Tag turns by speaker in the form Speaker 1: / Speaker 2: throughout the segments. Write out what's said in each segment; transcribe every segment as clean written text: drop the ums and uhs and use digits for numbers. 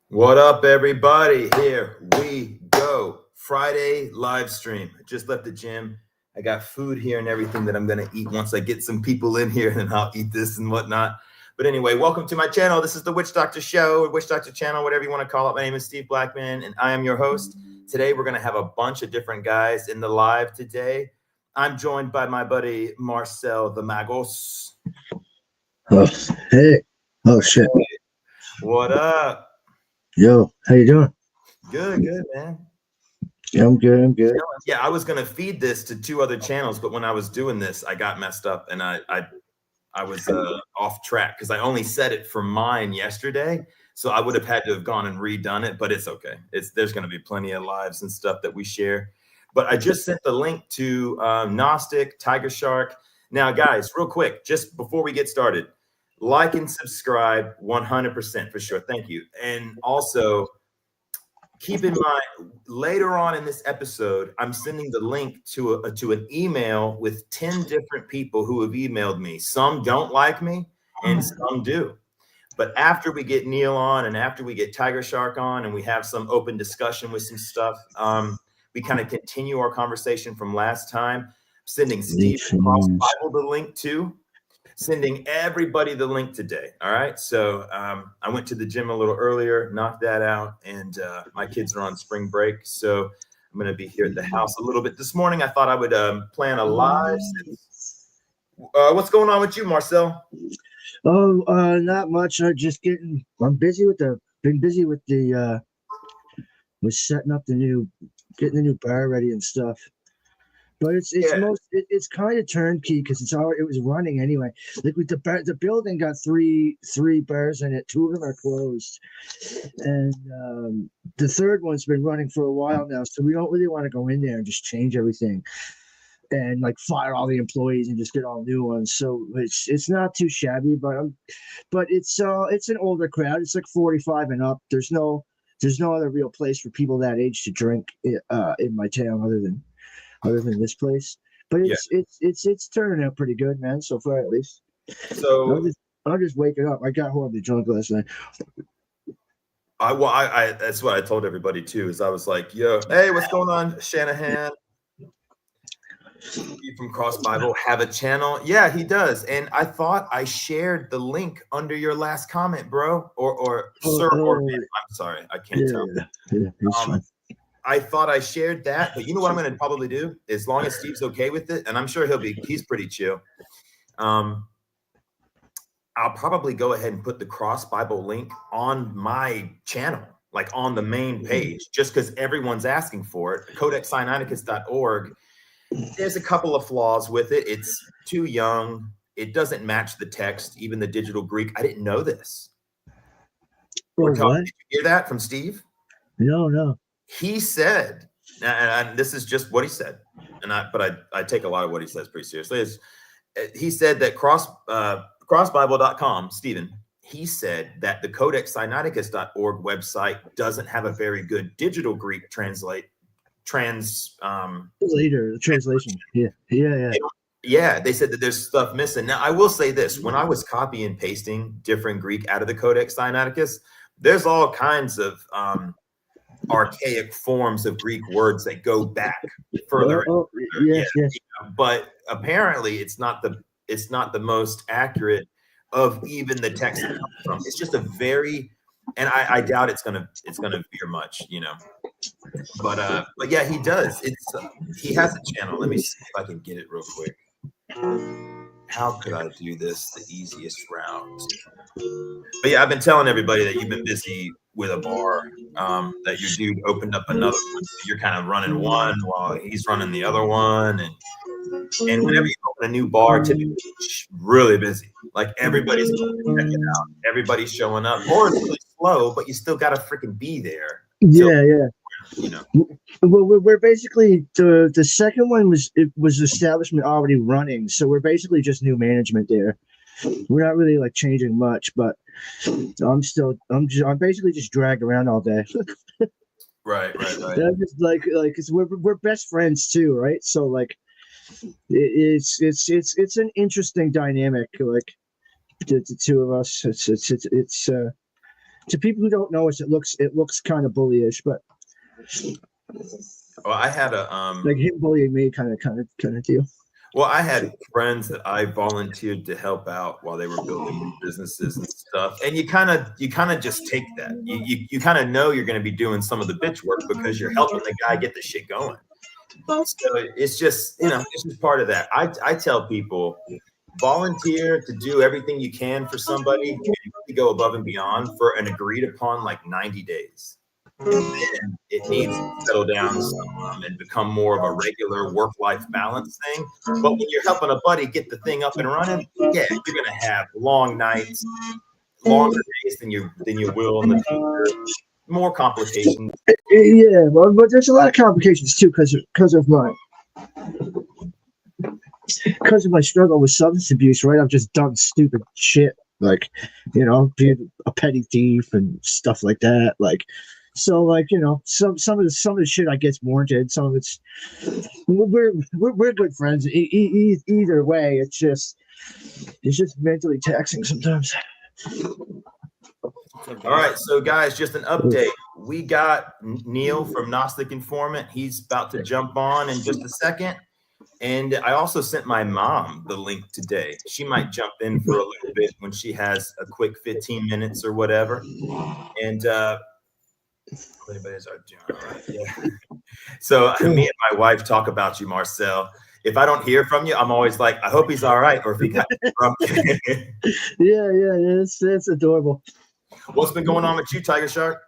Speaker 1: What up, everybody? Here we go. Friday live stream. I just left the gym. I got food here and everything that I'm going to eat once I get some people in here, and I'll eat this and whatnot. But anyway, welcome to my channel. This is the Witch Doctor Show, or Witch Doctor Channel, whatever you want to call it. My name is Steve Blackman, and I am your host. Today, we're going to have a bunch of different guys in the live today. I'm joined by my buddy, Marcel the Magos.
Speaker 2: Oh, hey. Oh, shit.
Speaker 1: Hey, what up?
Speaker 2: Yo, how you doing?
Speaker 1: Good, man.
Speaker 2: Yeah, I'm good.
Speaker 1: Yeah, I was gonna feed this to two other channels, but when I was doing this, I got messed up and I was off track because I only set it for mine yesterday, so I would have had to have gone and redone it. But it's okay. There's gonna be plenty of lives and stuff that we share. But I just sent the link to Gnostic, Tiger Shark. Now, guys, real quick, just before we get started, like and subscribe 100% for sure. Thank you. And also, keep in mind, later on in this episode, I'm sending the link to an email with 10 different people who have emailed me. Some don't like me and some do. But after we get Neil on and after we get Tiger Shark on and we have some open discussion with some stuff, we kind of continue our conversation from last time. Sending Steve Cross Bible the link too. Sending everybody the link today. All right. So I went to the gym a little earlier, knocked that out, and my kids are on spring break. So I'm going to be here at the house a little bit this morning. I thought I would plan a live. What's going on with you, Marcel?
Speaker 2: Oh, not much. I'm busy with with setting up getting the new bar ready and stuff. But it's kind of turnkey because it was running anyway. Like with the building got three bars in it. Two of them are closed, and the third one's been running for a while now. So we don't really want to go in there and just change everything and like fire all the employees and just get all new ones. So it's not too shabby, but it's an older crowd. It's like 45 and up. There's no other real place for people that age to drink in my town other than this place. But it's turning out pretty good, man, so far at least.
Speaker 1: So
Speaker 2: I'm just waking up. I got horribly drunk last night.
Speaker 1: I that's what I told everybody too, is I was like, yo, hey, what's going on, Shanahan? You from Cross Bible have a channel? Yeah, he does. And I thought I shared the link under your last comment, bro. Or sir, or man. I'm sorry, I can't tell.
Speaker 2: Yeah,
Speaker 1: I thought I shared that, but you know what I'm going to probably do? As long as Steve's okay with it, and I'm sure he's pretty chill. I'll probably go ahead and put the Cross Bible link on my channel, like on the main page, just because everyone's asking for it. CodexSinaiticus.org. There's a couple of flaws with it. It's too young. It doesn't match the text, even the digital Greek. I didn't know this.
Speaker 2: What?
Speaker 1: Did you hear that from Steve?
Speaker 2: No.
Speaker 1: He said, and this is just what he said, but I take a lot of what he says pretty seriously. He said that crossbible.com, Stephen, he said that the CodexSinaiticus.org website doesn't have a very good digital Greek translation. Yeah, they said that there's stuff missing. Now, I will say this. When I was copy and pasting different Greek out of the Codex Sinaiticus, there's all kinds of archaic forms of Greek words that go back further.
Speaker 2: Yes.
Speaker 1: But apparently it's not the most accurate of even the text it comes from. It's just a very, and I doubt it's gonna veer much, you know. But yeah, he does. He has a channel. Let me see if I can get it real quick. How could I do this the easiest route? But yeah, I've been telling everybody that you've been busy with a bar, that your dude opened up another one. So you're kind of running one while he's running the other one. And whenever you open a new bar, typically it's really busy. Like everybody's going to check it out. Everybody's showing up. Or it's really slow, but you still got to freaking be there.
Speaker 2: Yeah.
Speaker 1: You know.
Speaker 2: Well, we're basically the second one was establishment already running, so we're basically just new management there. We're not really like changing much, but I'm basically just dragged around all day.
Speaker 1: Right.
Speaker 2: I'm just like cause we're best friends too, right? So like it's an interesting dynamic, like the two of us. To people who don't know us, it looks kind of bullyish, but
Speaker 1: well, I had a
Speaker 2: like him bullying me kind of deal.
Speaker 1: Well, I had friends that I volunteered to help out while they were building new businesses and stuff. And you kind of just take that. You kind of know you're going to be doing some of the bitch work because you're helping the guy get the shit going. So it's just, it's just part of that. I tell people, volunteer to do everything you can for somebody and really go above and beyond for an agreed upon like 90 days. And it needs to settle down some, and become more of a regular work-life balance thing. But when you're helping a buddy get the thing up and running, yeah, you're gonna have long nights, longer days than you will in the future, more complications.
Speaker 2: Yeah, well, but there's a lot of complications too because of my struggle with substance abuse. Right, I've just done stupid shit like being a petty thief and stuff like that. Like. So, like, some of the shit I guess warranted. Some of it's we're good friends. Either way, it's just mentally taxing sometimes.
Speaker 1: All right, so guys, just an update. We got Neil from Gnostic Informant. He's about to jump on in just a second. And I also sent my mom the link today. She might jump in for a little bit when she has a quick 15 minutes or whatever. And anybody's doing all right. Yeah. So me and my wife talk about you, Marcel. If I don't hear from you, I'm always like, I hope he's all right, or if he got drunk.
Speaker 2: Yeah, it's adorable.
Speaker 1: What's been going on with you, Tiger Shark?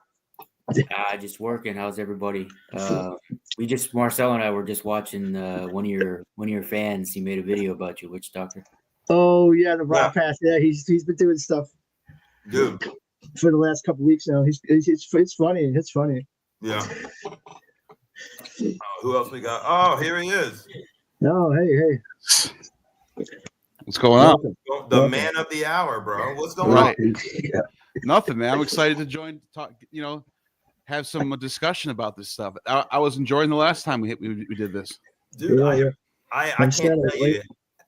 Speaker 3: Just working. How's everybody? Marcel and I were just watching one of your fans. He made a video about you, Witch Doctor.
Speaker 2: Oh yeah, the Rock Pass. Yeah, he's been doing stuff.
Speaker 1: Dude. For
Speaker 2: the last couple of weeks now. It's funny. It's funny.
Speaker 1: Yeah. Who else we got? Oh, here he is.
Speaker 2: Oh, hey.
Speaker 4: What's going on?
Speaker 1: The man of the hour, bro. What's going on?
Speaker 4: Yeah. Nothing, man. I'm excited to join. Talk. Have some discussion about this stuff. I was enjoying the last time we did this.
Speaker 1: Dude, I can't tell you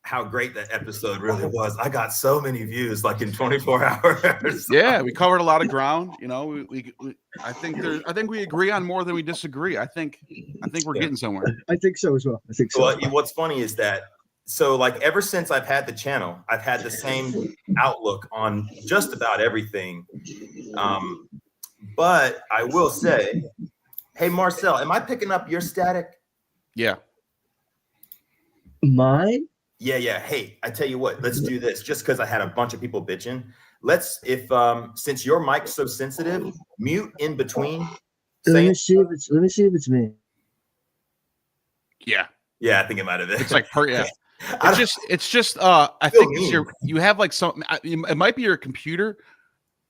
Speaker 1: how great that episode really was. I got so many views like in 24 hours.
Speaker 4: Yeah, we covered a lot of ground. I think we agree on more than we disagree. I think we're getting somewhere.
Speaker 2: I think so as well. I think so.
Speaker 1: Well, what's funny is that like ever since I've had the channel, I've had the same outlook on just about everything. But I will say, hey Marcel, am I picking up your static?
Speaker 4: Yeah.
Speaker 2: Mine?
Speaker 1: Yeah. Hey, I tell you what, let's do this. Just because I had a bunch of people bitching, since your mic's so sensitive, mute in between.
Speaker 2: Let me see if it's me.
Speaker 4: Yeah.
Speaker 1: Yeah, I think it might have been.
Speaker 4: It's like yeah. It's just. I think you have like some. It might be your computer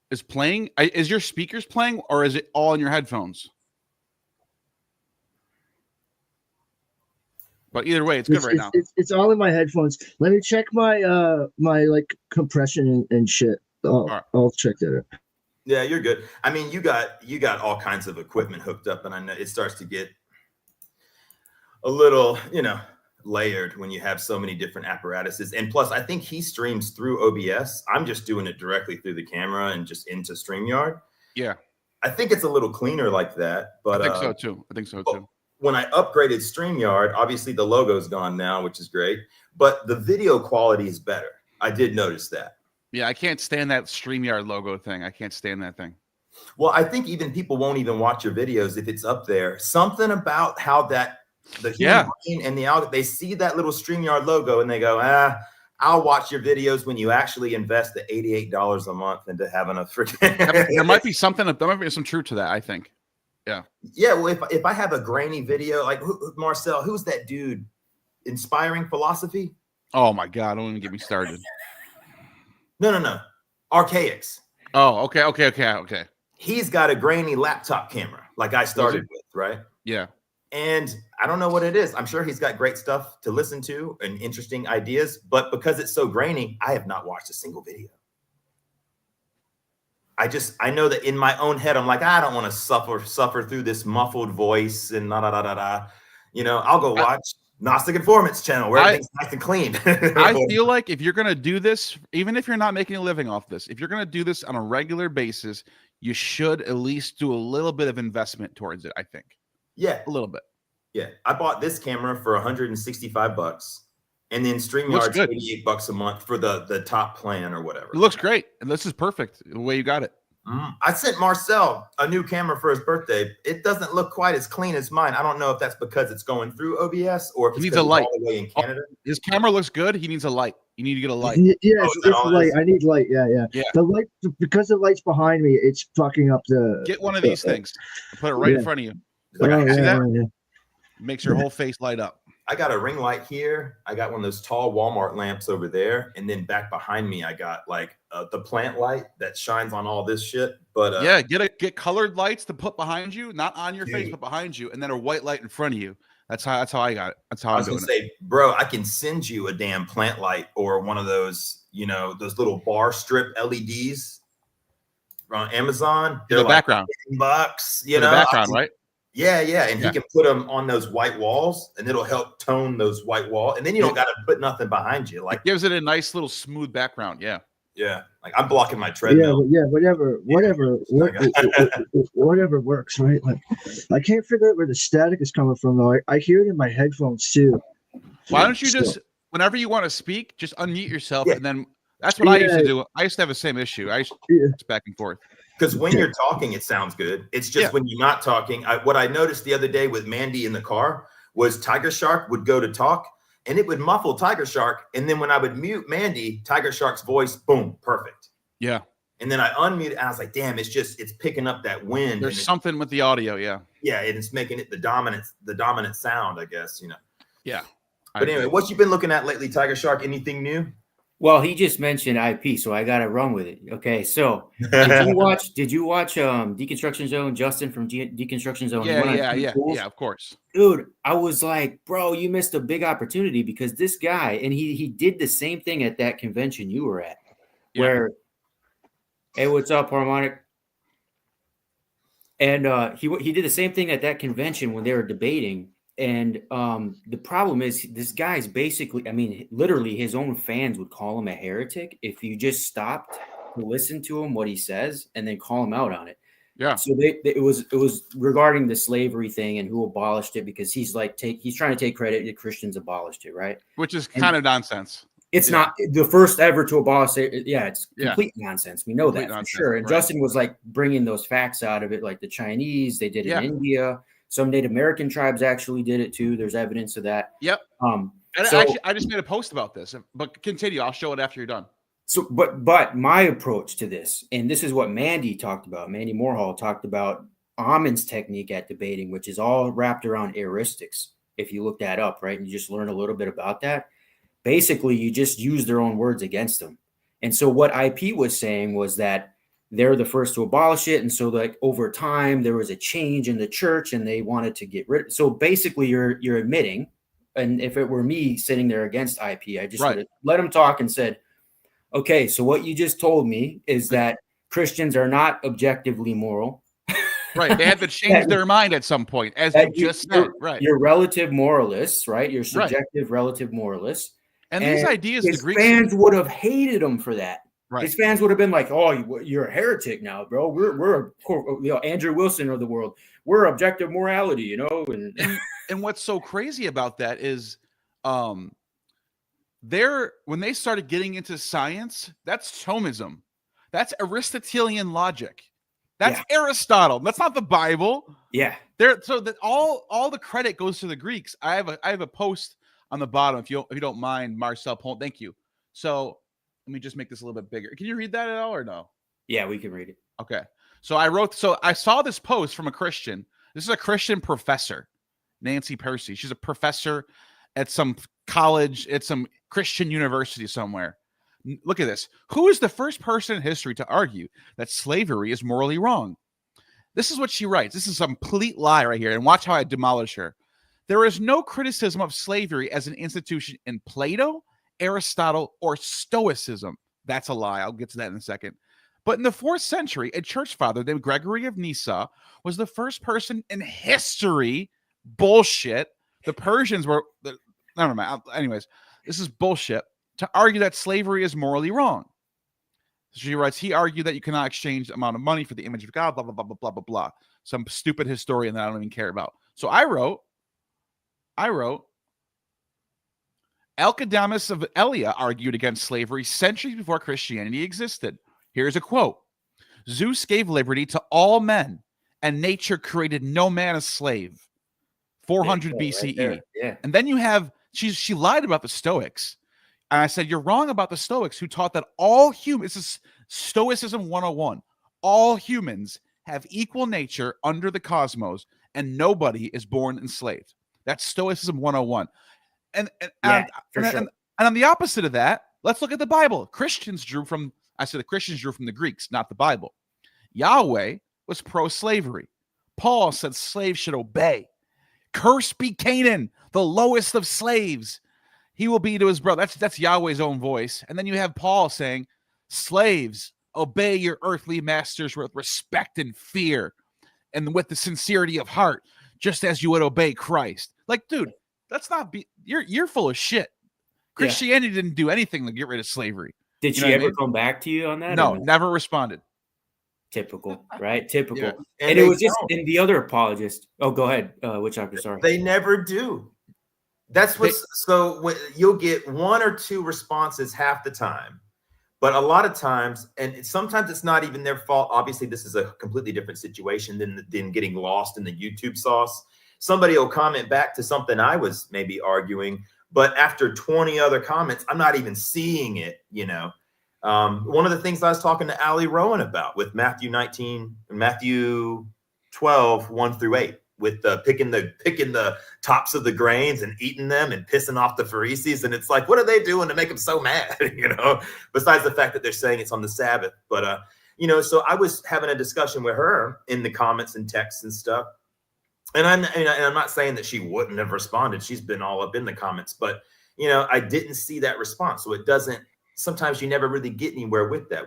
Speaker 4: is playing. Is your speakers playing, or is it all in your headphones? But either way, it's good right now.
Speaker 2: It's all in my headphones. Let me check my my like compression and shit. I'll check that out.
Speaker 1: Yeah, you're good. I mean, you got all kinds of equipment hooked up, and I know it starts to get a little, layered when you have so many different apparatuses. And plus, I think he streams through OBS. I'm just doing it directly through the camera and just into StreamYard.
Speaker 4: Yeah.
Speaker 1: I think it's a little cleaner like that. But
Speaker 4: I think so too.
Speaker 1: When I upgraded StreamYard, obviously the logo's gone now, which is great, but the video quality is better. I did notice that.
Speaker 4: Yeah, I can't stand that StreamYard logo thing. I can't stand that thing.
Speaker 1: Well, I think even people won't even watch your videos if it's up there. Something about how the human brain and they see that little StreamYard logo and they go, I'll watch your videos when you actually invest the $88 a month into having a freaking.
Speaker 4: There might be some truth to that, I think. Yeah.
Speaker 1: Yeah. Well, if I have a grainy video, like Marcel, who's that dude? Inspiring Philosophy?
Speaker 4: Oh my God. Don't even get me started.
Speaker 1: No. Archaics.
Speaker 4: Oh, okay.
Speaker 1: He's got a grainy laptop camera, like I started with, right?
Speaker 4: Yeah.
Speaker 1: And I don't know what it is. I'm sure he's got great stuff to listen to and interesting ideas, but because it's so grainy, I have not watched a single video. I know that in my own head, I'm like, I don't want to suffer through this muffled voice and I'll go watch Gnostic Informant's channel where everything's nice and clean.
Speaker 4: I feel like if you're going to do this, even if you're not making a living off this, if you're going to do this on a regular basis, you should at least do a little bit of investment towards it. I think.
Speaker 1: Yeah,
Speaker 4: a little bit.
Speaker 1: Yeah, I bought this camera for $165, and then StreamYard's $88 a month for the top plan or whatever.
Speaker 4: It looks great, and this is perfect the way you got it.
Speaker 1: I sent Marcel a new camera for his birthday. It doesn't look quite as clean as mine. I don't know if that's because it's going through OBS or if it's
Speaker 4: needs a light.
Speaker 1: all the way in Canada.
Speaker 4: His camera looks good. He needs a light. You need to get a light.
Speaker 2: Yeah, it's light. I need light. Yeah. The light, because the light's behind me, it's fucking up the.
Speaker 4: Get one of these things. Put it right in front of you. See that? Makes your whole face light up.
Speaker 1: I got a ring light here. I got one of those tall Walmart lamps over there, and then back behind me, I got like the plant light that shines on all this shit. But
Speaker 4: yeah, get colored lights to put behind you, not on your face, but behind you, and then a white light in front of you. That's how I got it. That's how I was gonna say,
Speaker 1: bro, I can send you a damn plant light or one of those, those little bar strip LEDs on Amazon.
Speaker 4: They're the background.
Speaker 1: $15,
Speaker 4: the background, right?
Speaker 1: Yeah, and he can put them on those white walls, and it'll help tone those white walls, and then you don't got to put nothing behind you. Like,
Speaker 4: it gives it a nice little smooth background. Yeah.
Speaker 1: Like I'm blocking my treadmill.
Speaker 2: Whatever works, right? Like, I can't figure out where the static is coming from though. I hear it in my headphones too.
Speaker 4: Why don't you just, whenever you want to speak, just unmute yourself, and then that's what I used to do. I used to have the same issue. I used to back and forth.
Speaker 1: Because when you're talking, it sounds good. It's just when you're not talking. What I noticed the other day with Mandy in the car was Tiger Shark would go to talk, and it would muffle Tiger Shark. And then when I would mute Mandy, Tiger Shark's voice, boom, perfect.
Speaker 4: Yeah.
Speaker 1: And then I unmuted, and I was like, damn, it's picking up that wind.
Speaker 4: There's something with the audio, yeah.
Speaker 1: Yeah, and it's making it the dominant sound, I guess,
Speaker 4: Yeah.
Speaker 1: But anyway, what you been looking at lately, Tiger Shark? Anything new?
Speaker 3: Well, he just mentioned IP, so I gotta run with it. Okay, so did you watch Deconstruction Zone? Justin from Deconstruction Zone.
Speaker 4: Yeah, of course.
Speaker 3: Dude, I was like, bro, you missed a big opportunity because this guy, and he did the same thing at that convention you were at, where, hey, what's up, Harmonic? And he did the same thing at that convention when they were debating. And the problem is this guy's basically, literally his own fans would call him a heretic if you just stopped to listen to him, what he says, and then call him out on it.
Speaker 4: Yeah.
Speaker 3: So it was regarding the slavery thing and who abolished it, because he's trying to take credit that Christians abolished it, right?
Speaker 4: Which is kind of nonsense.
Speaker 3: It's not the first ever to abolish it. Yeah, it's complete nonsense. We know that for sure. And Justin was like bringing those facts out of it, like the Chinese, they did it in India. Some Native American tribes actually did it too. There's evidence of that.
Speaker 4: Yep. Actually, I just made a post about this, but continue. I'll show it after you're done.
Speaker 3: So, but my approach to this, and this is what Mandy talked about. Mandy Moorhall talked about Amon's technique at debating, which is all wrapped around heuristics. If you look that up, right, and you just learn a little bit about that, basically you just use their own words against them. And so what IP was saying was that they're the first to abolish it. And so like over time, there was a change in the church and they wanted to get rid. So basically you're admitting, and if it were me sitting there against IP, I just would have let him talk and said, okay, so what you just told me is that Christians are not objectively moral.
Speaker 4: Right. They had to change their mind at some point, as you just said. Right.
Speaker 3: You're relative moralists, right? You're subjective relative moralists.
Speaker 4: And these ideas,
Speaker 3: his
Speaker 4: the Greeks
Speaker 3: fans would have hated him for that.
Speaker 4: Right.
Speaker 3: His fans would have been like, "Oh, you're a heretic now, bro. We're Andrew Wilson of the world. We're objective morality, And
Speaker 4: what's so crazy about that is, when they started getting into science, that's Thomism, that's Aristotelian logic, that's Aristotle. That's not the Bible.
Speaker 3: Yeah.
Speaker 4: So that all the credit goes to the Greeks. I have a post on the bottom if you don't mind, Marcel Pont. Thank you. So. Let me just make this a little bit bigger. Can you read that at all or no?
Speaker 3: Yeah, we can read it.
Speaker 4: Okay. So I saw this post from a Christian. This is a Christian professor, Nancy Percy. She's a professor at some college, at some Christian university somewhere. Look at this. Who is the first person in history to argue that slavery is morally wrong? This is what she writes. This is a complete lie right here. And watch how I demolish her. There is no criticism of slavery as an institution in Plato, Aristotle, or Stoicism. That's a lie. I'll get to that in a second. But in the 4th century, a church father named Gregory of Nyssa was the first person in history. Bullshit. The Persians were. Never mind. Anyways, this is bullshit. To argue that slavery is morally wrong. She writes, he argued that you cannot exchange the amount of money for the image of God, blah, blah, blah, blah, blah, blah, blah. Some stupid historian that I don't even care about. So I wrote, Alcidamus of Elia argued against slavery centuries before Christianity existed. Here's a quote. Zeus gave liberty to all men, and nature created no man a slave. 400 BCE.
Speaker 3: Right, yeah.
Speaker 4: And then you have, she lied about the Stoics. And I said, you're wrong about the Stoics, who taught that all humans, this is Stoicism 101, all humans have equal nature under the cosmos, and nobody is born enslaved. That's Stoicism 101. And on the opposite of that, let's look at the Bible. the Christians drew from the Greeks, not the Bible. Yahweh was pro-slavery. Paul said slaves should obey. Cursed be Canaan, the lowest of slaves. He will be to his brother. That's Yahweh's own voice. And then you have Paul saying, slaves, obey your earthly masters with respect and fear, and with the sincerity of heart, just as you would obey Christ. Like, dude, that's not be. You're full of shit. Christianity didn't do anything to get rid of slavery.
Speaker 3: Did she ever come back to you on that?
Speaker 4: No, never responded.
Speaker 3: Typical, right? Typical.
Speaker 1: Yeah.
Speaker 3: And it was just in the other apologist. Oh, go ahead. Which I'm sorry.
Speaker 1: They never do. That's what's so you'll get one or two responses half the time, but a lot of times, and sometimes it's not even their fault. Obviously, this is a completely different situation than getting lost in the YouTube sauce. Somebody will comment back to something I was maybe arguing, but after 20 other comments, I'm not even seeing it, you know. One of the things I was talking to Ali Rowan about with Matthew 12, 1 through 8, with picking the tops of the grains and eating them and pissing off the Pharisees. And it's like, what are they doing to make them so mad? You know, besides the fact that they're saying it's on the Sabbath. But, you know, so I was having a discussion with her in the comments and texts and stuff. And I'm not saying that she wouldn't have responded. She's been all up in the comments, but, you know, I didn't see that response. So it doesn't, sometimes you never really get anywhere with that.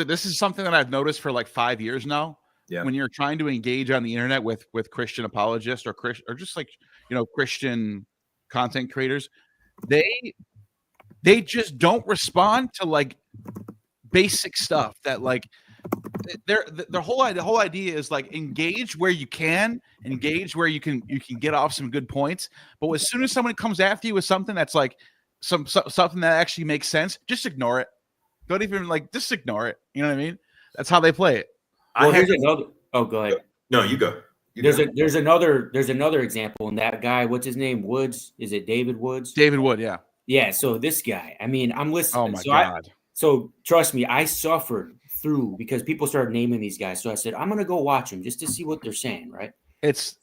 Speaker 4: This is something that I've noticed for like 5 years now.
Speaker 1: Yeah.
Speaker 4: When you're trying to engage on the internet with Christian apologists or just like, you know, Christian content creators, they just don't respond to like basic stuff that like the whole idea is like engage where you can, engage where you can get off some good points. But as soon as someone comes after you with something that's like something that actually makes sense, just ignore it. Don't even just ignore it. You know what I mean? That's how they play it.
Speaker 3: Well, here's another. Oh, go ahead.
Speaker 1: No, you go.
Speaker 3: There's another example. And that guy, what's his name? Woods? Is it David Woods?
Speaker 4: David Wood, yeah.
Speaker 3: Yeah. So this guy, I mean, I'm listening.
Speaker 4: Oh my God.
Speaker 3: So trust me, I suffered through because people started naming these guys. So I said, I'm gonna go watch them just to see what they're saying. Right.
Speaker 4: It's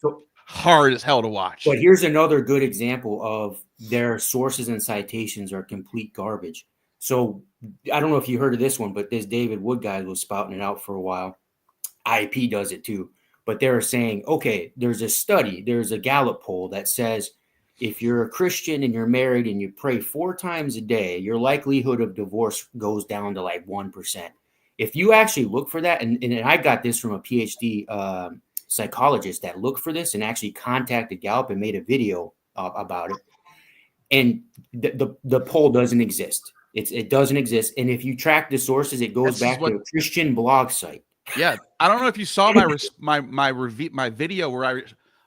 Speaker 4: hard as hell to watch.
Speaker 3: But here's another good example of their sources and citations are complete garbage. So I don't know if you heard of this one, but this David Wood guy was spouting it out for a while. IP does it too. But they're saying, okay, there's a study, there's a Gallup poll that says if you're a Christian and you're married and you pray 4 times a day, your likelihood of divorce goes down to like 1%. If you actually look for that, and I got this from a PhD psychologist that looked for this and actually contacted Gallup and made a video about it. And the poll doesn't exist. It doesn't exist. And if you track the sources, it goes back to a Christian blog site.
Speaker 4: Yeah, I don't know if you saw my video where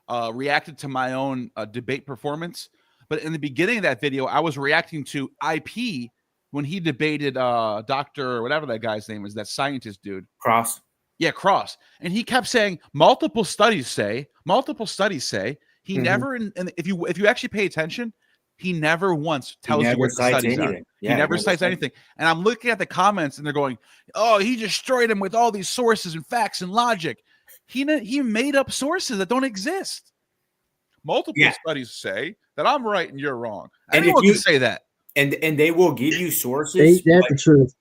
Speaker 4: I reacted to my own debate performance, but in the beginning of that video, I was reacting to IP when he debated Dr. whatever that guy's name is, that scientist dude.
Speaker 3: Cross.
Speaker 4: Yeah, Cross. And he kept saying multiple studies say he never, and if you actually pay attention, he never once tells you what the studies are.
Speaker 3: Yeah,
Speaker 4: he never cites anything. And I'm looking at the comments and they're going, oh, he destroyed him with all these sources and facts and logic. He made up sources that don't exist. Multiple studies say that I'm right and you're wrong. Anyone can say that.
Speaker 3: And they will give you sources.
Speaker 2: That's the truth.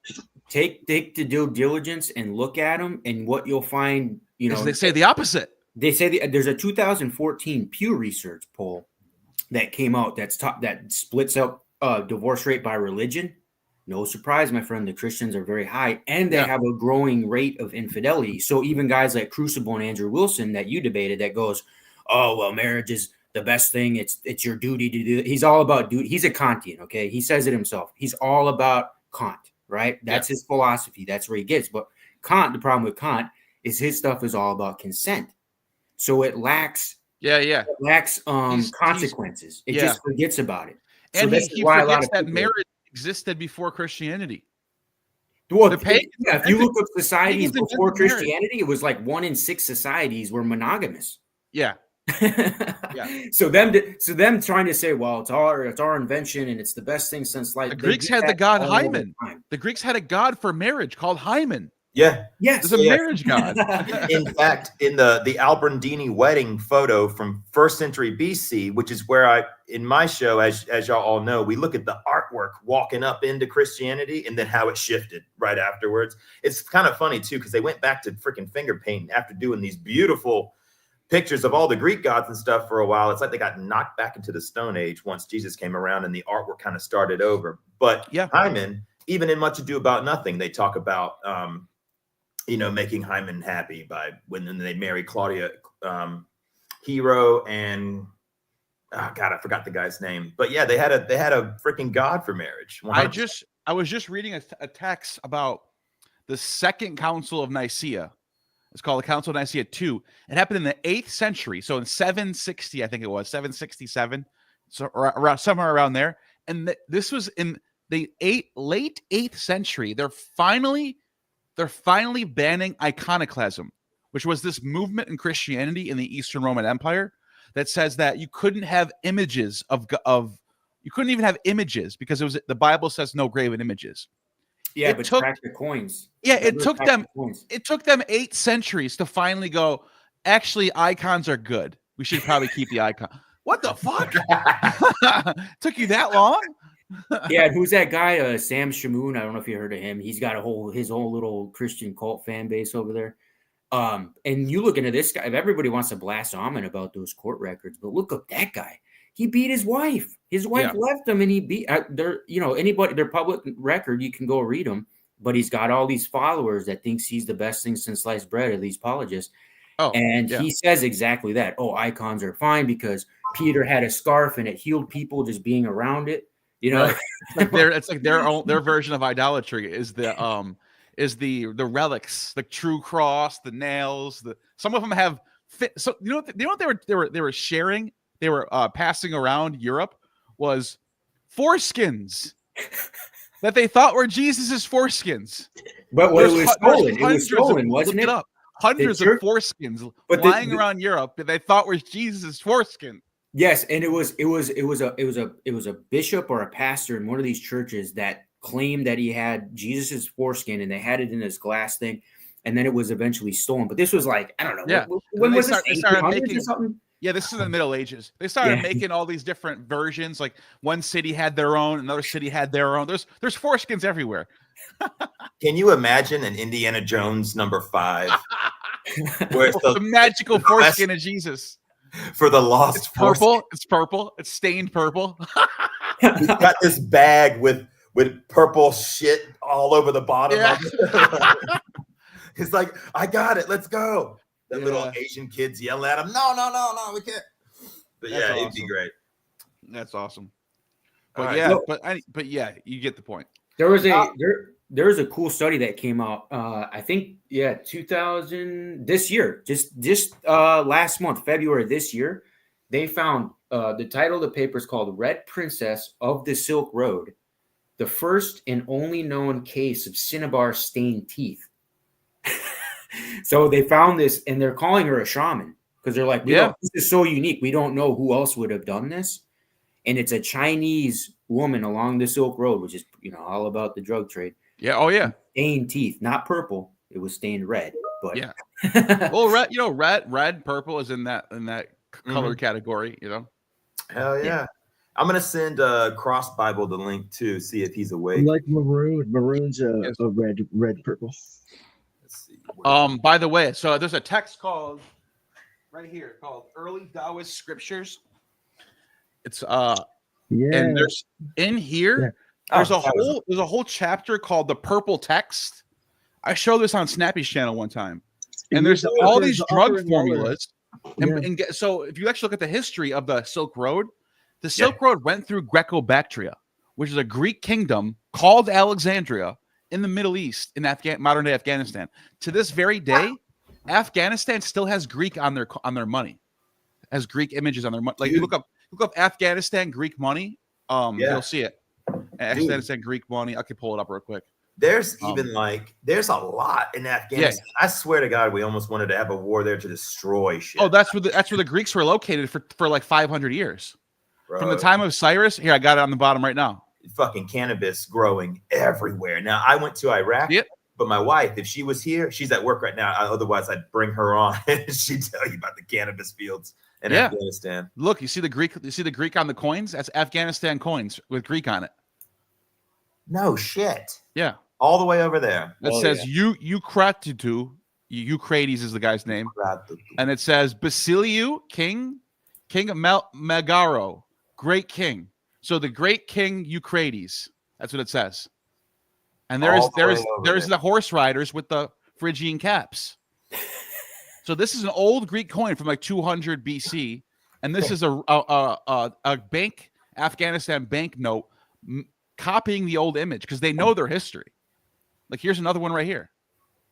Speaker 3: Take the due diligence and look at them, and what you'll find, you know,
Speaker 4: they say the opposite.
Speaker 3: They say there's a 2014 Pew Research poll that came out that splits up divorce rate by religion. No surprise, my friend, the Christians are very high, and they have a growing rate of infidelity. So even guys like Crucible and Andrew Wilson that you debated that goes, oh, well, marriage is the best thing. It's your duty to do it. He's all about duty. He's a Kantian, okay? He says it himself. He's all about Kant. right? That's his philosophy. That's where he gets. But Kant, the problem with Kant is his stuff is all about consent. So it lacks consequences. It just forgets about it. So
Speaker 4: And
Speaker 3: this
Speaker 4: he
Speaker 3: is why
Speaker 4: forgets that marriage existed before Christianity.
Speaker 3: Well,
Speaker 4: if
Speaker 3: you look up societies
Speaker 4: pagans
Speaker 3: before
Speaker 4: invented
Speaker 3: Christianity, it was like 1 in 6 societies were monogamous.
Speaker 4: Yeah.
Speaker 3: So them trying to say, well, it's our invention and it's the best thing since life.
Speaker 4: The Greeks had the god Hymen. The Greeks had a god for marriage called Hymen.
Speaker 1: Yeah.
Speaker 3: Yes.
Speaker 4: There's a marriage god.
Speaker 1: In fact, in the Alberndini wedding photo from 1st century BC, which is where in my show, as y'all all know, we look at the artwork walking up into Christianity and then how it shifted right afterwards. It's kind of funny too, because they went back to freaking finger painting after doing these beautiful pictures of all the Greek gods and stuff for a while. It's like they got knocked back into the Stone Age once Jesus came around and the artwork kind of started over. But Hymen, even in Much Ado About Nothing, they talk about making Hymen happy by when they married Claudia Hero and I forgot the guy's name. But yeah, they had a freaking god for marriage. 100%.
Speaker 4: I was just reading a text about the Second Council of Nicaea. It's called the Council of Nicaea II. It happened in the 8th century. So in 760, I think it was 767. So somewhere around there. And this was in the late 8th century. They're finally banning iconoclasm, which was this movement in Christianity in the Eastern Roman Empire that says that you couldn't have images you couldn't even have images because the Bible says no graven images.
Speaker 3: Yeah, but track the coins.
Speaker 4: Yeah, it took them 8 centuries to finally go, actually, icons are good. We should probably keep the icon. What the fuck? Took you that long?
Speaker 3: Yeah, and who's that guy? Sam Shamoon. I don't know if you heard of him. He's got his whole little Christian cult fan base over there. And you look into this guy. Everybody wants to blast Amen about those court records, but look up that guy. He beat his wife. His wife left him, and he beat their public record. You can go read them, but he's got all these followers that thinks he's the best thing since sliced bread. At these apologists. He says exactly that. Oh, icons are fine because Peter had a scarf and it healed people just being around it. You know,
Speaker 4: it's like their version of idolatry is the relics, the true cross, the nails. Some of them have so you know what they were sharing. They were passing around Europe was foreskins that they thought were Jesus's foreskins.
Speaker 3: But it was stolen. It was stolen, wasn't it?
Speaker 4: Hundreds of foreskins lying around Europe that they thought were Jesus's foreskin.
Speaker 3: Yes, and it was a bishop or a pastor in one of these churches that claimed that he had Jesus's foreskin, and they had it in this glass thing, and then it was eventually stolen. But this was like, I don't know.
Speaker 4: Yeah.
Speaker 3: When was this?
Speaker 4: They started making
Speaker 3: something?
Speaker 4: Yeah, this is in the Middle Ages. They started making all these different versions. Like one city had their own, another city had their own. There's foreskins everywhere.
Speaker 1: Can you imagine an Indiana Jones #5? Where it's
Speaker 4: the magical foreskin of Jesus.
Speaker 1: For the lost.
Speaker 4: It's purple. It's purple. It's stained purple.
Speaker 1: He's got this bag with purple shit all over the bottom of it. He's like, I got it. Let's go. The little Asian kids yell at him. No, we can't. But that's awesome. It'd be great.
Speaker 4: That's awesome. But but you get the point.
Speaker 3: There was a cool study that came out. I think 2000 this year, just last month, February this year, they found the title of the paper is called "Red Princess of the Silk Road: The First and Only Known Case of Cinnabar Stained Teeth." So they found this, and they're calling her a shaman because they're like, this is so unique. We don't know who else would have done this. And it's a Chinese woman along the Silk Road, which is, all about the drug trade.
Speaker 4: Yeah. Oh, yeah.
Speaker 3: Stained teeth, not purple. It was stained red. But
Speaker 4: well, red, purple is in that color category.
Speaker 1: Hell yeah. I'm gonna send Cross Bible the link too. See if he's awake.
Speaker 2: Like maroon. Maroon's a red, purple.
Speaker 4: By the way, so there's a text called Early Taoist Scriptures. It's and there's in here there's a whole chapter called the Purple Text. I showed this on Snappy's channel one time, and there's all these drug formulas. And so if you actually look at the history of the Silk Road, Road went through Greco-Bactria, which is a Greek kingdom called Alexandria, in the Middle East, in modern day Afghanistan. To this very day, Afghanistan still has Greek on their money, has Greek images on their money. Like, you look up Afghanistan Greek money, you'll see it. Afghanistan Greek money. I could pull it up real quick.
Speaker 1: There's even there's a lot in Afghanistan. Yeah. I swear to God, we almost wanted to have a war there to destroy shit.
Speaker 4: Oh, that's where the Greeks were located for like 500 years. Bro. From the time of Cyrus. Here, I got it on the bottom right now.
Speaker 1: Fucking cannabis growing everywhere. Now, I went to Iraq, but my wife, if she was here, she's at work right now. Otherwise, I'd bring her on and she'd tell you about the cannabis fields in Afghanistan.
Speaker 4: Look, you see the Greek. You see the Greek on the coins? That's Afghanistan coins with Greek on it.
Speaker 1: No shit.
Speaker 4: Yeah.
Speaker 1: All the way over there.
Speaker 4: It says Eucratitu. Eucrates is the guy's name. And it says Basiliu, king of Megaro, great king. So the great king Eucrates. That's what it says. And there's the horse riders with the Phrygian caps. So this is an old Greek coin from like 200 BC. And this is a bank, Afghanistan bank note, copying the old image because they know their history. Like, here's another one right here.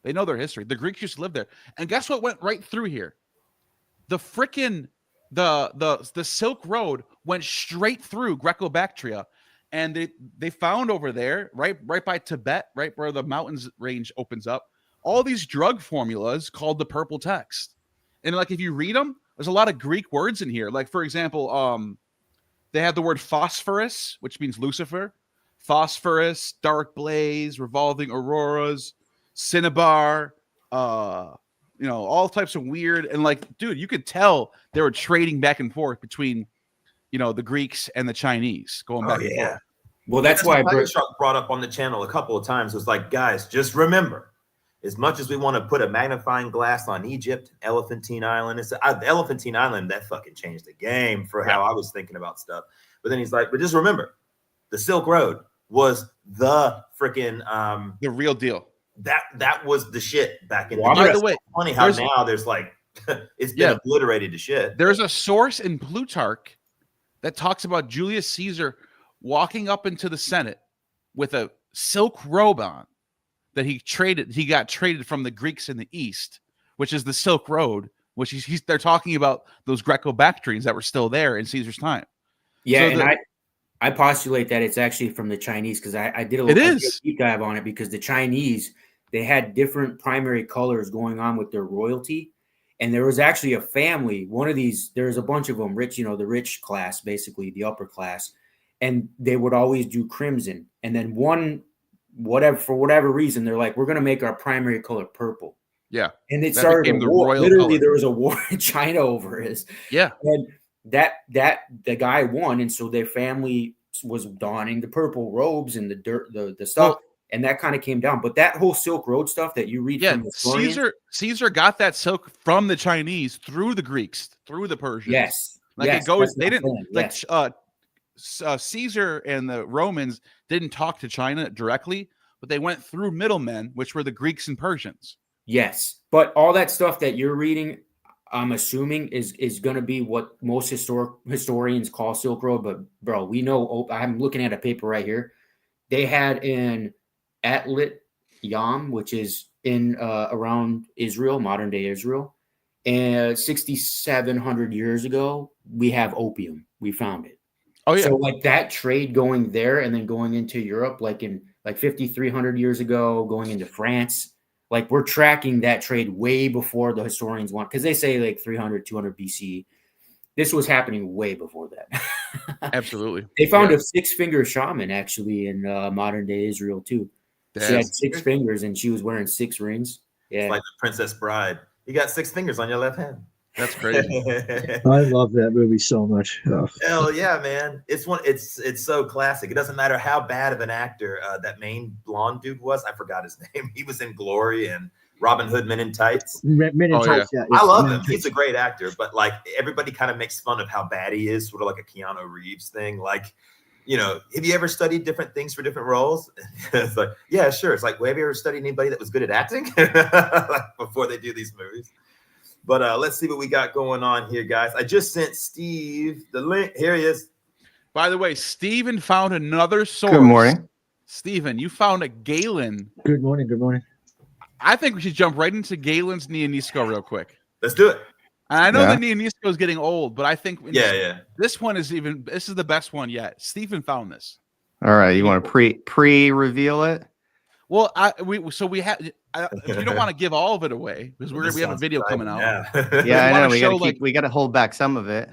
Speaker 4: They know their history. The Greeks used to live there. And guess what went right through here? The frickin' the Silk Road went straight through Greco-Bactria. And they found over there, right by Tibet, right where the mountains range opens up, all these drug formulas called the purple text. And like, if you read them, there's a lot of Greek words in here. Like, for example, they have the word phosphorus, which means Lucifer. Phosphorus, dark blaze, revolving auroras, cinnabar, all types of weird. And like, dude, you could tell they were trading back and forth between, the Greeks and the Chinese going back and forth.
Speaker 1: Well, that's why Truck brought up on the channel a couple of times. It was like, guys, just remember, as much as we want to put a magnifying glass on Egypt, Elephantine Island, Elephantine Island, that fucking changed the game for how I was thinking about stuff. But then he's like, but just remember, the Silk Road was the freaking
Speaker 4: the real deal.
Speaker 1: That was the shit back in
Speaker 4: the day. By the way,
Speaker 1: funny how now there's like it's been obliterated to shit.
Speaker 4: There's a source in Plutarch that talks about Julius Caesar walking up into the Senate with a silk robe on that he got traded from the Greeks in the East, which is the Silk Road, which they're talking about those Greco-Bactrians that were still there in Caesar's time.
Speaker 3: Yeah, so I postulate that it's actually from the Chinese because I did a little deep dive on it because the Chinese, they had different primary colors going on with their royalty. And there was actually a family, one of these, there's a bunch of them, rich, the rich class, basically the upper class. And they would always do crimson. And then for whatever reason, they're like, we're going to make our primary color purple.
Speaker 4: Yeah.
Speaker 3: And it started a war. Literally, there was a war in China over his.
Speaker 4: Yeah.
Speaker 3: And the guy won, and so their family was donning the purple robes and the stuff, and that kind of came down. But that whole Silk Road stuff that you read from the
Speaker 4: Caesar got that silk from the Chinese through the Greeks, through the Persians.
Speaker 3: Yes,
Speaker 4: it goes. They didn't Caesar and the Romans didn't talk to China directly, but they went through middlemen, which were the Greeks and Persians.
Speaker 3: Yes, but all that stuff that you're reading, I'm assuming is going to be what most historians call Silk Road. But bro, we know, I'm looking at a paper right here. They had in Atlit Yam, which is in around Israel, modern day Israel, and 6,700 years ago, we have opium. We found it.
Speaker 4: Oh yeah.
Speaker 3: So like that trade going there and then going into Europe, like in 5,300 years ago, going into France. Like we're tracking that trade way before the historians want, because they say like 300, 200 BC. This was happening way before that.
Speaker 4: Absolutely.
Speaker 3: They found a 6-finger shaman actually in modern day Israel too. She had 6 fingers and she was wearing 6 rings. Yeah,
Speaker 1: it's like the Princess Bride. You got 6 fingers on your left hand.
Speaker 4: That's crazy.
Speaker 2: I love that movie so much. Oh.
Speaker 1: Hell yeah, man! It's so classic. It doesn't matter how bad of an actor that main blonde dude was. I forgot his name. He was in Glory and Robin Hood, Men in Tights.
Speaker 2: Men in Tights. Yeah.
Speaker 1: I love him. He's a great actor, but like everybody kind of makes fun of how bad he is, sort of like a Keanu Reeves thing. Like, have you ever studied different things for different roles? It's like, yeah, sure. It's like, well, have you ever studied anybody that was good at acting like before they do these movies? But let's see what we got going on here, guys. I just sent Steve the link. Here he is.
Speaker 4: By the way, Steven found another source.
Speaker 5: Good morning.
Speaker 4: Stephen, you found a Galen.
Speaker 2: Good morning. Good morning.
Speaker 4: I think we should jump right into Galen's Neonisco real quick.
Speaker 1: Let's do it.
Speaker 4: And I know the Neonisco is getting old, but I think this one is this is the best one yet. Stephen found this.
Speaker 5: All right, you want to pre-reveal it?
Speaker 4: Well, we have. If you don't want to give all of it away, because we have a video coming out.
Speaker 5: Yeah, I know. We got to hold back some of it.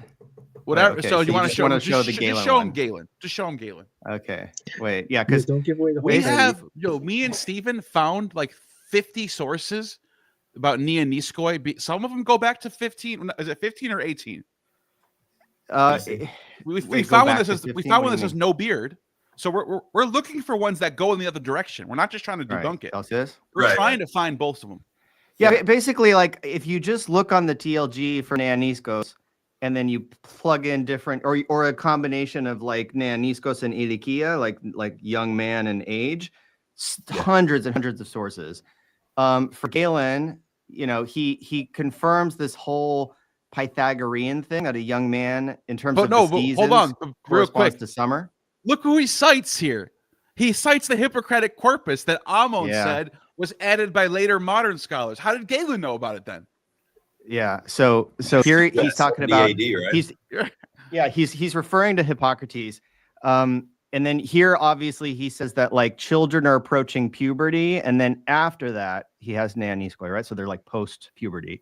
Speaker 4: Whatever.
Speaker 5: Okay,
Speaker 4: so you want to show
Speaker 5: the Galen?
Speaker 4: Just show him Galen. Just show him Galen.
Speaker 5: Okay. Wait. Yeah, because
Speaker 2: don't give away the whole
Speaker 4: we
Speaker 2: thing.
Speaker 4: have. Me and Stephen found like 50 sources about Neoniskoi. Some of them go back to 15. Is it 15 or 18? We found one that says no beard. So we're looking for ones that go in the other direction. We're not just trying to debunk it. We're trying to find both of them.
Speaker 5: Yeah, basically, like if you just look on the TLG for Neoniskos, and then you plug in different or a combination of like Neoniskos and Ilikia, like young man and age, hundreds and hundreds of sources. For Galen, he confirms this whole Pythagorean thing that a young man in terms of the seasons
Speaker 4: hold on, real quick
Speaker 5: to summer.
Speaker 4: Look who he cites here. He cites the Hippocratic corpus that Amon said was added by later modern scholars. How did Galen know about it then?
Speaker 5: Yeah. So here he's talking about
Speaker 1: AD, right?
Speaker 5: he's referring to Hippocrates. And then here obviously he says that like children are approaching puberty, and then after that he has Neoniskoi, right? So they're like post puberty.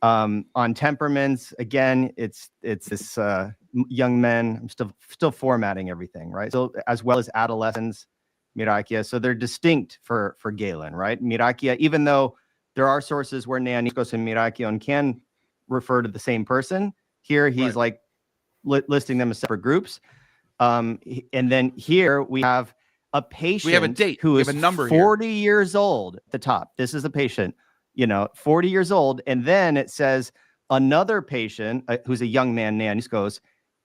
Speaker 5: On temperaments, again, it's this young men. I'm still formatting everything, right? So as well as adolescents, Mirakia. So they're distinct for Galen, right? Mirakia, even though there are sources where Neoniskos and Mirakion can refer to the same person, here he's like listing them as separate groups. And then here we have a patient.
Speaker 4: We have a date.
Speaker 5: Who is
Speaker 4: a number
Speaker 5: 40 years old at the top. This is a patient. 40 years old, and then it says another patient who's a young man, Neoniskos,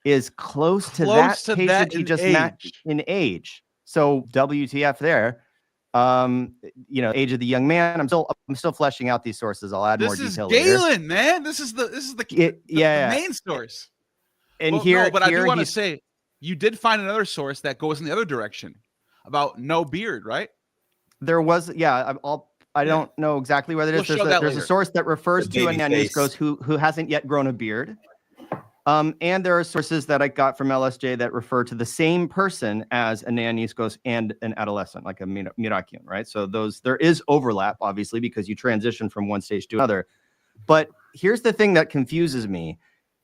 Speaker 5: is close to that patient he just matched in age. So WTF there? Age of the young man. I'm still fleshing out these sources. I'll add more detail later.
Speaker 4: This is Galen, man. This is the main source.
Speaker 5: And
Speaker 4: I do want to say you did find another source that goes in the other direction about no beard, right?
Speaker 5: There was, I don't know exactly whether it is. There's a source that refers to a Neoniskos who hasn't yet grown a beard. And there are sources that I got from LSJ that refer to the same person as a Neoniskos and an adolescent, like a Mirakion, right? So there is overlap, obviously, because you transition from one stage to another. But here's the thing that confuses me.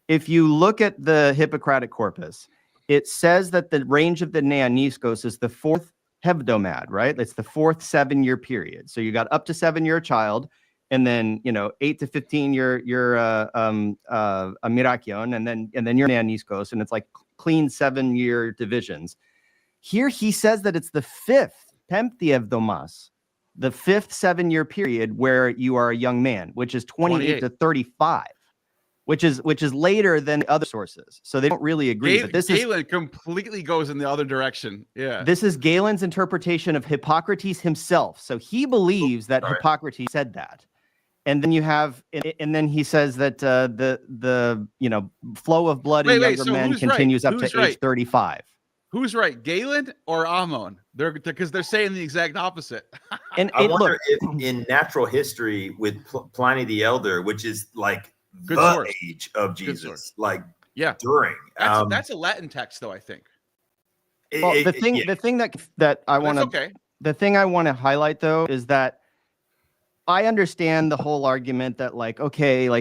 Speaker 5: If you look at the Hippocratic corpus, it says that the range of the Neoniskos is the fourth hebdomad, right? It's the fourth 7-year period. So you got up to 7 year child, and then 8 to 15 you're a Mirakion, and then you're Neoniskos, and it's like clean 7-year divisions. Here he says that it's the fifth Pempthevdomas, the fifth 7-year period where you are a young man, which is 28 to 35. Which is later than the other sources, so they don't really agree. But
Speaker 4: Galen completely goes in the other direction. Yeah,
Speaker 5: this is Galen's interpretation of Hippocrates himself. So he believes that Hippocrates said that, and then you have, and then he says that the flow of blood in younger men continues up to age 35.
Speaker 4: Who's right, Galen or Amon? Because they're saying the exact opposite.
Speaker 1: And I wonder if in natural history with Pliny the Elder, which is like the age of Jesus, during
Speaker 4: that's a Latin text, though. I think.
Speaker 5: The thing that I want to the thing I want to highlight though is that I understand the whole argument that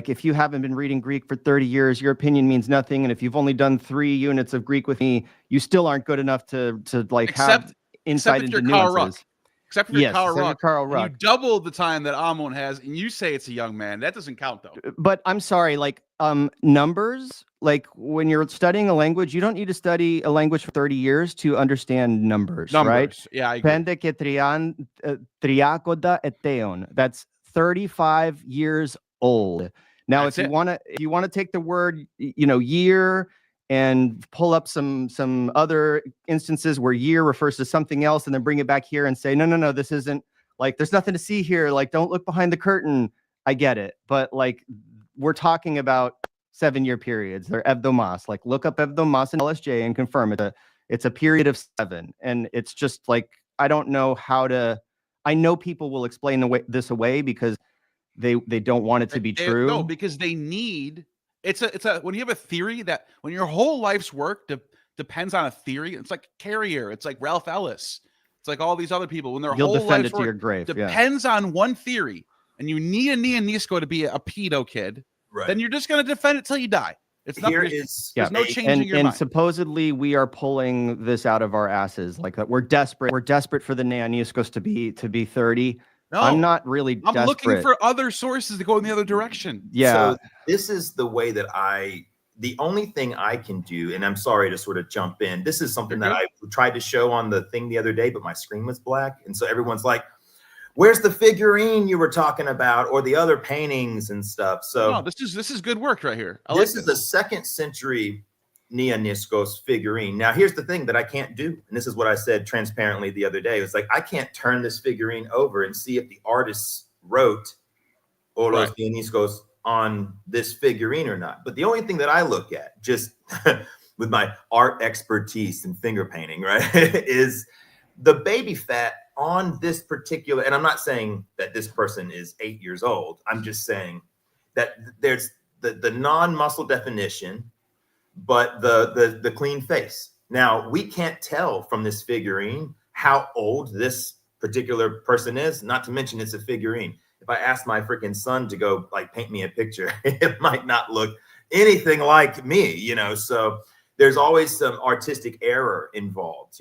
Speaker 5: if you haven't been reading Greek for 30 years, your opinion means nothing, and if you've only done 3 units of Greek with me, you still aren't good enough to have insight into nuances.
Speaker 4: Except for Carl Ruck. You double the time that Amon has, and you say it's a young man. That doesn't count, though.
Speaker 5: But I'm sorry, numbers, when you're studying a language, you don't need to study a language for 30 years to understand numbers. Right?
Speaker 4: Yeah, I agree.
Speaker 5: That's 35 years old. Now, if you want to take the word, year, and pull up some other instances where year refers to something else, and then bring it back here and say, no, this isn't, there's nothing to see here. Don't look behind the curtain. I get it. But we're talking about 7-year periods. They're evdomas. Look up evdomas in LSJ and confirm it. It's a period of 7. And it's just I don't know how to. I know people will explain this away because they don't want it to be true.
Speaker 4: No, because they need. It's a when you have a theory that when your whole life's work depends on a theory. It's like Carrier. It's like Ralph Ellis. It's like all these other people when their
Speaker 5: You'll
Speaker 4: whole
Speaker 5: defend
Speaker 4: life's
Speaker 5: it to your
Speaker 4: work
Speaker 5: grave.
Speaker 4: depends on one theory, and you need a Nianisco to be a pedo kid.
Speaker 1: Right.
Speaker 4: Then you're just going to defend it till you die. It's not. There's no changing your mind.
Speaker 5: And supposedly we are pulling this out of our asses. Like we're desperate. We're desperate for the Nianiscos to be 30. No, I'm not really desperate.
Speaker 4: I'm looking for other sources to go in the other direction.
Speaker 5: Yeah.
Speaker 1: So this is the way that the only thing I can do, and I'm sorry to sort of jump in. This is something that I tried to show on the thing the other day, but my screen was black. And so everyone's like, where's the figurine you were talking about or the other paintings and stuff? So
Speaker 4: no, this is good work right here.
Speaker 1: This is the 2nd century Nianiscos figurine. Now, here's the thing that I can't do. And this is what I said transparently the other day. It was like, I can't turn this figurine over and see if the artists wrote Olos Nianiscos on this figurine or not. But the only thing that I look at, just with my art expertise and finger painting, right, is the baby fat on this particular, and I'm not saying that this person is 8 years old. I'm just saying that there's the non-muscle definition, but the clean face. Now, we can't tell from this figurine how old this particular person is, not to mention it's a figurine. If I asked my freaking son to go like paint me a picture, it might not look anything like me, so there's always some artistic error involved,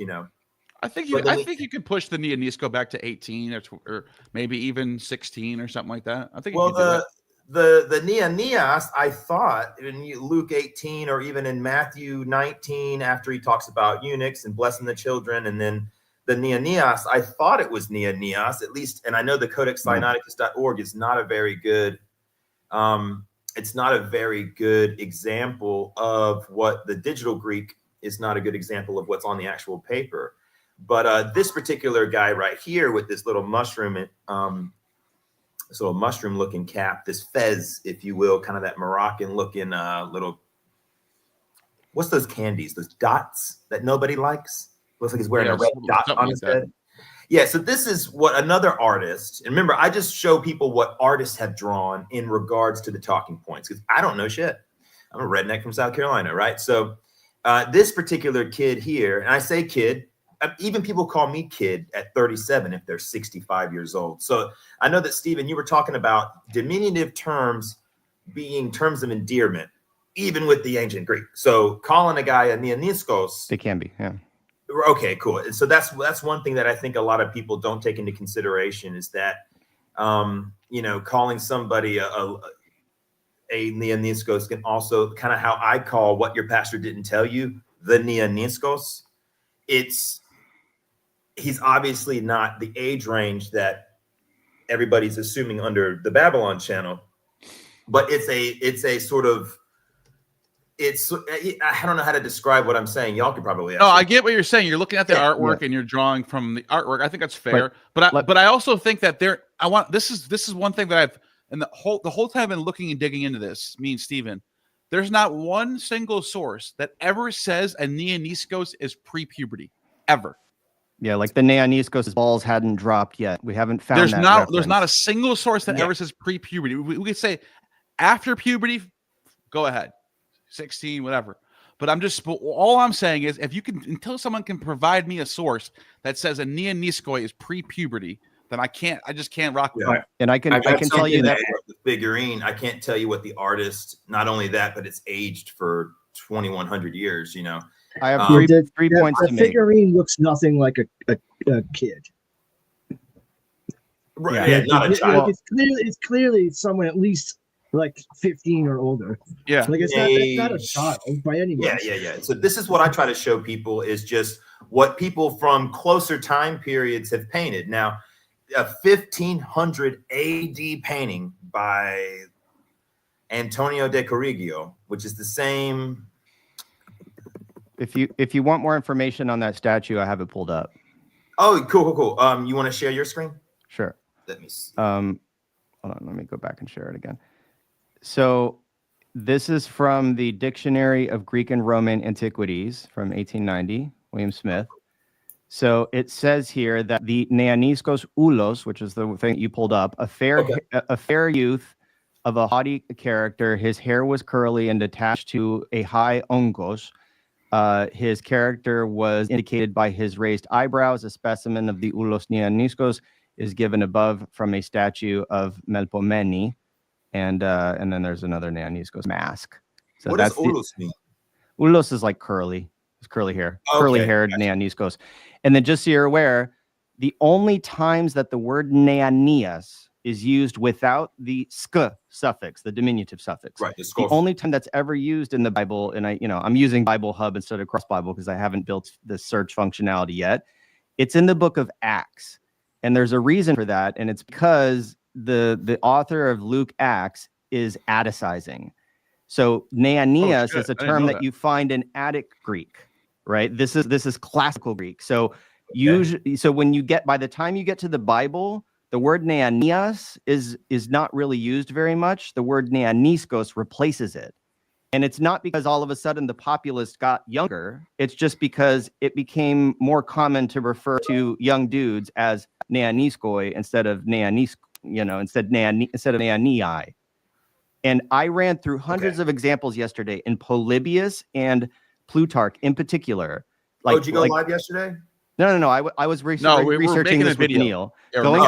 Speaker 4: I think you could push the Nianisco back to 18 or maybe even 16 or something like that. I think.
Speaker 1: Well, the Nianias, I thought in Luke 18 or even in Matthew 19, after he talks about eunuchs and blessing the children, and then the Nianias, I thought it was Nianias at least, and I know the Codex Sinaiticus.org is not a very good. It's not a very good example of what the digital Greek is. Not a good example of what's on the actual paper. But this particular guy right here with this little mushroom, this little mushroom-looking cap, this fez, if you will, kind of that Moroccan-looking little. What's those candies? Those dots that nobody likes. Looks like he's wearing a red dot on his head. Yeah. So this is what another artist. And remember, I just show people what artists have drawn in regards to the talking points because I don't know shit. I'm a redneck from South Carolina, right? So this particular kid here, and I say kid. Even people call me kid at 37 if they're 65 years old. So I know that, Stephen, you were talking about diminutive terms being terms of endearment, even with the ancient Greek. So calling a guy a Nianiskos.
Speaker 5: They can be, yeah.
Speaker 1: Okay, cool. And so that's one thing that I think a lot of people don't take into consideration is that, calling somebody a Nianiskos can also kind of how I call what your pastor didn't tell you, the Nianiskos. He's obviously not the age range that everybody's assuming under the Babylon channel, but it's a sort of, I don't know how to describe what I'm saying. Y'all could probably.
Speaker 4: No, I get what you're saying. You're looking at the artwork and you're drawing from the artwork. I think that's fair, but I also think that this is one thing that I've, and the whole time I've been looking and digging into this, me and Stephen, there's not one single source that ever says a Nianiskos is pre-puberty ever.
Speaker 5: Yeah, like the Nianiskos balls hadn't dropped yet. We haven't found
Speaker 4: there's not a single source that ever says pre-puberty. We could say after puberty, go ahead, 16, whatever. But all I'm saying is until someone can provide me a source that says a Nianiskoi is pre-puberty, then I just can't rock with it.
Speaker 5: And I can tell you that
Speaker 1: the figurine, I can't tell you what the artist, not only that, but it's aged for 2,100 years,
Speaker 5: I have three points to make.
Speaker 2: The figurine looks nothing like a kid.
Speaker 1: Right, yeah, not a child.
Speaker 2: It's clearly someone at least like 15 or older.
Speaker 4: Yeah,
Speaker 2: like it's not a child by any means.
Speaker 1: Yeah. So this is what I try to show people is just what people from closer time periods have painted. Now, a 1500 AD painting by Antonio de Correggio, which is the same.
Speaker 5: If you want more information on that statue, I have it pulled up.
Speaker 1: Oh, cool. You want to share your screen?
Speaker 5: Sure.
Speaker 1: Let me see.
Speaker 5: Hold on, let me go back and share it again. So this is from the Dictionary of Greek and Roman Antiquities from 1890, William Smith. So it says here that the neaniskos ulos, which is the thing you pulled up, a fair youth of a haughty character. His hair was curly and attached to a high ongos. His character was indicated by his raised eyebrows. A specimen of the ulos neaniskos is given above from a statue of Melpomene, and then there's another neaniskos mask. So
Speaker 1: what does ulos mean?
Speaker 5: Ulos is like curly. It's curly hair, curly-haired neaniskos. And then just so you're aware, the only times that the word neanias is used without the sk suffix, the diminutive suffix.
Speaker 1: Right.
Speaker 5: The only time that's ever used in the Bible, and I'm using Bible Hub instead of Cross Bible because I haven't built the search functionality yet. It's in the book of Acts. And there's a reason for that. And it's because the author of Luke Acts is Atticizing. So neanias is a term that you find in Attic Greek. Right. This is classical Greek. So usually, when you by the time you get to the Bible, the word neanias is not really used very much. The word neaniskos replaces it. And it's not because all of a sudden the populace got younger. It's just because it became more common to refer to young dudes as neaniskoi instead of neanis, instead of neanii. And I ran through hundreds of examples yesterday in Polybius and Plutarch in particular.
Speaker 1: Did you go live yesterday?
Speaker 5: No. I was researching this with Neil. Going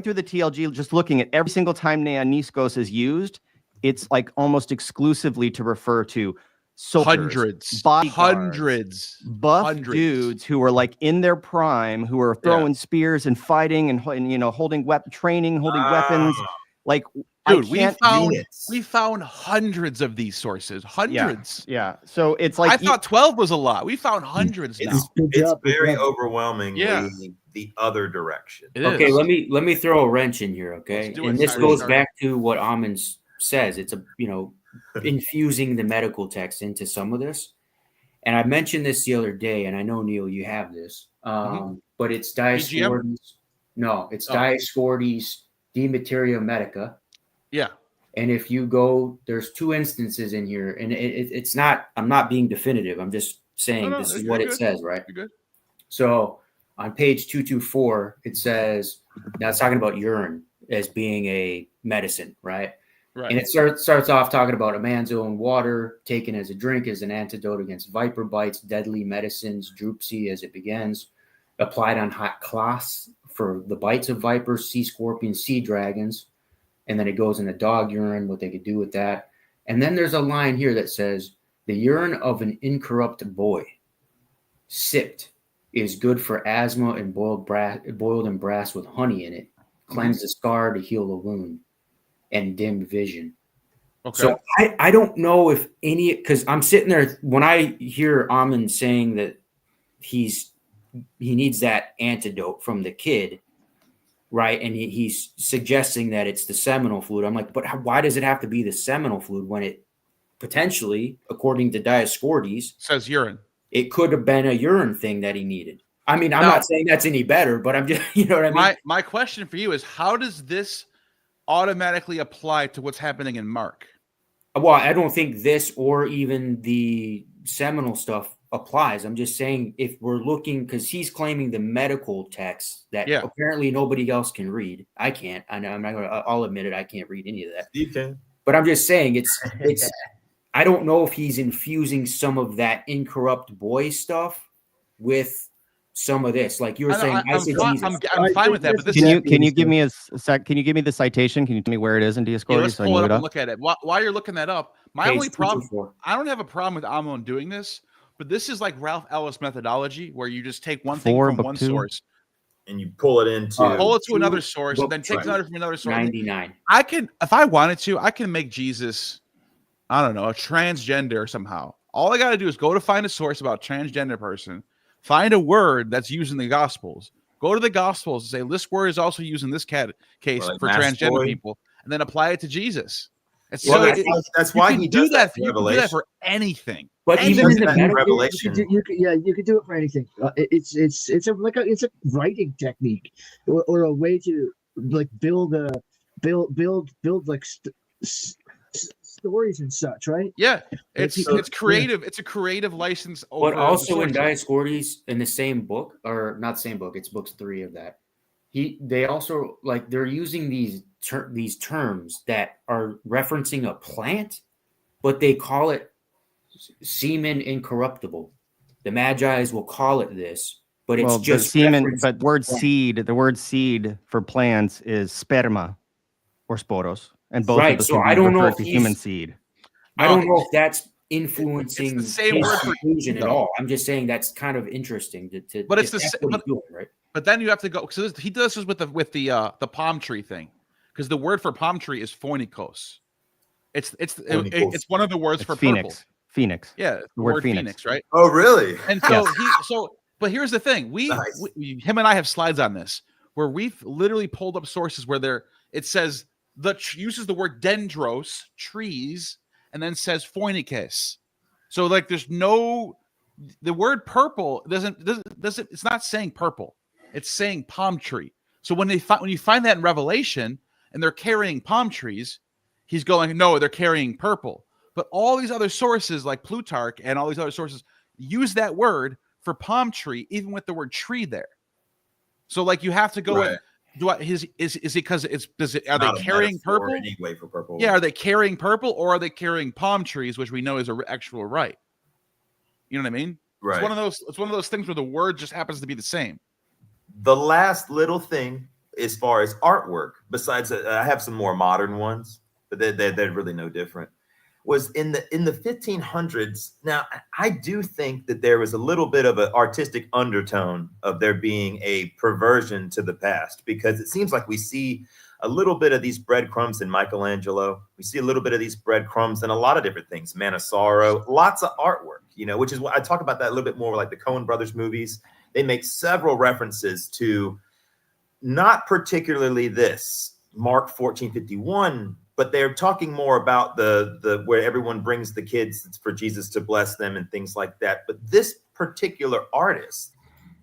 Speaker 5: through the TLG, just looking at every single time neaniskos is used, it's like almost exclusively to refer to soldiers, hundreds, buff dudes who were like in their prime, who were throwing spears and fighting and holding weapons. Like,
Speaker 4: dude, we found hundreds of these sources. Hundreds.
Speaker 5: Yeah. So it's like
Speaker 4: I thought 12 was a lot. We found hundreds now.
Speaker 1: It's very overwhelmingly the other direction.
Speaker 3: Okay, let me throw a wrench in here, okay? And this goes back to what Amun says. It's infusing the medical text into some of this. And I mentioned this the other day, and I know, Neil, you have this. But it's Dioscorides. No, it's Dioscorides De Materia Medica.
Speaker 4: Yeah.
Speaker 3: And if you go, there's two instances in here, and it's not, I'm not being definitive. I'm just saying this is what it says, right?
Speaker 4: You're good.
Speaker 3: So on page 224, it says, now it's talking about urine as being a medicine, right?
Speaker 4: Right.
Speaker 3: And it starts off talking about a man's own water taken as a drink as an antidote against viper bites, deadly medicines, dropsy as it begins, applied on hot cloths for the bites of vipers, sea scorpions, sea dragons. And then it goes into dog urine, what they could do with that. And then there's a line here that says, the urine of an incorrupt boy, sipped, is good for asthma and boiled in brass with honey in it, cleanse the scar to heal the wound, and dim vision. Okay. So I don't know if any, because I'm sitting there, when I hear Amun saying that he needs that antidote from the kid, right? And he's suggesting that it's the seminal fluid. I'm like, but why does it have to be the seminal fluid when it potentially, according to Dioscorides,
Speaker 4: says urine?
Speaker 3: It could have been a urine thing that he needed. I mean, I'm not saying that's any better, but I'm just, you know what I mean?
Speaker 4: My question for you is, how does this automatically apply to what's happening in Mark?
Speaker 3: Well, I don't think this or even the seminal stuff applies. I'm just saying, if we're looking, because he's claiming the medical text that apparently nobody else can read. I can't. I know I'm not gonna. I'll admit it. I can't read any of that.
Speaker 1: You can.
Speaker 3: But I'm just saying, it's. I don't know if he's infusing some of that incorrupt boy stuff with some of this. Like you were saying,
Speaker 4: I'm fine with that. But
Speaker 5: can you give me Can you give me the citation? Can you tell me where it is in Dioscorides?
Speaker 4: Let's pull it up and look at it. While you're looking that up, my only problem. I don't have a problem with Amun doing this. But this is like Ralph Ellis methodology, where you just take one thing from one source
Speaker 1: and you pull it to
Speaker 4: another source, and then take another from another source.
Speaker 3: 99.
Speaker 4: I can, if I wanted to, I can make Jesus, I don't know, a transgender somehow. All I got to do is go to find a source about transgender person, find a word that's used in the Gospels, go to the Gospels and say this word is also used in this case for transgender people, and then apply it to Jesus. That's why he does that. You can do that for anything.
Speaker 3: But even in the
Speaker 2: Revelation, you could do it for anything. It's a writing technique, or a way to like build like stories and such, right?
Speaker 4: Yeah, it's creative. It's a creative license.
Speaker 3: But also in Dioscorides, in the same book, or not same book, it's books 3 of that. They also they're using these terms that are referencing a plant, but they call it semen incorruptible. The Magi's will call it this, but it's just
Speaker 5: semen. But the word seed for plants is sperma or sporos, and both of those can be referred to human seed.
Speaker 3: I don't know if that's influencing
Speaker 4: the same word for
Speaker 3: conclusion at all. I'm just saying that's kind of interesting to
Speaker 4: but it's the same,
Speaker 3: right?
Speaker 4: But then you have to go because he does this with the palm tree thing, because the word for palm tree is phonikos. It's one of the words for
Speaker 5: phoenix.
Speaker 4: Purple.
Speaker 5: Phoenix.
Speaker 4: Yeah, the word phoenix, right?
Speaker 1: Oh, really?
Speaker 4: And so but here's the thing: him and I have slides on this where we've literally pulled up sources where it says uses the word dendros, trees, and then says phoenikes. So there's no, the word purple doesn't it's not saying purple, it's saying palm tree. So when you find that in Revelation and they're carrying palm trees, he's going, no, they're carrying purple. But all these other sources like Plutarch and all these other sources use that word for palm tree, even with the word tree there. So you have to go with, is it because are they carrying purple?
Speaker 1: Anyway for purple?
Speaker 4: Yeah, are they carrying purple or are they carrying palm trees, which we know is an actual right? You know what I mean?
Speaker 1: Right.
Speaker 4: It's one of those things where the word just happens to be the same.
Speaker 1: The last little thing as far as artwork, besides I have some more modern ones, but they're really no different, was in the 1500s. Now, I do think that there was a little bit of an artistic undertone of there being a perversion to the past, because it seems like we see a little bit of these breadcrumbs in Michelangelo. We see a little bit of these breadcrumbs in a lot of different things. Man of Sorrow, lots of artwork, which is what I talk about that a little bit more, like the Coen Brothers movies. They make several references to not particularly this Mark 1451, but they're talking more about the where everyone brings the kids for Jesus to bless them and things like that. But this particular artist,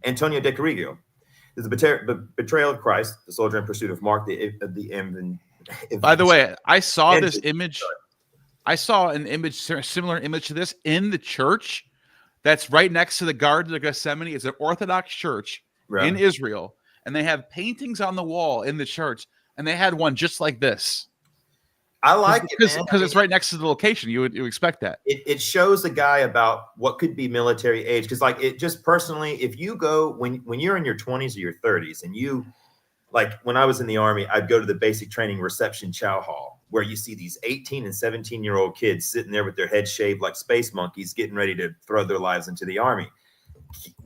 Speaker 1: Antonio de Correggio, is the betrayal of Christ, the soldier in pursuit of Mark,
Speaker 4: By the way, I saw this image. I saw an image, a similar image to this in the church that's right next to the Garden of Gethsemane. It's an Orthodox church in Israel, and they have paintings on the wall in the church, and they had one just like this.
Speaker 1: I like it
Speaker 4: because it's right next to the location. You expect that.
Speaker 1: It shows a guy about what could be military age. Because it just personally, if you go when you're in your 20s or your 30s, and you when I was in the Army, I'd go to the basic training reception chow hall where you see these 18 and 17-year-old kids sitting there with their heads shaved like space monkeys, getting ready to throw their lives into the Army.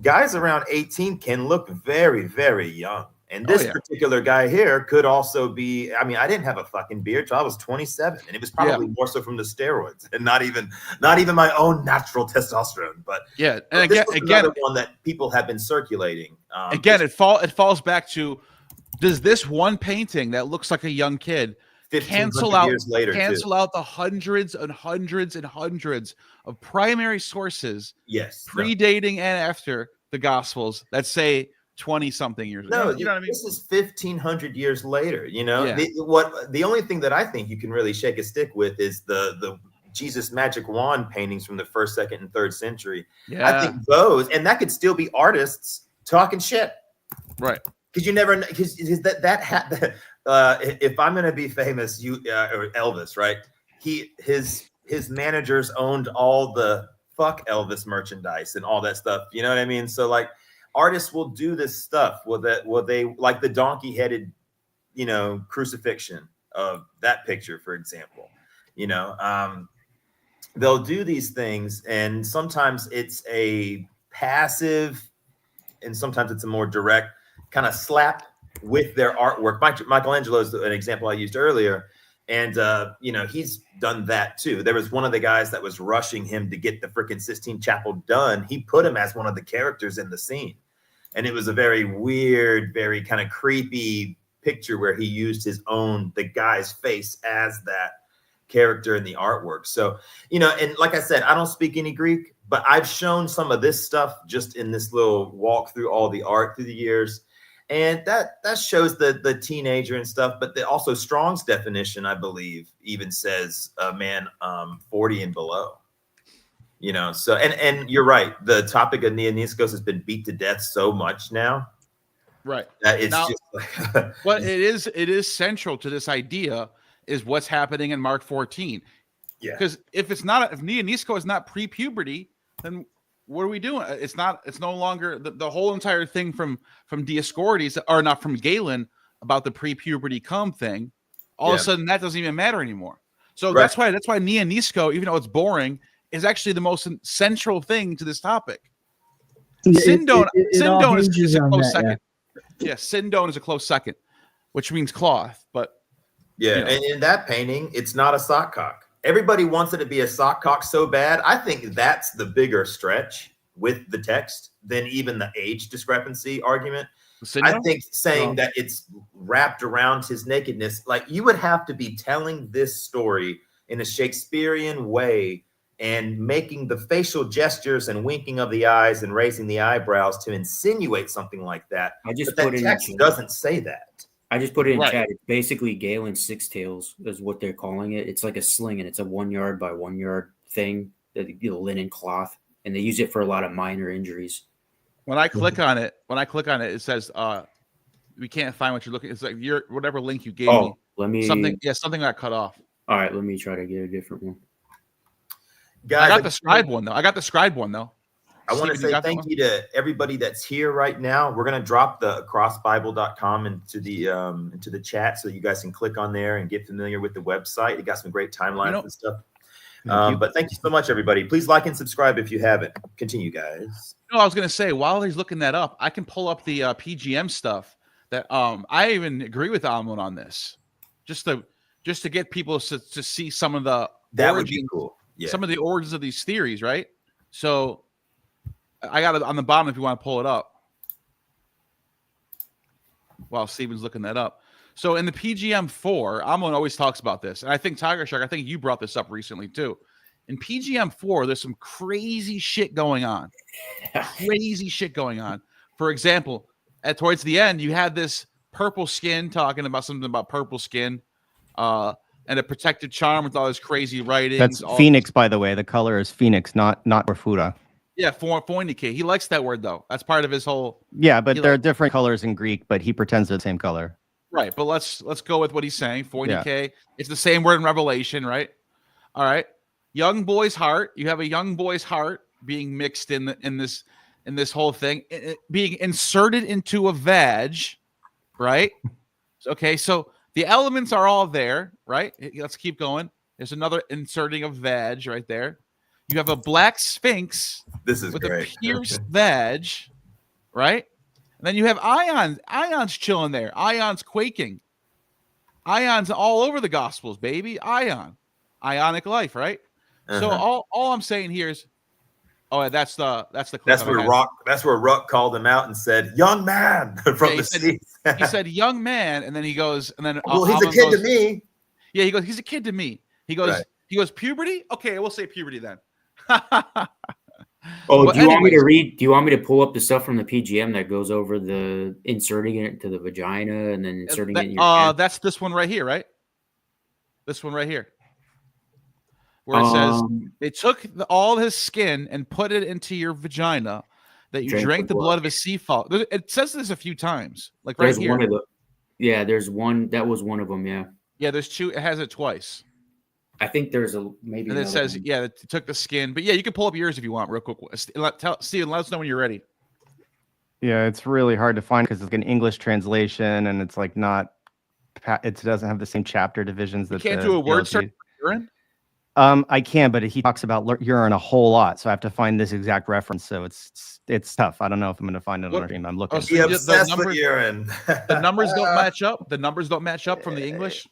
Speaker 1: Guys around 18 can look very, very young. And this particular guy here could also be, I didn't have a fucking beard till I was 27, and it was probably more so from the steroids and not even my own natural testosterone. But
Speaker 4: and
Speaker 1: this was another one that people have been circulating.
Speaker 4: It falls back to, does this one painting that looks like a young kid cancel out the hundreds and hundreds and hundreds of primary sources, predating and after the Gospels that say 20-something years ago.
Speaker 1: You know what I mean? This is 1,500 years later. The only thing that I think you can really shake a stick with is the Jesus magic wand paintings from the 1st, 2nd, and 3rd century. I think those, and that could still be artists talking shit,
Speaker 4: right?
Speaker 1: Because you never, because if I'm gonna be famous, or Elvis, right? His managers owned all the fuck Elvis merchandise and all that stuff. You know what I mean? So artists will do this stuff. Will they like the donkey-headed, crucifixion of that picture, for example? They'll do these things, and sometimes it's a passive, and sometimes it's a more direct kind of slap with their artwork. Michelangelo is an example I used earlier, and he's done that too. There was one of the guys that was rushing him to get the freaking Sistine Chapel done. He put him as one of the characters in the scene. And it was a very weird, very kind of creepy picture where he used the guy's face as that character in the artwork. So, and like I said, I don't speak any Greek, but I've shown some of this stuff just in this little walk through all the art through the years. And that shows the teenager and stuff, but also Strong's definition, I believe, even says a man 40 and below. You know, so and you're right. The topic of Neoniskos has been beat to death so much now.
Speaker 4: Right.
Speaker 1: That it's
Speaker 4: now,
Speaker 1: just like
Speaker 4: but it is central to this idea is what's happening in Mark 14.
Speaker 1: Yeah.
Speaker 4: Because if Neonisko is not pre-puberty, then what are we doing? It's no longer the whole entire thing from Dioscorides, or not from Galen, about the pre-puberty come thing. All of a sudden that doesn't even matter anymore. So that's why Neonisko, even though it's boring, is actually the most central thing to this topic. Sindone is a close second. Yeah, Sindone is a close second, which means cloth. But
Speaker 1: and in that painting, it's not a sock cock. Everybody wants it to be a sock cock so bad. I think that's the bigger stretch with the text than even the age discrepancy argument. I think saying that it's wrapped around his nakedness, like you would have to be telling this story in a Shakespearean way and making the facial gestures and winking of the eyes and raising the eyebrows to insinuate something like that. But that text doesn't say that.
Speaker 3: I just put it in chat. It's basically Galen's Six Tails is what they're calling it. It's like a sling, and it's a 1 yard by 1 yard thing, linen cloth, and they use it for a lot of minor injuries.
Speaker 4: When I click on it, it says we can't find what you're looking. It's like whatever link you gave me. Something got cut off.
Speaker 3: All right, let me try to get a different one.
Speaker 1: Guys,
Speaker 4: I got the scribe one though.
Speaker 1: I want to say thank you to everybody that's here right now. We're going to drop the crossbible.com into the chat so you guys can click on there and get familiar with the website. It got some great timelines and stuff. But thank you so much, everybody. Please like and subscribe if you haven't. Continue, guys.
Speaker 4: No, I was going to say, while he's looking that up, I can pull up the PGM stuff that I even agree with Amon on this. Just to get people to see some of the
Speaker 1: would be cool. Yeah.
Speaker 4: Some of the origins of these theories, right? So I got it on the bottom if you want to pull it up while Steven's looking that up. So in the PGM4, Amon always talks about this. And I think Tiger Shark, I think you brought this up recently too. In PGM4, there's some crazy shit going on. For example, towards the end, you had this purple skin talking about something about purple skin. And a protected charm with all this crazy writing.
Speaker 5: That's Phoenix, by the way. The color is Phoenix, not Orfuda.
Speaker 4: Yeah, Phoenike. He likes that word though. That's part of his whole.
Speaker 5: Yeah, but there are different colors in Greek, but he pretends they're the same color.
Speaker 4: Right, but let's go with what he's saying. Phoenike. Yeah. It's the same word in Revelation, right? All right. Young boy's heart. You have a young boy's heart being mixed in this whole thing, being inserted into a vag, right? Okay, so. The elements are all there, right? Let's keep going. There's another inserting of vag right there. You have a black sphinx with great. A pierced vag, right? And then you have ions chilling there. Ions quaking. Ions all over the Gospels, baby. Ionic life, right? So all I'm saying here is, that's
Speaker 1: where Ruck called him out and said, "Young man," from the seats.
Speaker 4: He said, "Young man," and then he goes, and then
Speaker 1: he's a kid to me.
Speaker 4: Yeah, he goes, "He's a kid to me." He goes, "Puberty? Okay, we'll say puberty then."
Speaker 3: Do you want me to read? Do you want me to pull up the stuff from the PGM that goes over the inserting it to the vagina and then inserting it in your hand?
Speaker 4: That's this one right here, right? This one right here. Where it says they took all his skin and put it into your vagina, that you drank the blood of his sea fowl. It says this a few times, like right here.
Speaker 3: There's one. That was one of them. Yeah.
Speaker 4: Yeah, there's two. It has it twice.
Speaker 3: I think there's maybe.
Speaker 4: And it says, it took the skin. But yeah, you can pull up yours if you want, real quick. Steven, let us know when you're ready.
Speaker 5: Yeah, it's really hard to find because it's like an English translation, and it's like not. It doesn't have the same chapter divisions. That
Speaker 4: you can't do a word search.
Speaker 5: I can, but he talks about urine a whole lot, so I have to find this exact reference. So it's tough. I don't know if I'm going to find it on stream. I'm looking.
Speaker 1: So obsessed with urine.
Speaker 4: The numbers don't match up. The numbers don't match up from the English.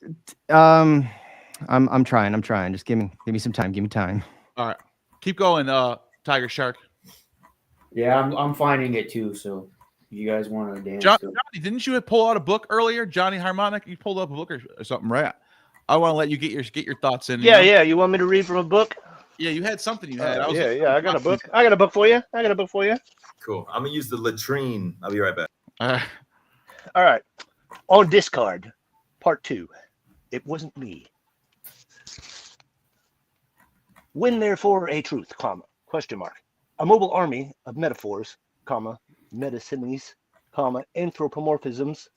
Speaker 5: I'm trying. Just give me some time. Give me time.
Speaker 4: All right, keep going, Tiger Shark.
Speaker 3: Yeah, I'm finding it too. So you guys want to dance?
Speaker 4: Johnny, didn't you pull out a book earlier? Johnny Harmonic, you pulled up a book or something, right? I want to let you get your thoughts in.
Speaker 6: Yeah. You want me to read from a book?
Speaker 4: Yeah, you had something you had.
Speaker 6: I got a book. I got a book for you.
Speaker 1: Cool. I'm gonna use the latrine. I'll be right back.
Speaker 6: All right. On discard, part 2. It wasn't me. When therefore a truth, comma, question mark. A mobile army of metaphors, comma, metasimes, comma, anthropomorphisms.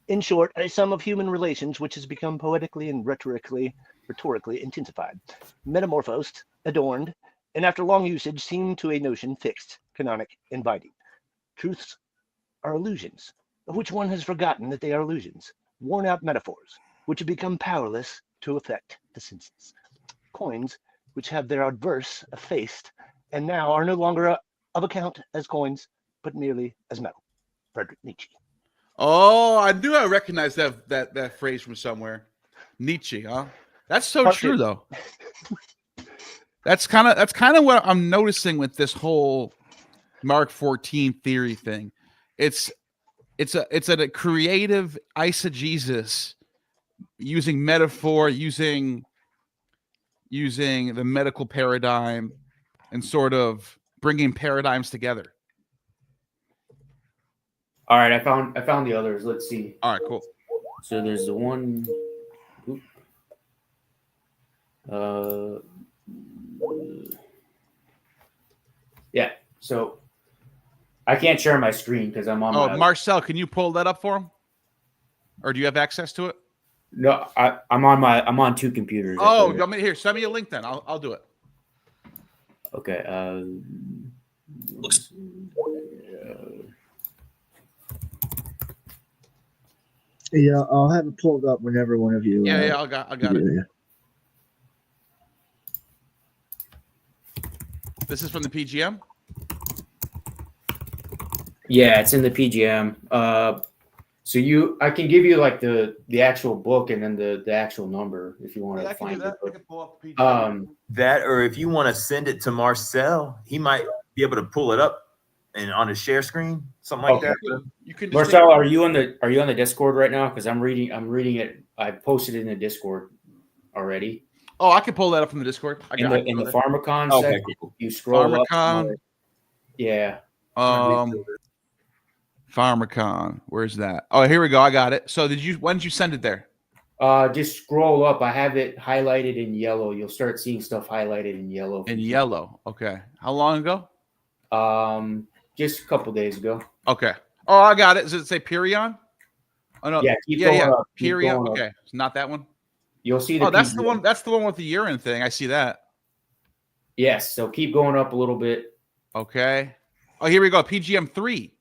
Speaker 6: In short, a sum of human relations which has become poetically and rhetorically intensified, metamorphosed, adorned, and after long usage seemed to a notion fixed, canonic, inviting. Truths are illusions, of which one has forgotten that they are illusions, worn out metaphors, which have become powerless to affect the senses. Coins, which have their adverse effaced, and now are no longer of account as coins, but merely as metal. Friedrich Nietzsche.
Speaker 4: Oh, I knew I recognized that phrase from somewhere. Nietzsche, huh? That's so
Speaker 6: Part
Speaker 4: true,
Speaker 6: two.
Speaker 4: though. That's kind of what I'm noticing with this whole Mark 14 theory thing. It's a creative eisegesis using metaphor, using the medical paradigm, and sort of bringing paradigms together.
Speaker 3: All right, I found the others. Let's see.
Speaker 4: All right, cool.
Speaker 3: So there's the one. Yeah. So I can't share my screen because I'm on.
Speaker 4: Oh, Marcel, can you pull that up for him? Or do you have access to it?
Speaker 3: No, I'm on two computers.
Speaker 4: Oh, here, send me a link then. I'll do it.
Speaker 3: Okay.
Speaker 2: Yeah, I'll have it pulled up whenever one of you.
Speaker 4: Yeah, I got it.
Speaker 2: Yeah.
Speaker 4: This is from the PGM?
Speaker 3: Yeah, it's in the PGM. So I can give you like the actual book and then the actual number if you want to find it.
Speaker 4: I can pull up the PGM.
Speaker 1: That, or if you want to send it to Marcel, he might be able to pull it up and on his share screen, something like that.
Speaker 4: You can
Speaker 3: Marcel, are you on the Discord right now? Because I'm reading it. I posted it in the Discord already.
Speaker 4: Oh, I can pull that up from the Discord.
Speaker 3: In the Pharmacon section, you scroll
Speaker 4: Pharmacon.
Speaker 3: up. Yeah.
Speaker 4: Pharmacon. Where's that? Oh, here we go. I got it. So when did you send it there?
Speaker 3: Just scroll up. I have it highlighted in yellow. You'll start seeing stuff highlighted in yellow.
Speaker 4: In yellow. Okay. How long ago?
Speaker 3: Just a couple days ago.
Speaker 4: Okay. Oh, I got it. Does it say Perion? Oh no.
Speaker 3: Yeah.
Speaker 4: Perion. Okay. It's not that one.
Speaker 3: You'll see the.
Speaker 4: Oh, that's the one. That's the one with the urine thing. I see that.
Speaker 3: Yes. So keep going up a little bit.
Speaker 4: Okay. Oh, here we go. PGM 3.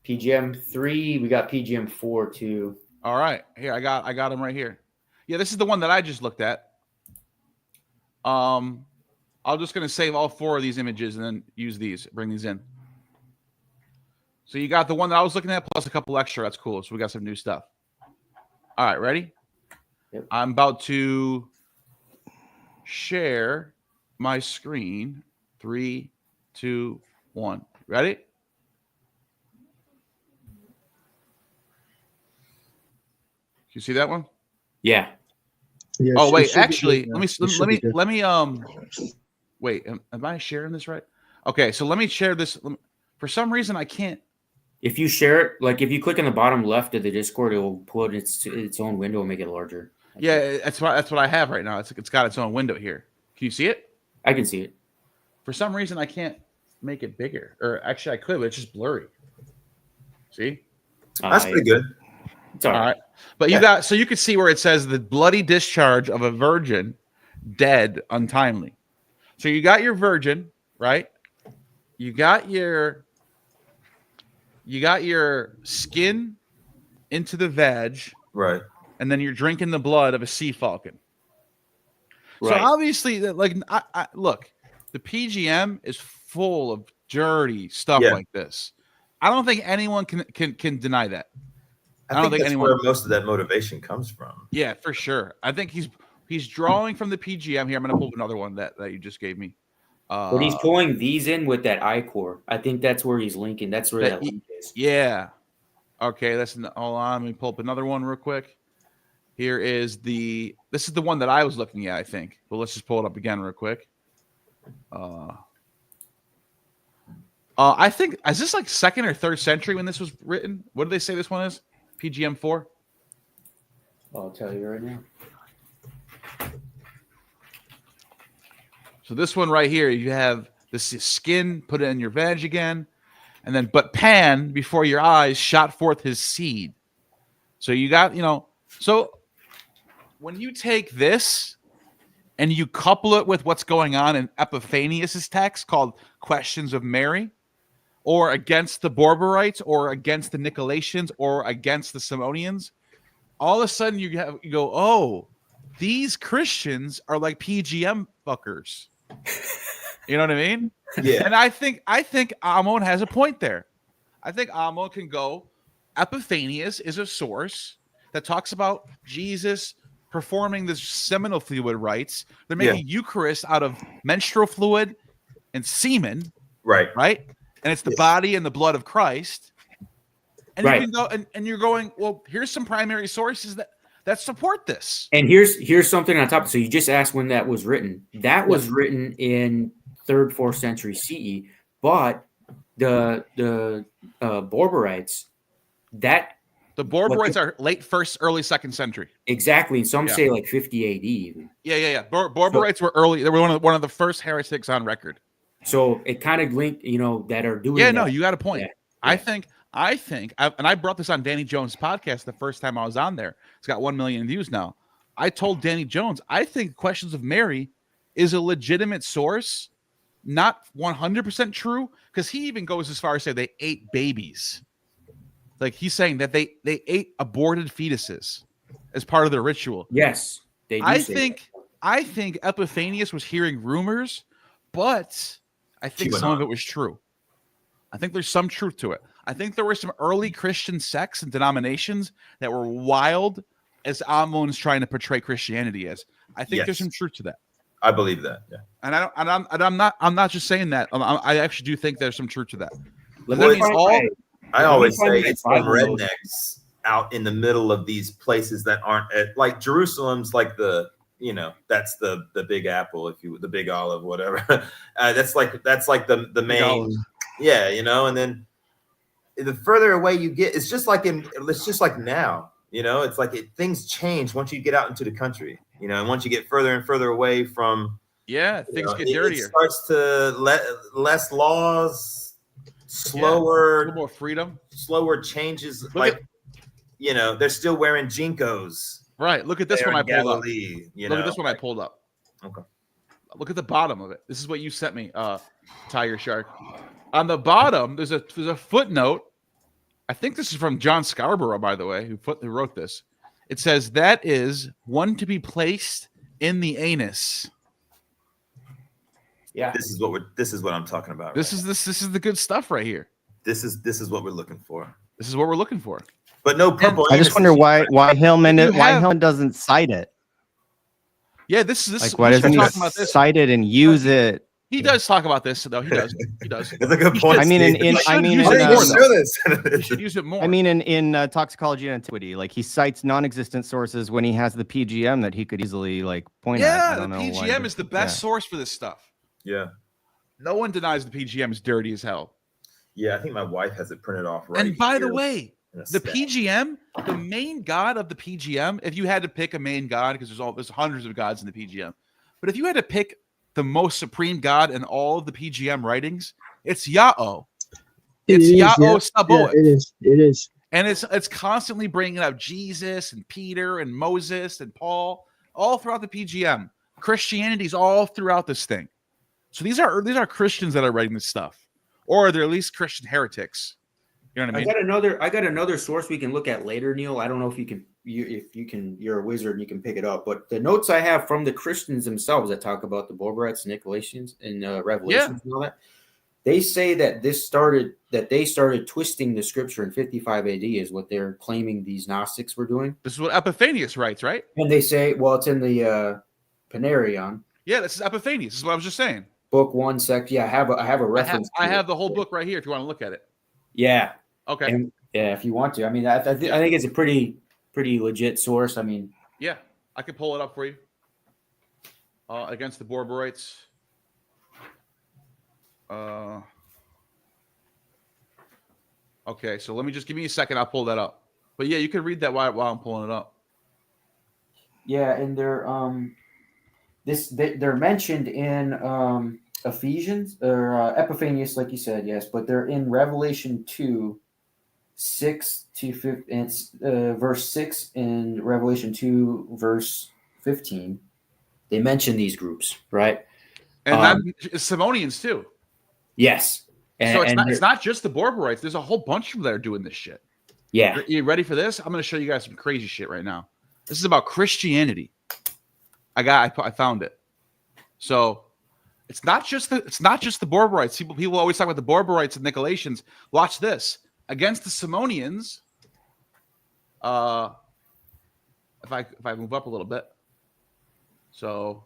Speaker 3: PGM 3. We got PGM 4 too.
Speaker 4: All right. Here, I got them right here. Yeah, this is the one that I just looked at. I'm just gonna save all 4 of these images and then use these. Bring these in. So you got the one that I was looking at plus a couple extra. That's cool. So we got some new stuff. All right, ready?
Speaker 3: Yep.
Speaker 4: I'm about to share my screen. 3, 2, 1. Ready? You see that one?
Speaker 3: Yeah.
Speaker 2: Yeah,
Speaker 4: Oh wait,
Speaker 2: it should be
Speaker 4: actually,
Speaker 2: good,
Speaker 4: let me wait. Am I sharing this right? Okay, so let me share this. For some reason, I can't.
Speaker 3: If you share it, like if you click on the bottom left of the Discord, it will put its own window and make it larger.
Speaker 4: Yeah, that's what I have right now. It's got its own window here. Can you see it?
Speaker 3: I can see it.
Speaker 4: For some reason, I can't make it bigger. Or actually, I could, but it's just blurry. See?
Speaker 1: That's pretty good.
Speaker 3: It's all right.
Speaker 4: But you got, so you can see where it says the bloody discharge of a virgin dead untimely. So you got your virgin, right? You got your skin into the veg,
Speaker 1: Right.
Speaker 4: and then you're drinking the blood of a sea falcon.
Speaker 3: Right.
Speaker 4: So obviously, like, look, the PGM is full of dirty stuff like this. I don't think anyone can deny that.
Speaker 1: I don't think that's where most of that motivation comes from.
Speaker 4: Yeah, for sure. I think he's drawing from the PGM here. I'm going to pull another one that you just gave me.
Speaker 3: But he's pulling these in with that I-core. I think that's where he's linking. That's where that link is.
Speaker 4: Yeah. Okay, hold on. Let me pull up another one real quick. Here is this is the one that I was looking at, I think. But let's just pull it up again real quick. I think, is this like 2nd or 3rd century when this was written? What did they say this one is? PGM4?
Speaker 3: I'll tell you right now.
Speaker 4: So this one right here, you have this skin, put it in your veg again, and then but Pan before your eyes shot forth his seed. So you got, so when you take this and you couple it with what's going on in Epiphanius's text called Questions of Mary, or against the Borborites, or against the Nicolaitans, or against the Simonians, all of a sudden you go, oh, these Christians are like PGM fuckers. You know what I mean?
Speaker 1: Yeah.
Speaker 4: And I think Amon has a point there. I think Amon can go, Epiphanius is a source that talks about Jesus performing the seminal fluid rites. They're making Eucharist out of menstrual fluid and semen.
Speaker 1: Right.
Speaker 4: And it's the body and the blood of Christ. And you can go and you're going, well, here's some primary sources that support this.
Speaker 3: And here's something on top. So you just asked when that was written. That was written in 3rd, 4th century CE, but the Borborites,
Speaker 4: the Borborites are late 1st, early 2nd century.
Speaker 3: Exactly. And some say like 50 AD even.
Speaker 4: Yeah. Borborites were early. They were one of the first heretics on record.
Speaker 3: So it kind of linked, that are doing.
Speaker 4: Yeah,
Speaker 3: that.
Speaker 4: no, you got a point.
Speaker 3: Yeah.
Speaker 4: I think, and I brought this on Danny Jones' podcast the first time I was on there. It's got 1 million views now. I told Danny Jones, I think Questions of Mary is a legitimate source, not 100% true, because he even goes as far as say they ate babies. Like he's saying that they ate aborted fetuses as part of the ritual.
Speaker 3: Yes, they do.
Speaker 4: I think Epiphanius was hearing rumors, but I think some of it was true. I think there's some truth to it. I think there were some early Christian sects and denominations that were wild as Amon's trying to portray Christianity as. I think there's some truth to that.
Speaker 1: I believe that. Yeah.
Speaker 4: And I'm not just saying that. I actually do think there's some truth to that.
Speaker 1: I always say it's from rednecks out in the middle of these places that aren't like Jerusalem's like that's the big apple, if you the big olive, whatever. That's like the main, and then the further away you get, it's just like now, it's like things change once you get out into the country, and once you get further and further away from,
Speaker 4: things get dirtier.
Speaker 1: It starts to less laws, slower,
Speaker 4: a little more freedom,
Speaker 1: slower changes. They're still wearing Jinkos.
Speaker 4: Right. Look at this one I pulled up.
Speaker 1: Look
Speaker 4: at this one I pulled up.
Speaker 1: Okay.
Speaker 4: Look at the bottom of it. This is what you sent me, Tiger Shark. On the bottom, there's a footnote. I think this is from John Scarborough, by the way, who wrote this. It says that is one to be placed in the anus.
Speaker 3: Yeah.
Speaker 1: This is what I'm talking about.
Speaker 4: This is the good stuff right here.
Speaker 1: This is what we're looking for.
Speaker 4: This is what we're looking for.
Speaker 1: But no purple.
Speaker 5: I just wonder why Hillman doesn't cite it.
Speaker 4: Yeah, this is
Speaker 5: like why doesn't he cite it and use it?
Speaker 4: He does talk about this, though. He does.
Speaker 1: It's a good point.
Speaker 5: I mean,
Speaker 1: you should
Speaker 4: use it more.
Speaker 5: I mean, in Toxicology and Antiquity, like he cites non-existent sources when he has the PGM that he could easily point at.
Speaker 4: Yeah, the PGM is the best source for this stuff.
Speaker 1: Yeah.
Speaker 4: No one denies the PGM is dirty as hell.
Speaker 1: Yeah, I think my wife has it printed off right.
Speaker 4: And by the way, the PGM, the main god of the PGM, if you had to pick a main god, because there's hundreds of gods in the PGM, but if you had to pick the most supreme god in all of the PGM writings, it's Yahweh. It's Yahweh Sabaoth.
Speaker 2: Yeah, it is.
Speaker 4: And it's constantly bringing up Jesus and Peter and Moses and Paul all throughout the PGM. Christianity's all throughout this thing. So these are Christians that are writing this stuff, or they're at least Christian heretics. You know what I mean?
Speaker 3: I got another source we can look at later, Neil. I don't know if you can. You're a wizard and you can pick it up. But the notes I have from the Christians themselves that talk about the Borborites, Nicolaitans, and Revelations and all that, they say that they started twisting the scripture in 55 AD is what they're claiming these Gnostics were doing.
Speaker 4: This is what Epiphanius writes, right?
Speaker 3: And they say, well, it's in the Panarion.
Speaker 4: Yeah, this is Epiphanius. This is what I was just saying.
Speaker 3: Book 1 sect. Yeah, I have a reference.
Speaker 4: I have the whole book right here if you want to look at it.
Speaker 3: Yeah.
Speaker 4: Okay.
Speaker 3: And, yeah, if you want to. I mean, I think it's a pretty legit source. I mean,
Speaker 4: yeah, I can pull it up for you. Against the Borborites. Okay, so let me just give me a second. I'll pull that up. But yeah, you can read that while I'm pulling it up.
Speaker 3: Yeah, and they're they're mentioned in Ephesians or Epiphanius, like you said, yes, but they're in Revelation 2:6-15, and it's verse 6 in Revelation 2, verse 15. They mention these groups, right?
Speaker 4: And that Simonians too.
Speaker 3: Yes.
Speaker 4: So it's not just the Borborites. There's a whole bunch of them that are doing this shit.
Speaker 3: Yeah.
Speaker 4: You ready for this? I'm going to show you guys some crazy shit right now. This is about Christianity. I found it. So it's not just the Borborites. People always talk about the Borborites and Nicolaitans. Watch this. Against the Simonians, if I move up a little bit. So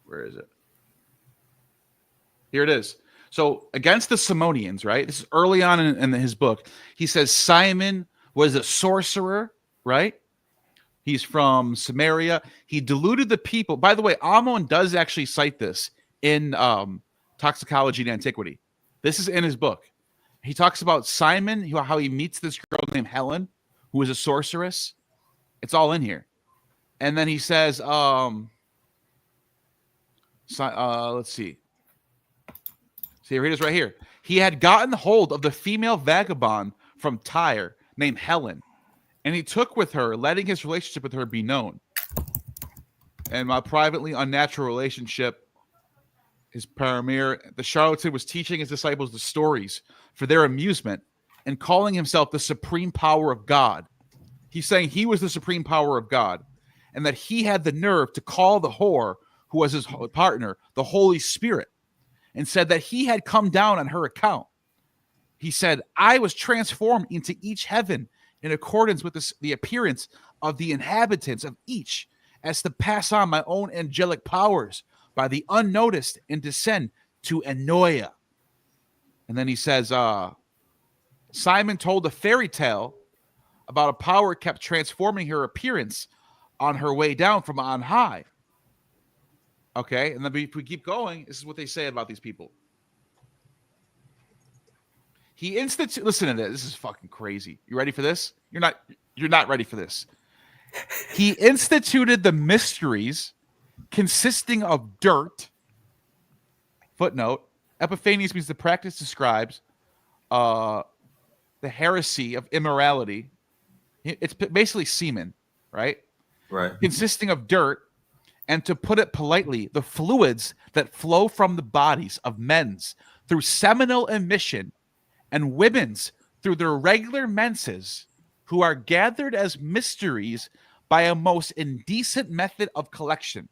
Speaker 4: where is it? Here it is. So against the Simonians, right? This is early on in his book. He says Simon was a sorcerer, right? He's from Samaria. He deluded the people. By the way, Amon does actually cite this in Toxicology and Antiquity. This is in his book. He talks about Simon, how he meets this girl named Helen, who is a sorceress. It's all in here. And then he says, let's see. See, here it is right here. He had gotten hold of the female vagabond from Tyre named Helen, and he took with her, letting his relationship with her be known. And while privately unnatural relationship, his paramir, the charlatan was teaching his disciples the stories for their amusement and calling himself the supreme power of God. He's saying he was the supreme power of God and that he had the nerve to call the whore, who was his partner, the Holy Spirit, and said that he had come down on her account. He said, I was transformed into each heaven in accordance with the appearance of the inhabitants of each, as to pass on my own angelic powers by the unnoticed and descend to Enoia. And then he says, Simon told a fairy tale about a power kept transforming her appearance on her way down from on high. Okay, and then if we keep going, this is what they say about these people. Listen to this. This is fucking crazy. You ready for this? You're not ready for this. He instituted the mysteries consisting of dirt. Footnote. Epiphanius means the practice describes the heresy of immorality. It's basically semen, right?
Speaker 1: Right.
Speaker 4: Consisting of dirt, and to put it politely, the fluids that flow from the bodies of men's through seminal emission and women's through their regular menses, who are gathered as mysteries by a most indecent method of collection.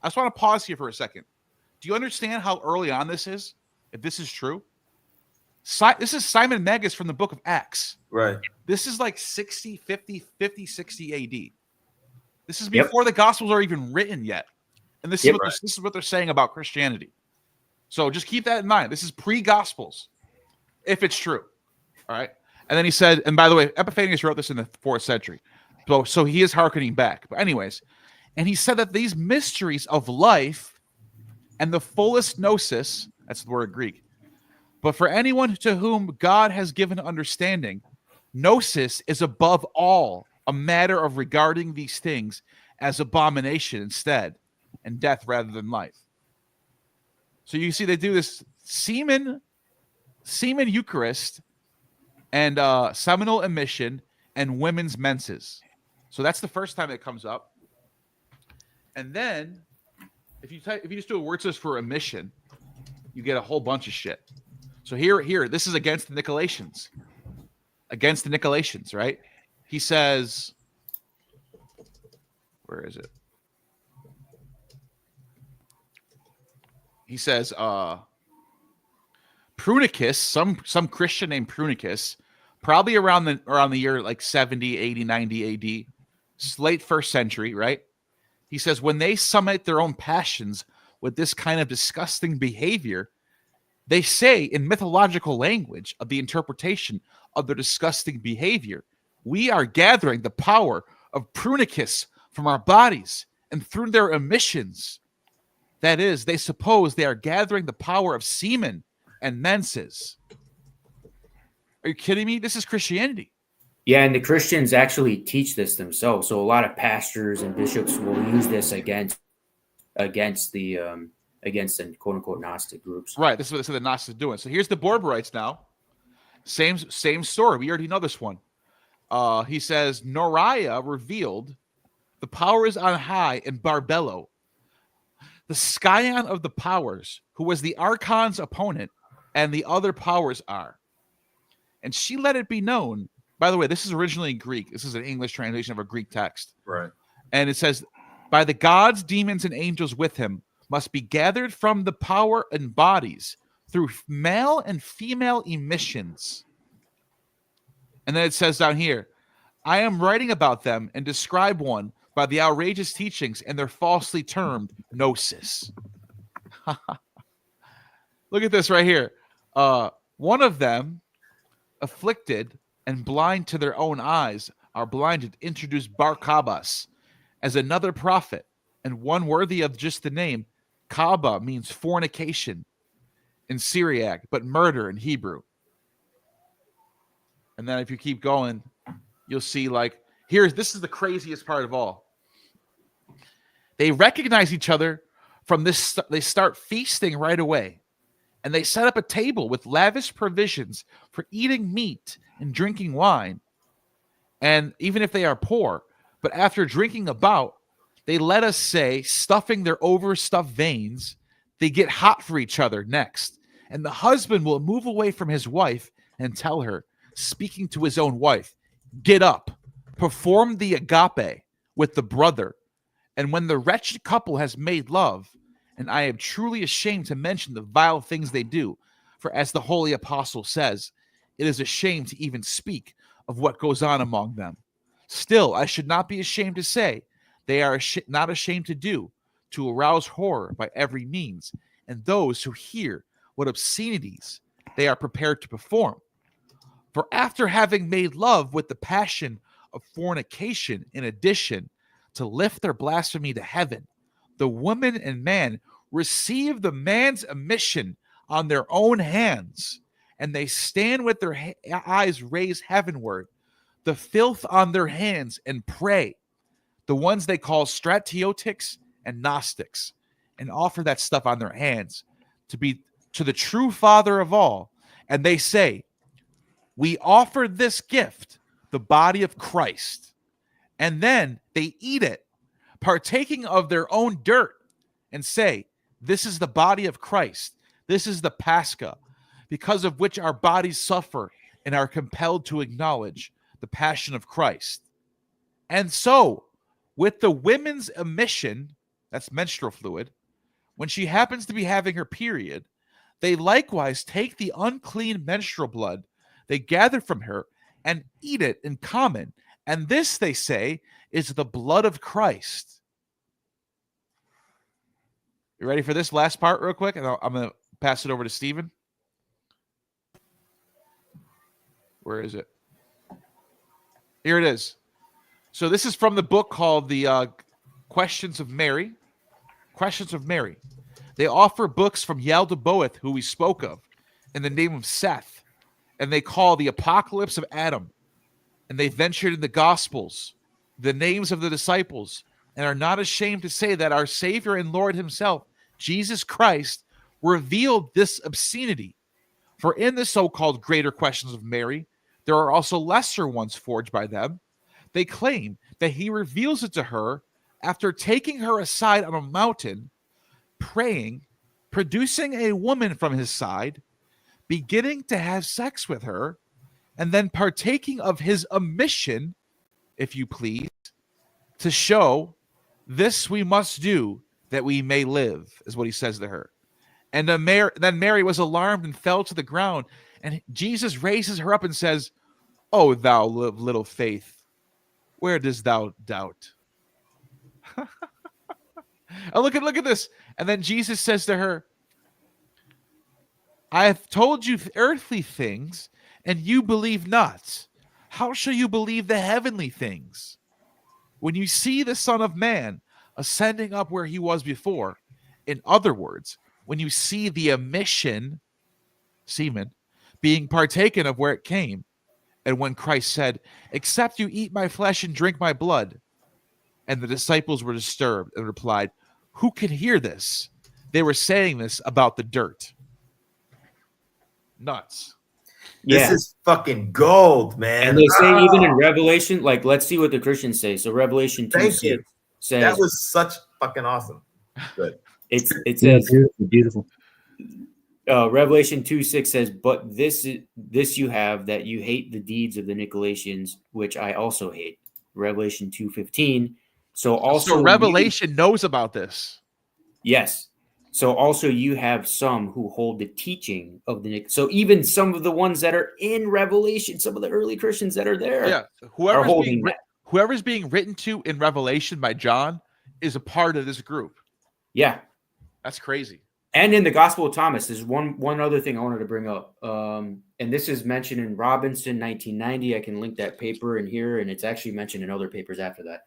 Speaker 4: I just want to pause here for a second. Do you understand how early on this is? If this is true? This is Simon Magus from the book of Acts.
Speaker 1: Right.
Speaker 4: This is like 60 AD. This is before the Gospels are even written yet. And this is what they're saying about Christianity. So just keep that in mind. This is pre-Gospels, if it's true. All right. And then he said, and by the way, Epiphanius wrote this in the 4th century. So he is hearkening back. But anyways, and he said that these mysteries of life and the fullest gnosis, that's the word Greek, but for anyone to whom God has given understanding, gnosis is above all a matter of regarding these things as abomination instead, and death rather than life. So you see they do this semen Eucharist and seminal emission and women's menses. So that's the first time it comes up. And then if you just do a word search for emission, you get a whole bunch of shit. So here, this is against the Nicolaitans. Against the Nicolaitans, right? He says, where is it? He says, Prunicus, some Christian named Prunicus, probably around the year like 70, 80, 90 AD, late 1st century, right? He says, when they summate their own passions with this kind of disgusting behavior, they say in mythological language of the interpretation of their disgusting behavior, we are gathering the power of Prunicus from our bodies, and through their emissions, that is, they suppose they are gathering the power of semen and menses. Are you kidding me? This is Christianity.
Speaker 3: Yeah, and the Christians actually teach this themselves. So a lot of pastors and bishops will use this against the quote unquote Gnostic groups.
Speaker 4: Right. This is what the Gnostics are doing. So here's the Borborites now. Same story. We already know this one. He says Noriah revealed the powers on high in Barbello, the scion of the powers, who was the Archon's opponent, and the other powers are. And she let it be known. By the way, this is originally Greek. This is an English translation of a Greek text.
Speaker 1: Right.
Speaker 4: And it says, by the gods, demons, and angels with him must be gathered from the power and bodies through male and female emissions. And then it says down here, I am writing about them and describe one by the outrageous teachings and their falsely termed gnosis. Look at this right here. One of them, afflicted and blind to their own eyes, are blinded, introduced Bar-Kabbas as another prophet, and one worthy of just the name. Kaaba means fornication in Syriac, but murder in Hebrew. And then if you keep going, you'll see this is the craziest part of all. They recognize each other from this. They start feasting right away. And they set up a table with lavish provisions for eating meat and drinking wine. And even if they are poor, but after drinking about, they, let us say, stuffing their overstuffed veins, they get hot for each other next. And the husband will move away from his wife and tell her, speaking to his own wife, get up, perform the agape with the brother. And when the wretched couple has made love, and I am truly ashamed to mention the vile things they do, for as the holy apostle says, it is a shame to even speak of what goes on among them. Still, I should not be ashamed to say they are not ashamed to do, to arouse horror by every means, and those who hear what obscenities they are prepared to perform. For after having made love with the passion of fornication, in addition to lift their blasphemy to heaven, the woman and man receive the man's emission on their own hands, and they stand with their eyes raised heavenward, the filth on their hands, and pray, the ones they call stratiotics and Gnostics, and offer that stuff on their hands to the true Father of all. And they say, we offer this gift, the body of Christ. And then they eat it, partaking of their own dirt, and say, this is the body of Christ. This is the Pascha, because of which our bodies suffer and are compelled to acknowledge the passion of Christ. And so, with the women's emission, that's menstrual fluid, when she happens to be having her period, they likewise take the unclean menstrual blood they gather from her and eat it in common. And this, they say, is the blood of Christ. You ready for this last part real quick? And I'm going to pass it over to Stephen. Where is it? Here it is. So this is from the book called the Questions of Mary. Questions of Mary. They offer books from Yaldabaoth, who we spoke of, in the name of Seth. And they call the Apocalypse of Adam. And they ventured in the Gospels, the names of the disciples, and are not ashamed to say that our Savior and Lord himself, Jesus Christ, revealed this obscenity. For in the so-called Greater Questions of Mary, there are also lesser ones forged by them. They claim that he reveals it to her after taking her aside on a mountain, praying, producing a woman from his side, beginning to have sex with her, and then partaking of his emission, if you please, to show this we must do that we may live, is what he says to her. And then Mary was alarmed and fell to the ground. And Jesus raises her up and says, "O thou of little faith, where dost thou doubt?" And look at this. And then Jesus says to her, "I have told you earthly things, and you believe not. How shall you believe the heavenly things? When you see the Son of Man ascending up where he was before," in other words, when you see the emission, semen, being partaken of where it came, And when Christ said, "Except you eat my flesh and drink my blood," and the disciples were disturbed and replied, "Who can hear this?" They were saying this about the dirt. Nuts.
Speaker 1: This is fucking gold, man.
Speaker 3: And they say even in Revelation, like, let's see what the Christians say. So Revelation 2:6 says
Speaker 1: that was such fucking awesome. Good.
Speaker 3: It says
Speaker 2: beautiful.
Speaker 3: Revelation 2:6 says, "But this you have, that you hate the deeds of the Nicolaitans, which I also hate." Revelation 2:15. So
Speaker 4: Revelation knows about this.
Speaker 3: Yes. So also you have some who hold the teaching of the so even some of the ones that are in Revelation, some of the early Christians that are there,
Speaker 4: yeah, whoever's being written to in Revelation by John is a part of this group.
Speaker 3: Yeah,
Speaker 4: that's crazy.
Speaker 3: And in the Gospel of Thomas, there's one other thing I wanted to bring up, and this is mentioned in Robinson 1990. I can link that paper in here, and it's actually mentioned in other papers after that.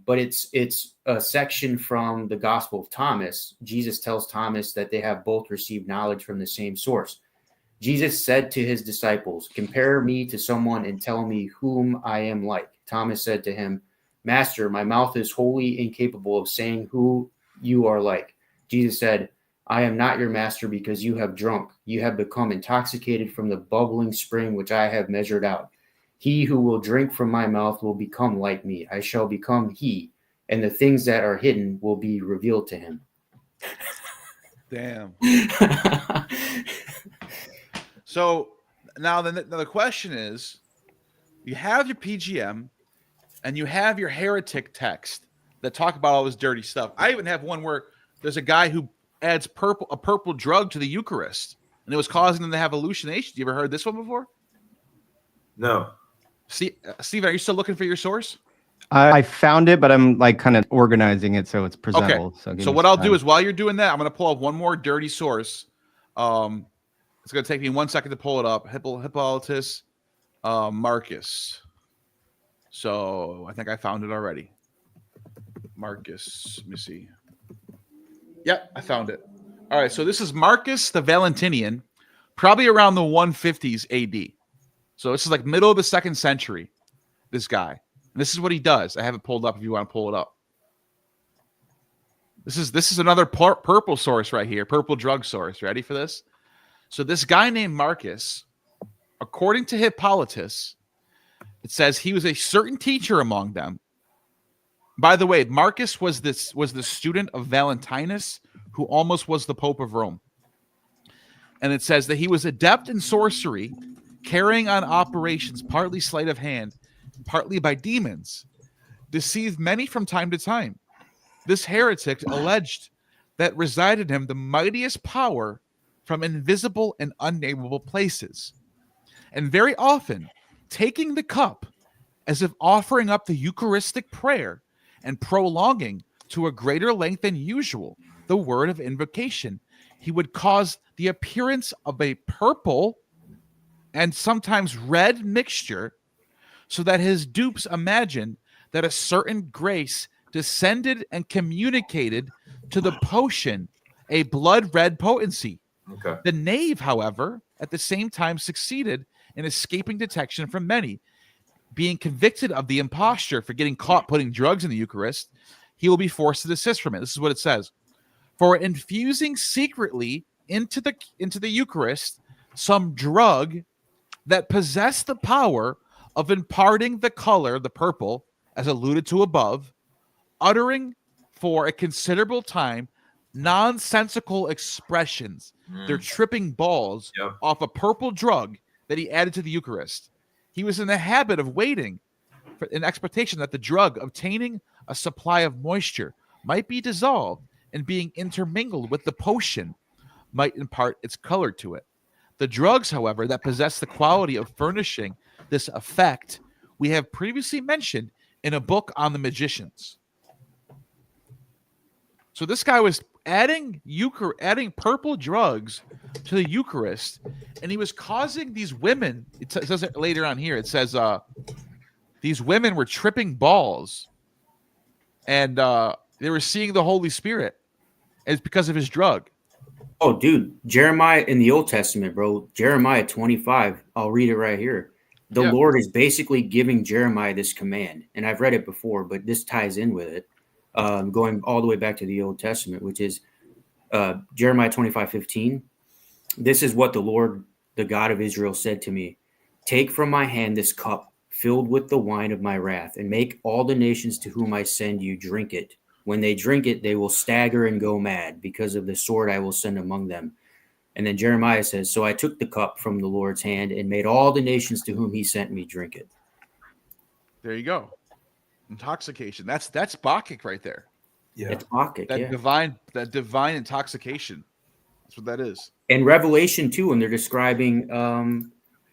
Speaker 3: But it's a section from the Gospel of Thomas. Jesus tells Thomas that they have both received knowledge from the same source. Jesus said to his disciples, "Compare me to someone and tell me whom I am like." Thomas said to him, "Master, my mouth is wholly incapable of saying who you are like." Jesus said, "I am not your master because you have drunk. You have become intoxicated from the bubbling spring which I have measured out. He who will drink from my mouth will become like me. I shall become he, and the things that are hidden will be revealed to him."
Speaker 4: Damn. So now the question is, you have your PGM and you have your heretic text that talk about all this dirty stuff. I even have one where there's a guy who adds a purple drug to the Eucharist, and it was causing them to have hallucinations. You ever heard this one before?
Speaker 1: No.
Speaker 4: Steve, are you still looking for your source?
Speaker 5: I found it, but I'm like kind of organizing it so it's presentable.
Speaker 4: Okay. So what I'll do is while you're doing that, I'm going to pull up one more dirty source. It's going to take me 1 second to pull it up. Hippolytus Marcus. So I think I found it already. Marcus. Let me see. Yep, I found it. All right. So this is Marcus the Valentinian, probably around the 150s AD. So this is like middle of the 2nd century, this guy. And this is what he does. I have it pulled up if you want to pull it up. This is another purple source right here, purple drug source. Ready for this? So this guy named Marcus, according to Hippolytus, it says he was a certain teacher among them. By the way, Marcus was the student of Valentinus, who almost was the Pope of Rome. And it says that he was adept in sorcery, carrying on operations partly sleight of hand, partly by demons, deceived many from time to time. This heretic alleged that resided in him the mightiest power from invisible and unnameable places, and very often taking the cup as if offering up the Eucharistic prayer and prolonging to a greater length than usual the word of invocation, he would cause the appearance of a purple and sometimes red mixture, so that his dupes imagined that a certain grace descended and communicated to the potion a blood red potency.
Speaker 1: Okay.
Speaker 4: The knave, however, at the same time succeeded in escaping detection from many. Being convicted of the imposture for getting caught putting drugs in the Eucharist, he will be forced to desist from it. This is what it says. For infusing secretly into the Eucharist some drug that possessed the power of imparting the color, the purple, as alluded to above, uttering for a considerable time nonsensical expressions. They're tripping balls off a purple drug that he added to the Eucharist. He was in the habit of waiting in expectation that the drug, obtaining a supply of moisture, might be dissolved and being intermingled with the potion might impart its color to it. The drugs, however, that possess the quality of furnishing this effect, we have previously mentioned in a book on the magicians. So this guy was adding purple drugs to the Eucharist, and he was causing these women, it says it later on here, it says these women were tripping balls, and they were seeing the Holy Spirit. It's because of his drug.
Speaker 3: Oh, dude, Jeremiah in the Old Testament, bro. Jeremiah 25. I'll read it right here. the Lord is basically giving Jeremiah this command. And I've read it before, but this ties in with it, going all the way back to the Old Testament, which is Jeremiah 25:15. This is what the Lord, the God of Israel, said to me. Take from my hand this cup filled with the wine of my wrath, and make all the nations to whom I send you drink it. When they drink it, they will stagger and go mad because of the sword I will send among them. And then Jeremiah says, so I took the cup from the Lord's hand and made all the nations to whom he sent me drink it.
Speaker 4: There you go. Intoxication. That's Bacchic right there.
Speaker 3: Yeah. It's Bacchic,
Speaker 4: that divine intoxication. That's what that is.
Speaker 3: And Revelation 2, when they're describing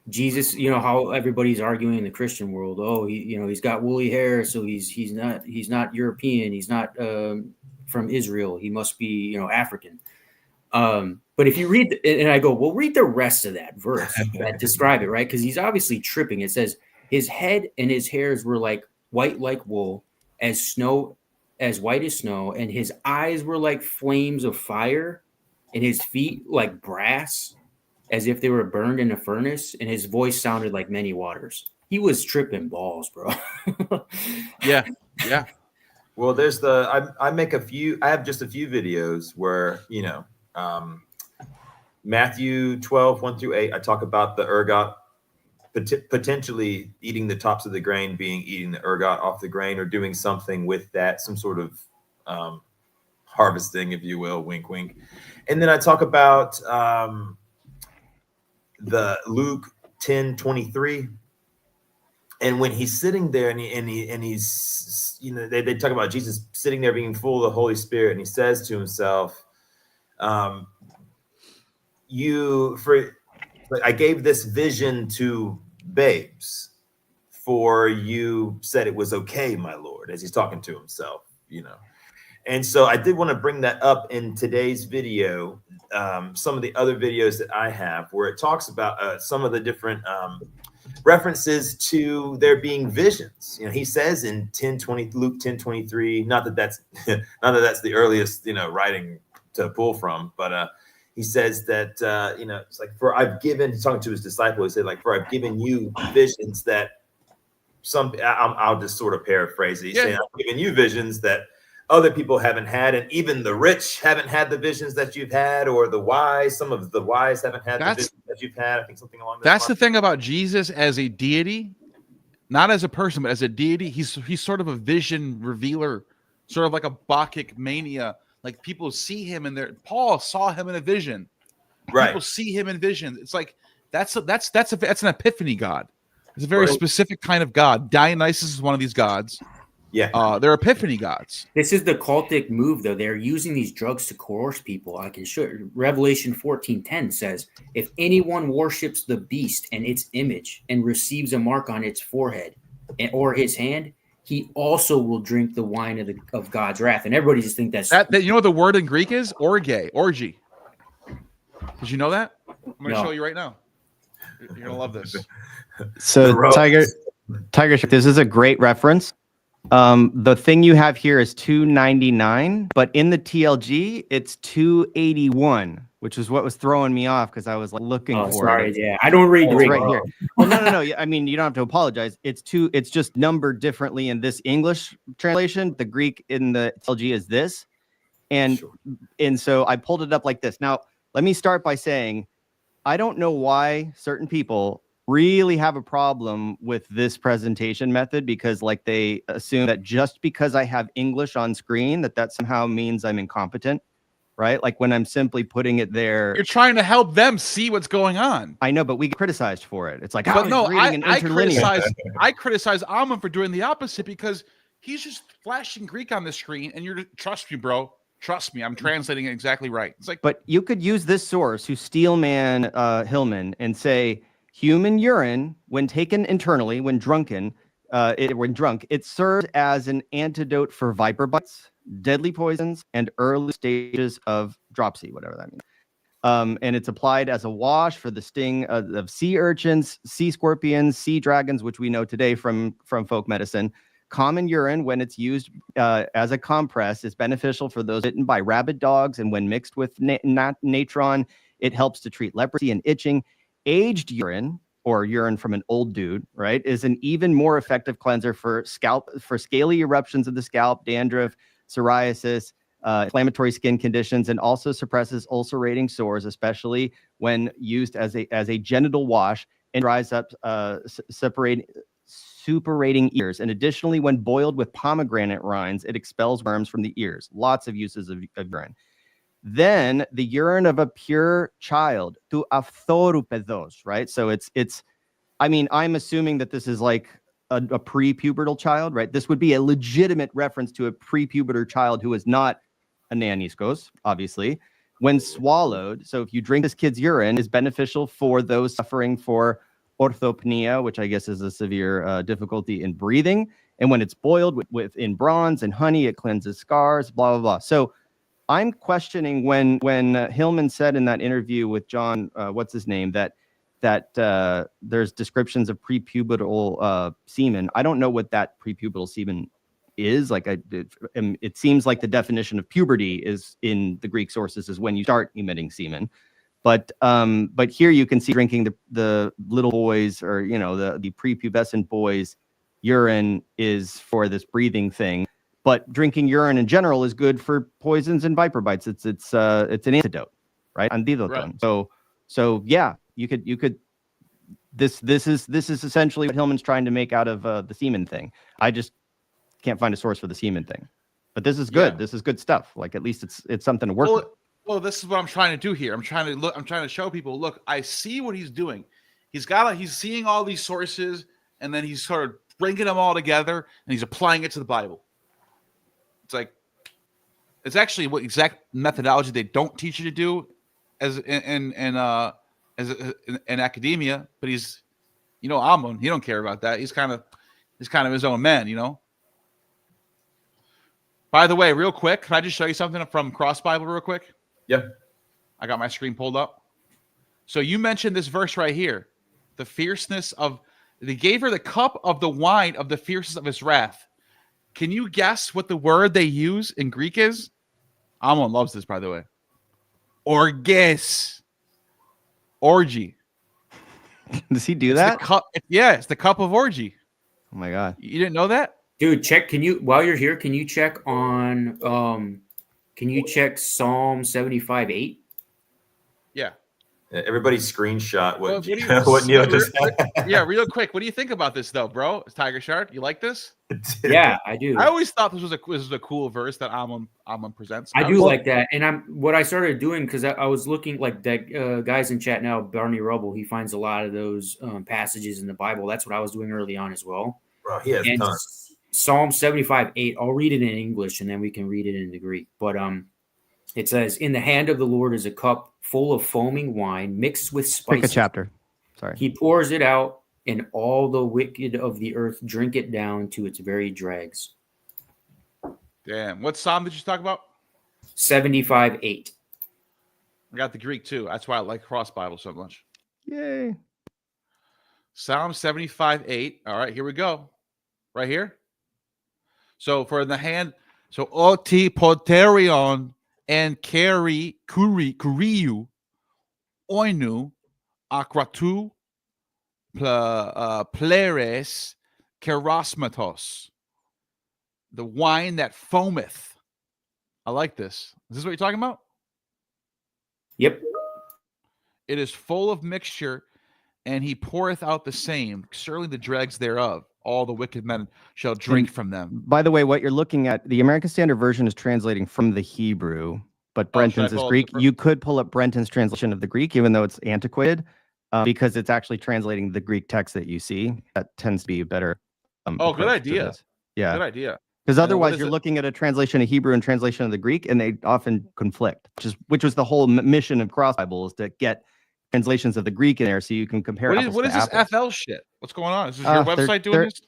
Speaker 3: Jesus, you know, how everybody's arguing in the Christian world. Oh, he's got woolly hair, so he's not European. He's not from Israel. He must be, African. But if you read, and I go, well, read the rest of that verse that describe it, right? Because he's obviously tripping. It says his head and his hairs were white like wool, as white as snow, and his eyes were like flames of fire, and his feet like brass, as if they were burned in a furnace, and his voice sounded like many waters. He was tripping balls, bro.
Speaker 4: Yeah.
Speaker 1: Well, there's I have just a few videos where, Matthew 12, 1-8, I talk about the ergot potentially eating the tops of the grain, eating the ergot off the grain, or doing something with that, some sort of harvesting, if you will, wink, wink. And then I talk about the Luke 10:23, and when he's sitting there and he's they talk about Jesus sitting there being full of the Holy Spirit, and he says to himself, I gave this vision to babes, for you said it was okay, my Lord, as he's talking to himself, And so I did want to bring that up in today's video. Some of the other videos that I have where it talks about some of the different references to there being visions. He says in Luke 10:23, not that that's the earliest, writing to pull from, but he says that, it's like, he's talking to his disciple, he said, like, for I've given you visions that I'll just sort of paraphrase it. He's saying, I've given you visions that other people haven't had, and even the rich haven't had the visions that you've had, or some of the wise haven't had the visions that you've had. I think something along that line.
Speaker 4: That's the thing about Jesus as a deity, not as a person, but as a deity. He's sort of a vision revealer, sort of like a Bacchic mania. Like, people see him in there. Paul saw him in a vision.
Speaker 1: Right.
Speaker 4: People see him in visions. It's like that's an epiphany god. It's a very specific kind of god. Dionysus is one of these gods.
Speaker 1: Yeah.
Speaker 4: They're epiphany gods.
Speaker 3: This is the cultic move, though. They're using these drugs to coerce people. I can show you. Revelation 14:10 says, if anyone worships the beast and its image and receives a mark on its forehead or his hand, he also will drink the wine of God's wrath. And everybody just think that's
Speaker 4: that. You know what the word in Greek is? Orgy. Did you know that? I'm going to show you right now. You're going to love this.
Speaker 5: So Tiger, this is a great reference. The thing you have here is 299, but in the TLG it's 281, which is what was throwing me off because I was looking for it.
Speaker 3: Yeah, I don't read Greek.
Speaker 5: Right here. Well, no. I mean, you don't have to apologize. It's just numbered differently in this English translation. The Greek in the TLG is this, and so I pulled it up like this. Now, let me start by saying I don't know why certain people really have a problem with this presentation method, because they assume that just because I have English on screen that somehow means I'm incompetent, right? Like, when I'm simply putting it there.
Speaker 4: You're trying to help them see what's going on.
Speaker 5: I know, but we get criticized for it. It's like,
Speaker 4: but no, I criticize Amon for doing the opposite, because he's just flashing Greek on the screen, and trust me, bro. Trust me, I'm translating it exactly right. It's like,
Speaker 5: but you could use this source, who Steelman Hillman, and say, human urine, when taken internally, when drunk, it serves as an antidote for viper bites, deadly poisons, and early stages of dropsy, whatever that means. And it's applied as a wash for the sting of sea urchins, sea scorpions, sea dragons, which we know today from folk medicine. Common urine, when it's used as a compress, is beneficial for those bitten by rabid dogs, and when mixed with natron, it helps to treat leprosy and itching. Aged urine, or urine from an old dude, right, is an even more effective cleanser for scaly eruptions of the scalp, dandruff, psoriasis, inflammatory skin conditions, and also suppresses ulcerating sores, especially when used as a genital wash, and dries up suppurating ears. And additionally, when boiled with pomegranate rinds, it expels worms from the ears. Lots of uses of urine. Then the urine of a pure child, to aphthorupedos, right? So it's. I mean, I'm assuming that this is like a pre-pubertal child, right? This would be a legitimate reference to a pre-pubertal child who is not a naniskos, obviously. When swallowed, so if you drink this kid's urine, is beneficial for those suffering for orthopnea, which I guess is a severe difficulty in breathing. And when it's boiled in bronze and honey, it cleanses scars, blah, blah, blah. So I'm questioning when Hillman said in that interview with John, what's his name, that there's descriptions of prepubertal semen. I don't know what that prepubertal semen is. Like, it seems like the definition of puberty is in the Greek sources is when you start emitting semen. But here you can see drinking the little boys, or the prepubescent boys' urine is for this breathing thing. But drinking urine in general is good for poisons and viper bites. It's an antidote, right? Antidote. Right. So yeah, you could. This is essentially what Hillman's trying to make out of the semen thing. I just can't find a source for the semen thing, but this is good. Yeah. This is good stuff. Like, at least it's something to work with.
Speaker 4: Well, this is what I'm trying to do here. I'm trying to show people. Look, I see what he's doing. He's seeing all these sources, and then he's sort of bringing them all together, and he's applying it to the Bible. It's actually what exact methodology they don't teach you to do as in academia. But he's, Amon, he don't care about that. He's kind of his own man, By the way, real quick, can I just show you something from Cross Bible real quick?
Speaker 1: Yeah.
Speaker 4: I got my screen pulled up. So you mentioned this verse right here. The fierceness of, they gave her the cup of the wine of the fierceness of his wrath. Can you guess what the word they use in Greek is? Amon loves this, by the way. Orges. Orgy.
Speaker 5: Does he do that?
Speaker 4: It's the cup of orgy.
Speaker 5: Oh my God.
Speaker 4: You didn't know that?
Speaker 3: Dude, while you're here, can you check on Psalm 75:8?
Speaker 4: Yeah.
Speaker 1: Everybody screenshot what Neil just said.
Speaker 4: Yeah, real quick. What do you think about this, though, bro? Tiger Shark, you like this?
Speaker 3: Yeah, I do.
Speaker 4: I always thought this was a cool verse that Amon presents.
Speaker 3: I do like that, and what I started doing, because I was looking, like that guys in chat now, Barney Rubble, he finds a lot of those passages in the Bible. That's what I was doing early on as well.
Speaker 1: Bro, he has tons.
Speaker 3: Psalm 75:8. I'll read it in English, and then we can read it in the Greek. But it says, "In the hand of the Lord is a cup full of foaming wine mixed with spices."
Speaker 5: Pick a chapter. Sorry.
Speaker 3: He pours it out, and all the wicked of the earth drink it down to its very dregs.
Speaker 4: Damn. What psalm did you talk about?
Speaker 3: 75:8.
Speaker 4: I got the Greek too. That's why I like Cross Bible so much.
Speaker 5: Yay.
Speaker 4: Psalm 75:8. All right, here we go. Right here. So for the hand, so oti poterion and kuriu oinu akratu pleres kerasmatos. The wine that foameth. I like this. Is this what you're talking about?
Speaker 3: Yep.
Speaker 4: It is full of mixture, and he poureth out the same, surely the dregs thereof. All the wicked men shall drink from them.
Speaker 5: By the way, what you're looking at, the American Standard Version is translating from the Hebrew, but Brenton's is Greek. You could pull up Brenton's translation of the Greek, even though it's antiquated, because it's actually translating the Greek text that you see. That tends to be a better.
Speaker 4: Good idea.
Speaker 5: Yeah.
Speaker 4: Good idea.
Speaker 5: Because otherwise, you're looking at a translation of Hebrew and translation of the Greek, and they often conflict, which was the whole mission of Cross Bible, is to get translations of the Greek in there so you can compare.
Speaker 4: What is this FL shit? What's going on? Is this your website doing this?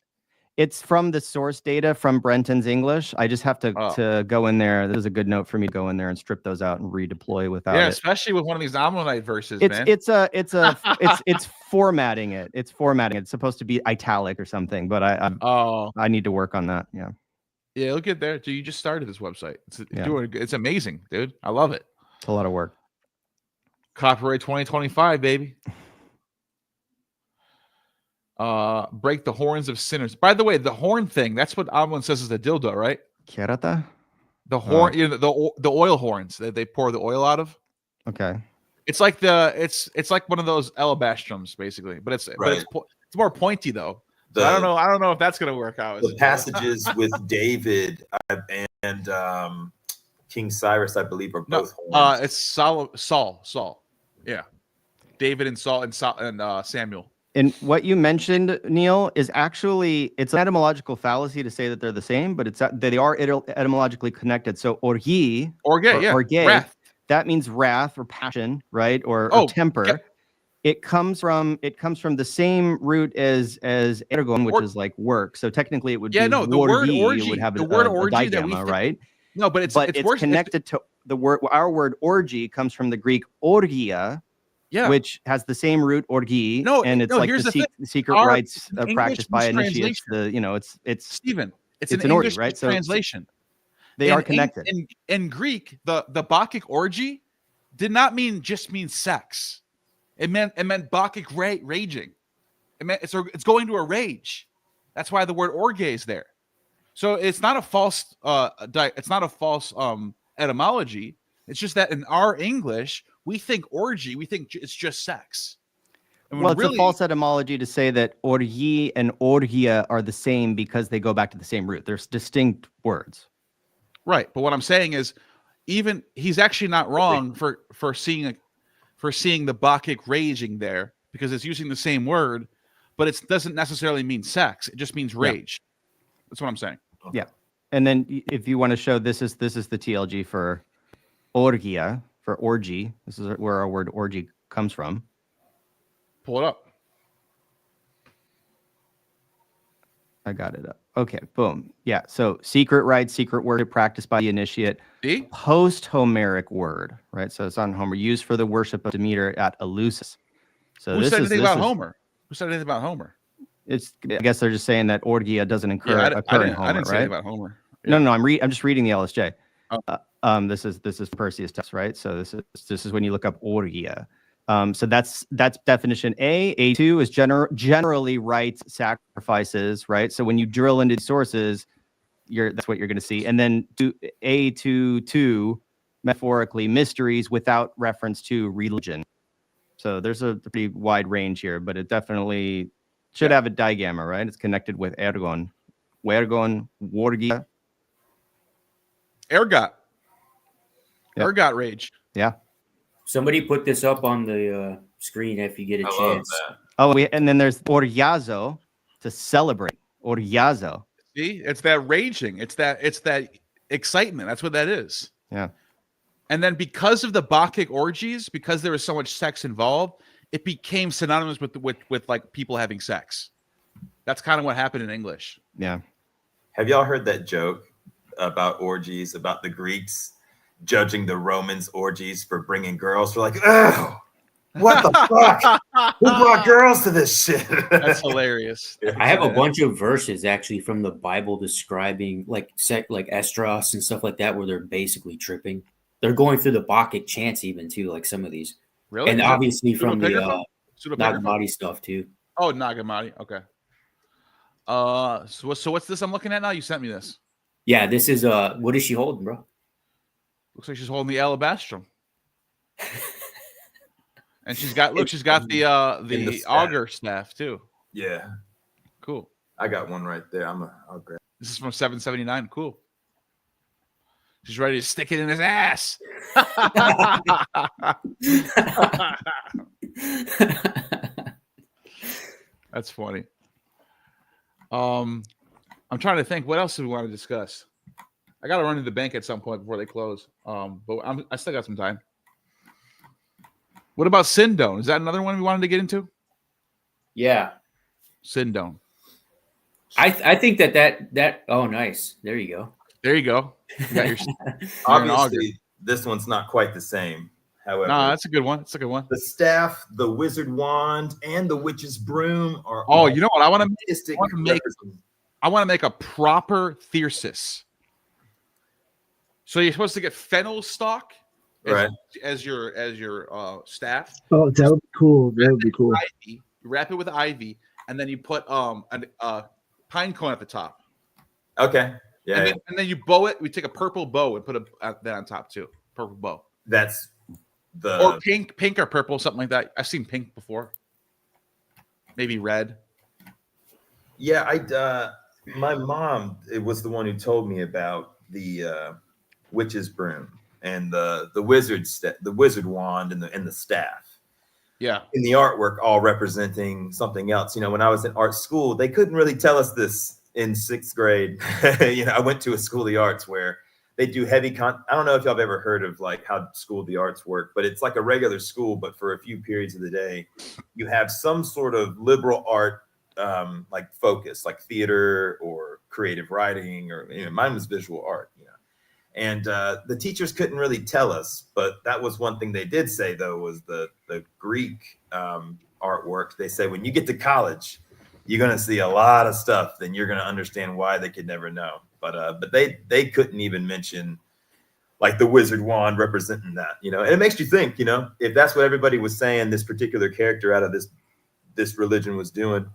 Speaker 5: It's from the source data from Brenton's English. I just have to go in there. This is a good note for me to go in there and strip those out and redeploy without it.
Speaker 4: Especially with one of these Ammonite verses,
Speaker 5: man. It's formatting it. It's formatting it. It's supposed to be italic or something, but I need to work on that. Yeah.
Speaker 4: Yeah, it'll get there. Dude, you just started this website. It's amazing, dude. I love it.
Speaker 5: It's a lot of work.
Speaker 4: Copyright 2025, baby. Break the horns of sinners. By the way, the horn thing, that's what Amon says is the dildo, right?
Speaker 5: Kerata?
Speaker 4: The horn, the oil horns that they pour the oil out of.
Speaker 5: Okay.
Speaker 4: It's like it's like one of those alabastrums, basically, but it's more pointy though. So I don't know if that's gonna work out.
Speaker 1: The passages with David and King Cyrus, I believe, are both horns.
Speaker 4: It's Saul. Yeah, David and Saul and Samuel.
Speaker 5: And what you mentioned, Neil, is actually it's an etymological fallacy to say that they're the same, but they are etymologically connected. So orgie,
Speaker 4: wrath.
Speaker 5: That means wrath or passion, right? Or temper. Okay. It comes from the same root as ergon, which is like work. So technically, it would be
Speaker 4: the word orgy
Speaker 5: would have
Speaker 4: the word
Speaker 5: a
Speaker 4: orgy
Speaker 5: digamma, right?
Speaker 4: No, but
Speaker 5: it's connected to the word. Our word orgy comes from the Greek orgia, which has the same root orgi, and it's like the secret rites practiced by initiates. It's
Speaker 4: Stephen. It's
Speaker 5: an
Speaker 4: English
Speaker 5: orgy, right?
Speaker 4: Translation.
Speaker 5: They are connected.
Speaker 4: In Greek, the Bacchic orgy did not mean sex. It meant Bacchic raging. It meant it's going to a rage. That's why the word orge is there. So it's not a false etymology. It's just that in our English, we think orgy, we think it's just sex.
Speaker 5: Well, it's a false etymology to say that orgi and orgia are the same because they go back to the same root. There's distinct words.
Speaker 4: Right, but what I'm saying is, even he's actually not wrong for seeing the Bacchic raging there because it's using the same word, but it doesn't necessarily mean sex. It just means rage. That's what I'm saying.
Speaker 5: Yeah, and then if you want to show this is the TLG for orgia, for orgy. This is where our word orgy comes from.
Speaker 4: Pull it up.
Speaker 5: I got it up. Okay, boom. Yeah, so secret rites, secret worship practiced by the initiate. Post-Homeric word, right? So it's on Homer, used for the worship of Demeter at Eleusis. So
Speaker 4: Who said anything about Homer? Who said anything about Homer?
Speaker 5: I guess they're just saying that orgia doesn't occur in Homer,
Speaker 4: I didn't say anything about Homer.
Speaker 5: Yeah. No, I'm just reading the LSJ. Oh. This is Perseus text, right? So this is when you look up orgia. So that's definition A. A2 is generally rites, sacrifices, right? So when you drill into sources, that's what you're going to see. And then A22, metaphorically, mysteries without reference to religion. So there's a pretty wide range here, but it definitely should have a digamma, right? It's connected with ergon. Wergon, wargia.
Speaker 4: Ergot. Yep. Ergot rage.
Speaker 5: Yeah.
Speaker 3: Somebody put this up on the screen if you get a chance.
Speaker 5: Oh, and then there's orgiazo, to celebrate. Orgiazo.
Speaker 4: See, it's that raging. It's that excitement. That's what that is.
Speaker 5: Yeah.
Speaker 4: And then because of the Bacchic orgies, because there was so much sex involved, it became synonymous with like people having sex. That's kind of what happened in English.
Speaker 5: Yeah.
Speaker 1: Have y'all heard that joke about orgies, about the Greeks judging the Romans' orgies for bringing girls? They're like, oh, what the fuck? Who brought girls to this shit?
Speaker 4: That's hilarious.
Speaker 3: I have a bunch of verses actually from the Bible describing like estros and stuff like that, where they're basically tripping. They're going through the Bacchic chants even too, like some of these.
Speaker 4: Really?
Speaker 3: And obviously from the Nag Hammadi stuff too.
Speaker 4: Oh, Nag Hammadi. Okay. So what's this I'm looking at now? You sent me this.
Speaker 3: Yeah, this is what is she holding, bro?
Speaker 4: Looks like she's holding the alabastrum. And she's got the auger staff too.
Speaker 1: Yeah.
Speaker 4: Cool.
Speaker 1: I got one right there. I'll grab.
Speaker 4: This is from 779. Cool. She's ready to stick it in his ass. That's funny. I'm trying to think. What else do we want to discuss? I got to run to the bank at some point before they close. But I still got some time. What about Sindone? Is that another one we wanted to get into?
Speaker 3: Yeah.
Speaker 4: Sindone.
Speaker 3: I think that oh, nice. There you go.
Speaker 4: There you go. You got your
Speaker 1: obviously this one's not quite the same. However,
Speaker 4: that's a good one. It's a good one.
Speaker 1: The staff, the wizard wand, and the witch's broom are.
Speaker 4: Oh, you know what? I want to make a proper thyrsus. So you're supposed to get fennel stalk, as your staff.
Speaker 2: Oh, that would be cool. That would be cool.
Speaker 4: You wrap it with ivy, and then you put a pine cone at the top.
Speaker 1: Okay. Yeah.
Speaker 4: And then you bow it. We take a purple bow and put that on top too. Purple bow.
Speaker 1: That's the
Speaker 4: or pink or purple, something like that. I've seen pink before. Maybe red.
Speaker 1: Yeah, my mom, it was the one who told me about the witch's broom and the wizard wand and the staff.
Speaker 4: Yeah.
Speaker 1: In the artwork, all representing something else. You know, when I was in art school, they couldn't really tell us this in 6th grade. You know, I went to a school of the arts where they do heavy I don't know if y'all have ever heard of like how school of the arts work, but it's like a regular school, but for a few periods of the day, you have some sort of liberal art like focus, like theater or creative writing, or mine was visual art, and the teachers couldn't really tell us, but that was one thing they did say though, was the Greek artwork. They say when you get to college, you're going to see a lot of stuff, then you're going to understand why they could never know. But they couldn't even mention like the wizard wand representing that, and it makes you think, if that's what everybody was saying, this particular character out of this religion was doing,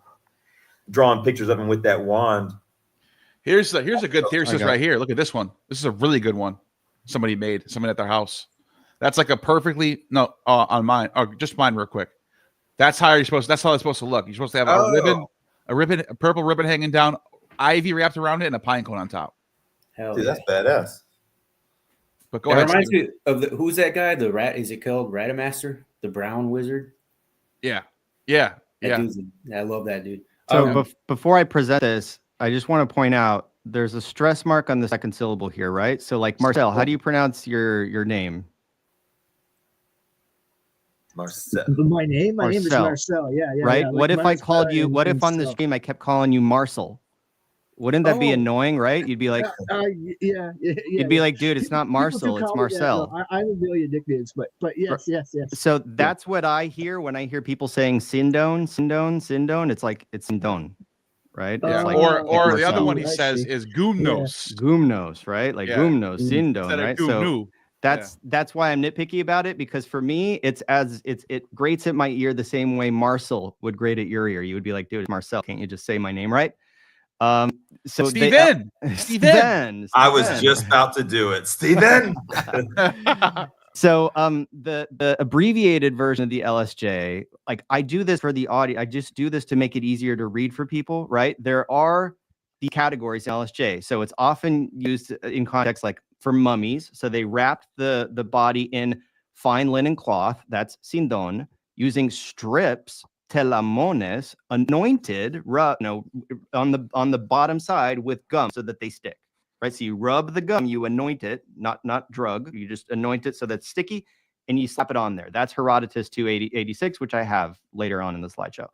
Speaker 1: drawing pictures of him with that wand.
Speaker 4: Here's a good thesis right here. Look at this one. This is a really good one. Somebody at their house. That's like a perfectly on mine. Oh, just mine real quick. That's how it's supposed to look. You're supposed to have a purple ribbon hanging down, ivy wrapped around it, and a pine cone on top.
Speaker 6: Hell
Speaker 1: Dude,
Speaker 6: yeah.
Speaker 1: that's badass.
Speaker 4: But go ahead.
Speaker 7: Reminds me of who's that guy? The rat? Is it called Radamaster? The brown wizard?
Speaker 4: Yeah.
Speaker 7: I love that dude.
Speaker 5: So before I present this, I just want to point out there's a stress mark on the second syllable here, right? So like Marcel, how do you pronounce your name?
Speaker 1: Marcel.
Speaker 2: My name is Marcel. Yeah.
Speaker 5: Right.
Speaker 2: Yeah,
Speaker 5: what
Speaker 2: like
Speaker 5: if I called you? What if on the
Speaker 2: stuff.
Speaker 5: stream I kept calling you Marcel? Wouldn't that be annoying, right? You'd be like, you'd be like, dude, it's not Marcel, it's Marcel.
Speaker 2: I have a million nicknames, but yes.
Speaker 5: So that's what I hear when I hear people saying Sindon. It's like it's Sindon, right?
Speaker 4: Yeah.
Speaker 5: It's like,
Speaker 4: or the other one he says is Gumnos.
Speaker 5: Gumnos, right? Like Gumnos, Sindon, right? So that's why I'm nitpicky about it, because for me, it grates at my ear the same way Marcel would grate at your ear. You would be like, dude, it's Marcel. Can't you just say my name right? So
Speaker 4: Steven.
Speaker 1: I was just about to do it, Steven.
Speaker 5: So the abbreviated version of the LSJ, like I do this for the audio. I just do this to make it easier to read for people, right? There are the categories in LSJ. So it's often used in context like for mummies. So they wrapped the body in fine linen cloth, that's sindon, using strips, telamones, anointed, on the bottom side with gum so that they stick, right? So you rub the gum, you anoint it, not drug, you just anoint it so that's sticky, and you slap it on there. That's Herodotus 286, which I have later on in the slideshow.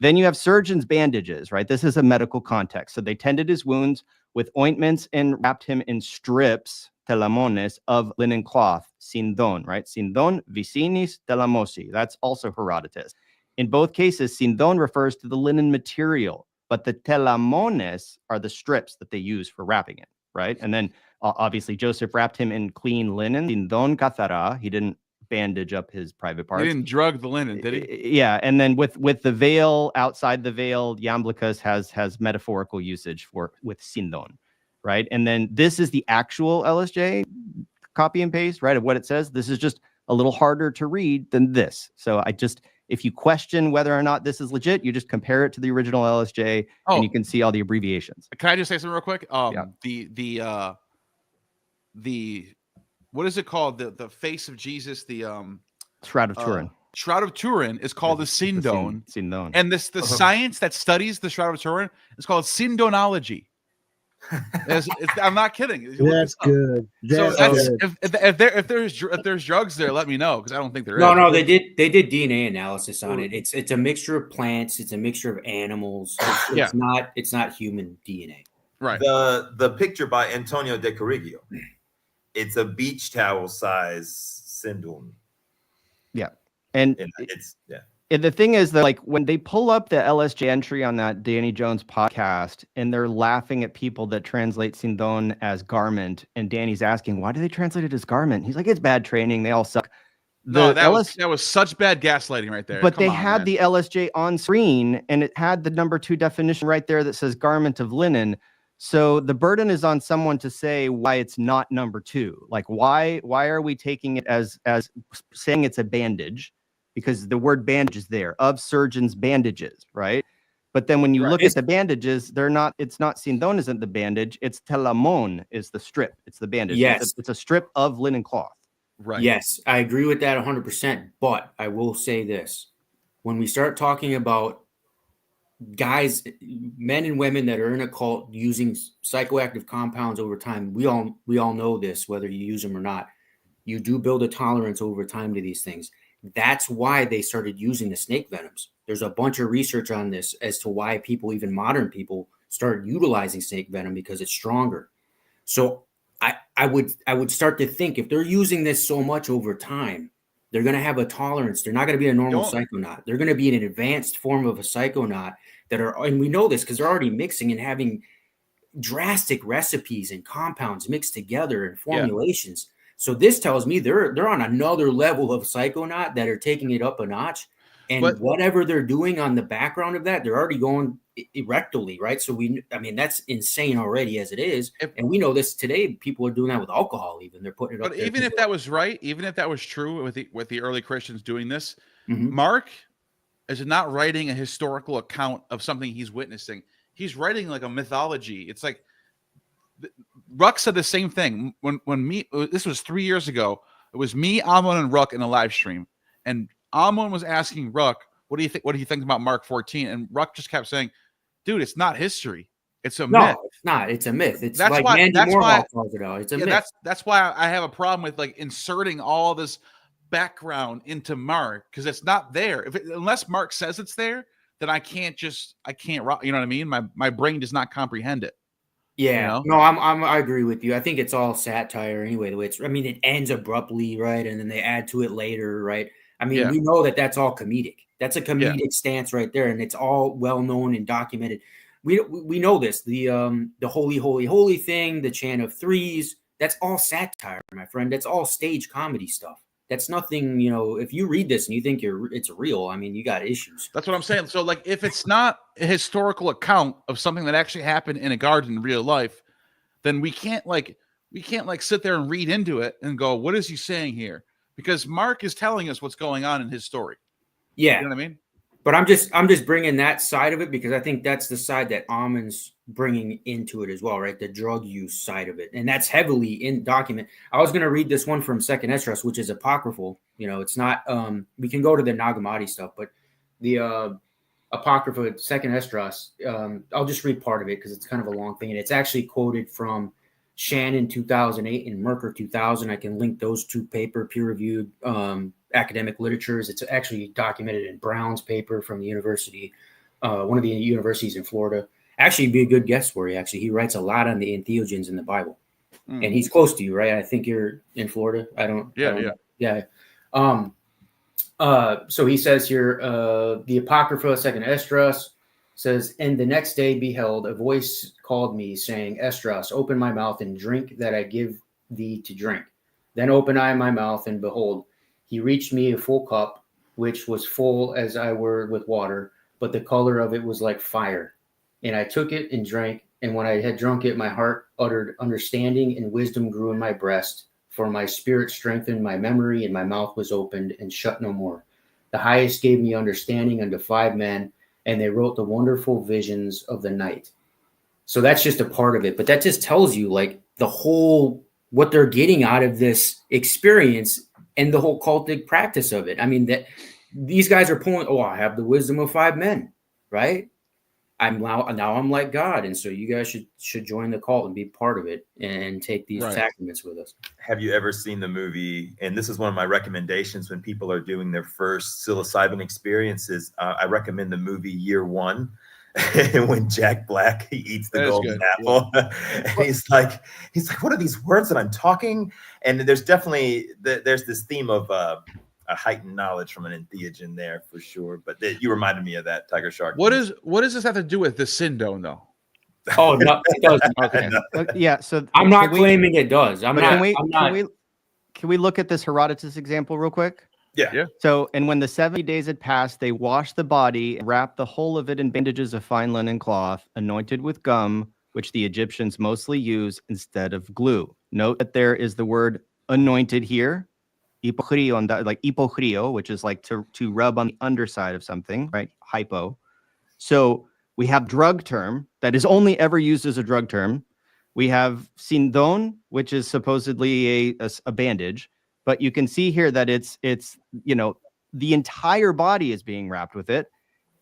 Speaker 5: Then you have surgeons' bandages, right? This is a medical context. So they tended his wounds with ointments and wrapped him in strips, telamones, of linen cloth, sindon, right? Sindon vicinis telamosi. That's also Herodotus. In both cases, sindon refers to the linen material, but the telamones are the strips that they use for wrapping it, right? And then obviously Joseph wrapped him in clean linen, sindon kathara. He didn't bandage up his private parts.
Speaker 4: He didn't drug the linen, did he?
Speaker 5: Yeah, and then with the veil, outside the veil, Iamblichus has metaphorical usage with sindon, right? And then this is the actual LSJ copy and paste, right, of what it says. This is just a little harder to read than this. So if you question whether or not this is legit, you just compare it to the original LSJ, and you can see all the abbreviations.
Speaker 4: Can I just say something real quick? The what is it called? The face of Jesus, the
Speaker 5: Shroud of Turin.
Speaker 4: Shroud of Turin is called the Sindon.
Speaker 5: Sindon.
Speaker 4: And the science that studies the Shroud of Turin is called Sindonology. I'm not kidding.
Speaker 2: That's good.
Speaker 4: If there's drugs there, let me know, because I don't think there is.
Speaker 7: No, they did DNA analysis on it. It's a mixture of plants. It's a mixture of animals. It's not human DNA.
Speaker 4: Right.
Speaker 1: The picture by Antonio de Correggio. It's a beach towel size sindon.
Speaker 5: Yeah, and the thing is that, like, when they pull up the LSJ entry on that Danny Jones podcast, and they're laughing at people that translate sindon as garment, and Danny's asking, why do they translate it as garment? He's like, it's bad training. They all suck.
Speaker 4: that was such bad gaslighting right there.
Speaker 5: But they had the LSJ on screen, and it had the number 2 definition right there that says garment of linen. So the burden is on someone to say why it's not number 2. Like, why are we taking it as saying it's a bandage? Because the word bandage is there, of surgeons' bandages, right? But then when you look at the bandages, it's not sindon isn't the bandage, it's telamon is the strip. It's the bandage.
Speaker 7: Yes.
Speaker 5: It's a strip of linen cloth.
Speaker 7: Right. Yes, I agree with that 100%. But I will say this. When we start talking about guys, men and women that are in a cult using psychoactive compounds over time, we all know this, whether you use them or not. You do build a tolerance over time to these things. That's why they started using the snake venoms. There's a bunch of research on this as to why people, even modern people, started utilizing snake venom because it's stronger. So I would start to think if they're using this so much over time, they're going to have a tolerance. They're not going to be a normal psychonaut. They're going to be an advanced form of a psychonaut and we know this because they're already mixing and having drastic recipes and compounds mixed together and formulations. Yeah. So this tells me they're on another level of psychonaut that are taking it up a notch. And whatever they're doing on the background of that, they're already going rectally, right? So that's insane already as it is. And we know this today. People are doing that with alcohol, even they're putting it up.
Speaker 4: But even if that was right, even if that was true with the early Christians doing this, Mark is not writing a historical account of something he's witnessing. He's writing like a mythology. It's like Ruck said the same thing when this was 3 years ago. It was me, Amon, and Ruck in a live stream, and Amon was asking Ruck, "What do you think? What do you think about Mark 14?" And Ruck just kept saying, "Dude, it's not history. It's a myth."
Speaker 7: No, it's not. It's a myth. It's that's like why, Mandy Moorhall calls it out. It's a myth.
Speaker 4: That's why I have a problem with like inserting all this background into Mark because it's not there. Unless Mark says it's there, then I can't. You know what I mean? My brain does not comprehend it.
Speaker 7: Yeah,
Speaker 4: you know?
Speaker 7: No, I agree with you. I think it's all satire anyway. The way it ends abruptly, right, and then they add to it later, right? We know that that's all comedic. That's a comedic stance right there, and it's all well known and documented. We know this. The holy, holy, holy thing, the chant of threes. That's all satire, my friend. That's all stage comedy stuff. That's nothing. If you read this and you think it's real, you got issues.
Speaker 4: That's what I'm saying. So, like, if it's not a historical account of something that actually happened in a garden in real life, then we can't sit there and read into it and go, "What is he saying here?" Because Mark is telling us what's going on in his story.
Speaker 7: Yeah,
Speaker 4: you know what I mean.
Speaker 7: But I'm just bringing that side of it because I think that's the side that Amon's bringing into it as well, right? The drug use side of it, and that's heavily in document. I was going to read this one from Second Esdras, which is apocryphal. It's not. We can go to the Nag Hammadi stuff, but the apocrypha Second Esdras. I'll just read part of it because it's kind of a long thing, and it's actually quoted from Shannon 2008 and Merker 2000. I can link those two peer-reviewed academic literatures. It's actually documented in Brown's paper from the university, one of the universities in Florida. Actually, be a good guest for you. Actually, he writes a lot on the entheogens in the Bible, and he's close to you, right? I think you're in Florida. Yeah. So he says here, the Apocrypha, Second Esdras, says, "And the next day beheld, a voice called me, saying, Esdras, open my mouth and drink that I give thee to drink. Then opened I my mouth, and behold, he reached me a full cup, which was full as I were with water, but the color of it was like fire. And I took it and drank, and when I had drunk it, my heart uttered understanding, and wisdom grew in my breast. For my spirit strengthened my memory, and my mouth was opened and shut no more. The highest gave me understanding unto 5 men, and they wrote the wonderful visions of the night." So that's just a part of it. But that just tells you like the whole, what they're getting out of this experience and the whole cultic practice of it. That these guys are pulling, I have the wisdom of 5 men, right? I'm like God. And so you guys should join the cult and be part of it and take these sacraments with us.
Speaker 1: Have you ever seen the movie? And this is one of my recommendations when people are doing their first psilocybin experiences. I recommend the movie Year One. When Jack Black, he eats the golden apple. And he's like, what are these words that I'm talking? And there's definitely, there's this theme of a heightened knowledge from an entheogen there for sure. But you reminded me of that, Tiger Shark.
Speaker 4: What does this have to do with the Sindone though?
Speaker 7: Oh no, it doesn't.
Speaker 5: Okay. Yeah, so
Speaker 7: I'm not claiming it does. Can
Speaker 5: we look at this Herodotus example real quick?
Speaker 1: Yeah.
Speaker 5: So, and when the 70 days had passed, they washed the body, wrapped the whole of it in bandages of fine linen cloth, anointed with gum, which the Egyptians mostly use instead of glue. Note that there is the word anointed here, hypokrio, like hypokrio, which is like to rub on the underside of something, right? Hypo. So we have drug term that is only ever used as a drug term. We have sindon, which is supposedly a bandage. But you can see here that it's the entire body is being wrapped with it,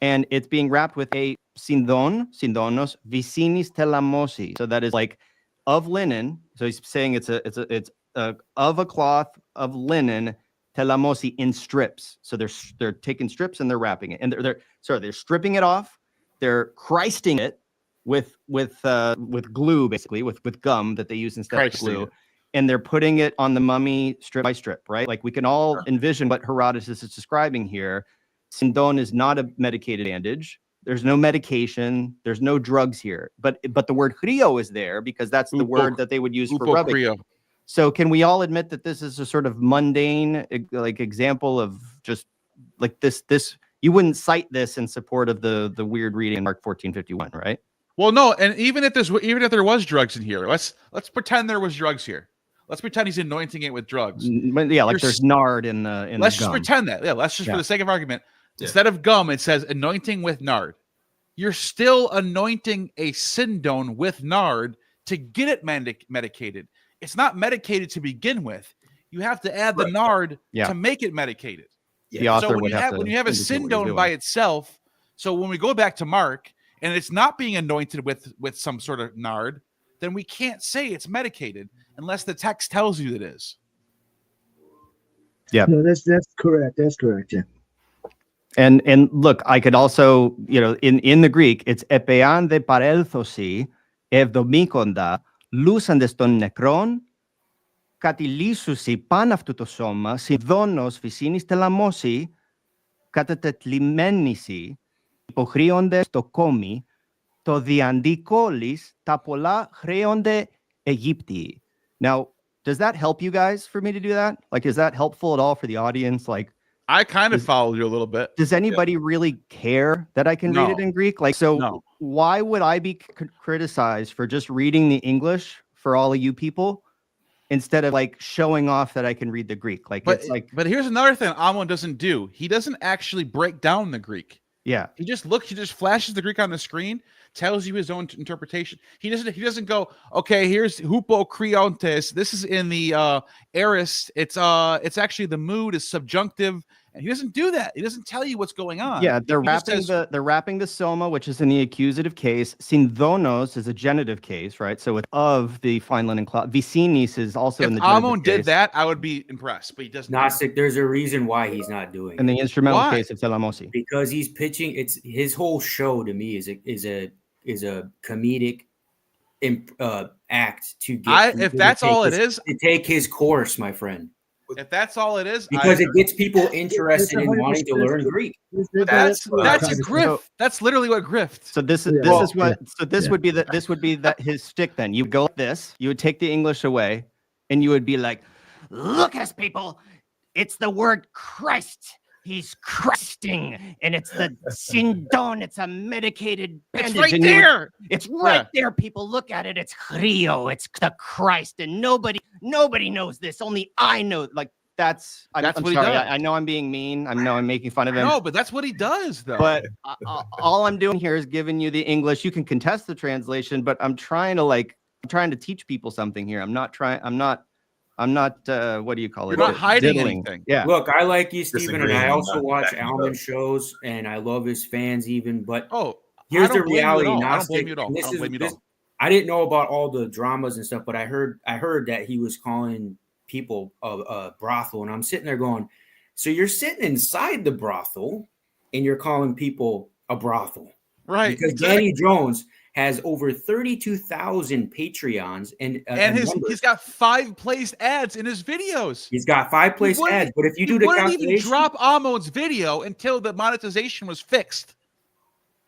Speaker 5: and it's being wrapped with a sindonos vicinis telamosi. So that is like of linen. So he's saying it's of a cloth of linen telamosi in strips. So they're taking strips and they're wrapping it, and they're stripping it off. They're Christing it with glue, basically with gum that they use instead of glue. And they're putting it on the mummy strip by strip, right? Like we can all envision what Herodotus is describing here. Sindon is not a medicated bandage. There's no medication. There's no drugs here. But the word chrio is there because that's the word that they would use for rubbing. So can we all admit that this is a sort of mundane like example of just like this? You wouldn't cite this in support of the weird reading in Mark 14:51, right?
Speaker 4: Well, no, and even if there was drugs in here, let's pretend there was drugs here. Let's pretend he's anointing it with drugs.
Speaker 5: Yeah, like there's nard in the
Speaker 4: let's
Speaker 5: the
Speaker 4: just
Speaker 5: gum.
Speaker 4: pretend that. Yeah, let's just for the sake of argument, instead of gum, it says anointing with nard. You're still anointing a sindon with nard to get it medicated. It's not medicated to begin with. You have to add the nard to make it medicated.
Speaker 5: The author
Speaker 4: so when you have a sindon by itself, so when we go back to Mark and it's not being anointed with some sort of nard, then we can't say it's medicated unless the text tells you it is.
Speaker 5: Yeah.
Speaker 2: No, that's correct. That's correct. Yeah.
Speaker 5: And look, I could also, in the Greek, it's epean de parelthosi evdomikonda lusandeston nekron katilisusi pan αυτού το σώμα συνδόνος φυσίνης τελαμώση κατατετλημένηση υποχρείονται στο κόμι το διαντικόλης τα πολλά χρέονται Αιγύπτιοι. Now, does that help you guys for me to do that? Like, is that helpful at all for the audience? Like,
Speaker 4: I kind of followed you a little bit.
Speaker 5: Does anybody really care that I can read it in Greek? Like, so why would I be criticized for just reading the English for all of you people instead of like showing off that I can read the Greek? Like,
Speaker 4: but here's another thing Amon doesn't do. He doesn't actually break down the Greek.
Speaker 5: Yeah.
Speaker 4: He just flashes the Greek on the screen, tells you his own interpretation. He doesn't go, okay, here's hupokriontes. This is in the aorist. It's actually the mood is subjunctive. And he doesn't do that. He doesn't tell you what's going on.
Speaker 5: Yeah, they're wrapping the soma, which is in the accusative case. Sindonos is a genitive case, right? So it's of the fine linen cloth. Vicinis is also in the genitive
Speaker 4: Amon
Speaker 5: case.
Speaker 4: did that, I would be impressed, but he doesn't.
Speaker 7: Gnostic, there's a reason why he's not doing it.
Speaker 5: In the instrumental case of Telamosi.
Speaker 7: Because he's pitching. It's his whole show to me is a comedic act to get.
Speaker 4: If that's all it is,
Speaker 7: to take his course, my friend.
Speaker 4: If that's all it is,
Speaker 7: because it gets people interested in wanting to learn Greek.
Speaker 4: That's a grift. That's literally what grift.
Speaker 5: So this would be his shtick. Then you go like this. You would take the English away, and you would be like, "Look at us, people! It's the word Christ. He's Christing, and it's the sindon. It's a medicated bandage.
Speaker 4: It's right there.
Speaker 5: It's right there. People, look at it. It's chrio. It's the Christ, and nobody knows this. Only I know. Like that's I'm
Speaker 4: what
Speaker 5: sorry.
Speaker 4: he does.
Speaker 5: I know I'm being mean. I know I'm making fun of him.
Speaker 4: No, but that's what he does, though.
Speaker 5: But all I'm doing here is giving you the English. You can contest the translation, but I'm trying to teach people something here. I'm not. What do you call it?
Speaker 4: You're not hiding
Speaker 5: diddling.
Speaker 4: anything.
Speaker 5: Yeah.
Speaker 7: Look, I like you, Stephen, and I also watch Alman shows, and I love his fans even. But here's the reality. I didn't know about all the dramas and stuff, but I heard that he was calling people a brothel, and I'm sitting there going, so you're sitting inside the brothel, and you're calling people a brothel,
Speaker 4: right?
Speaker 7: Because Danny Jones has over 32,000 Patreons and
Speaker 4: he's got 5 placed ads in his videos.
Speaker 7: He's got 5 placed ads, but if you do the calculation,
Speaker 4: even drop Amon's video until the monetization was fixed.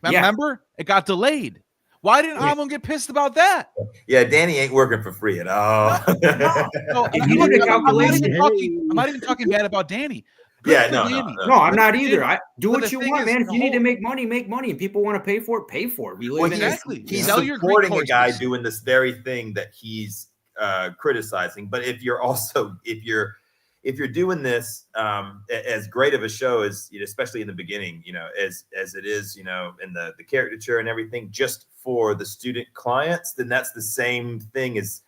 Speaker 4: Remember, it got delayed. Why didn't Amon get pissed about that?
Speaker 1: Yeah, Danny ain't working for free at all.
Speaker 4: No, if you do the calculation, I'm not even talking bad about Danny.
Speaker 1: Yeah,
Speaker 4: for
Speaker 1: no,
Speaker 4: Danny.
Speaker 7: No, I'm not
Speaker 4: But the
Speaker 7: either.
Speaker 4: thing-
Speaker 7: I do
Speaker 4: but
Speaker 7: what
Speaker 4: the
Speaker 7: you
Speaker 4: thing
Speaker 7: want,
Speaker 4: is,
Speaker 7: man. If
Speaker 4: the
Speaker 7: you need to
Speaker 4: whole-
Speaker 7: make money, make money. And people want to pay for it, pay for it. We live in
Speaker 4: Exactly.
Speaker 1: He's
Speaker 4: Sell your Greek
Speaker 1: supporting a guy
Speaker 4: courses.
Speaker 1: doing this very thing that he's criticizing. But if you're also if you're doing this as great of a show as, you know, especially in the beginning, you know, as it is, you know, in the caricature and everything, just for the student clients, then that's the same thing as,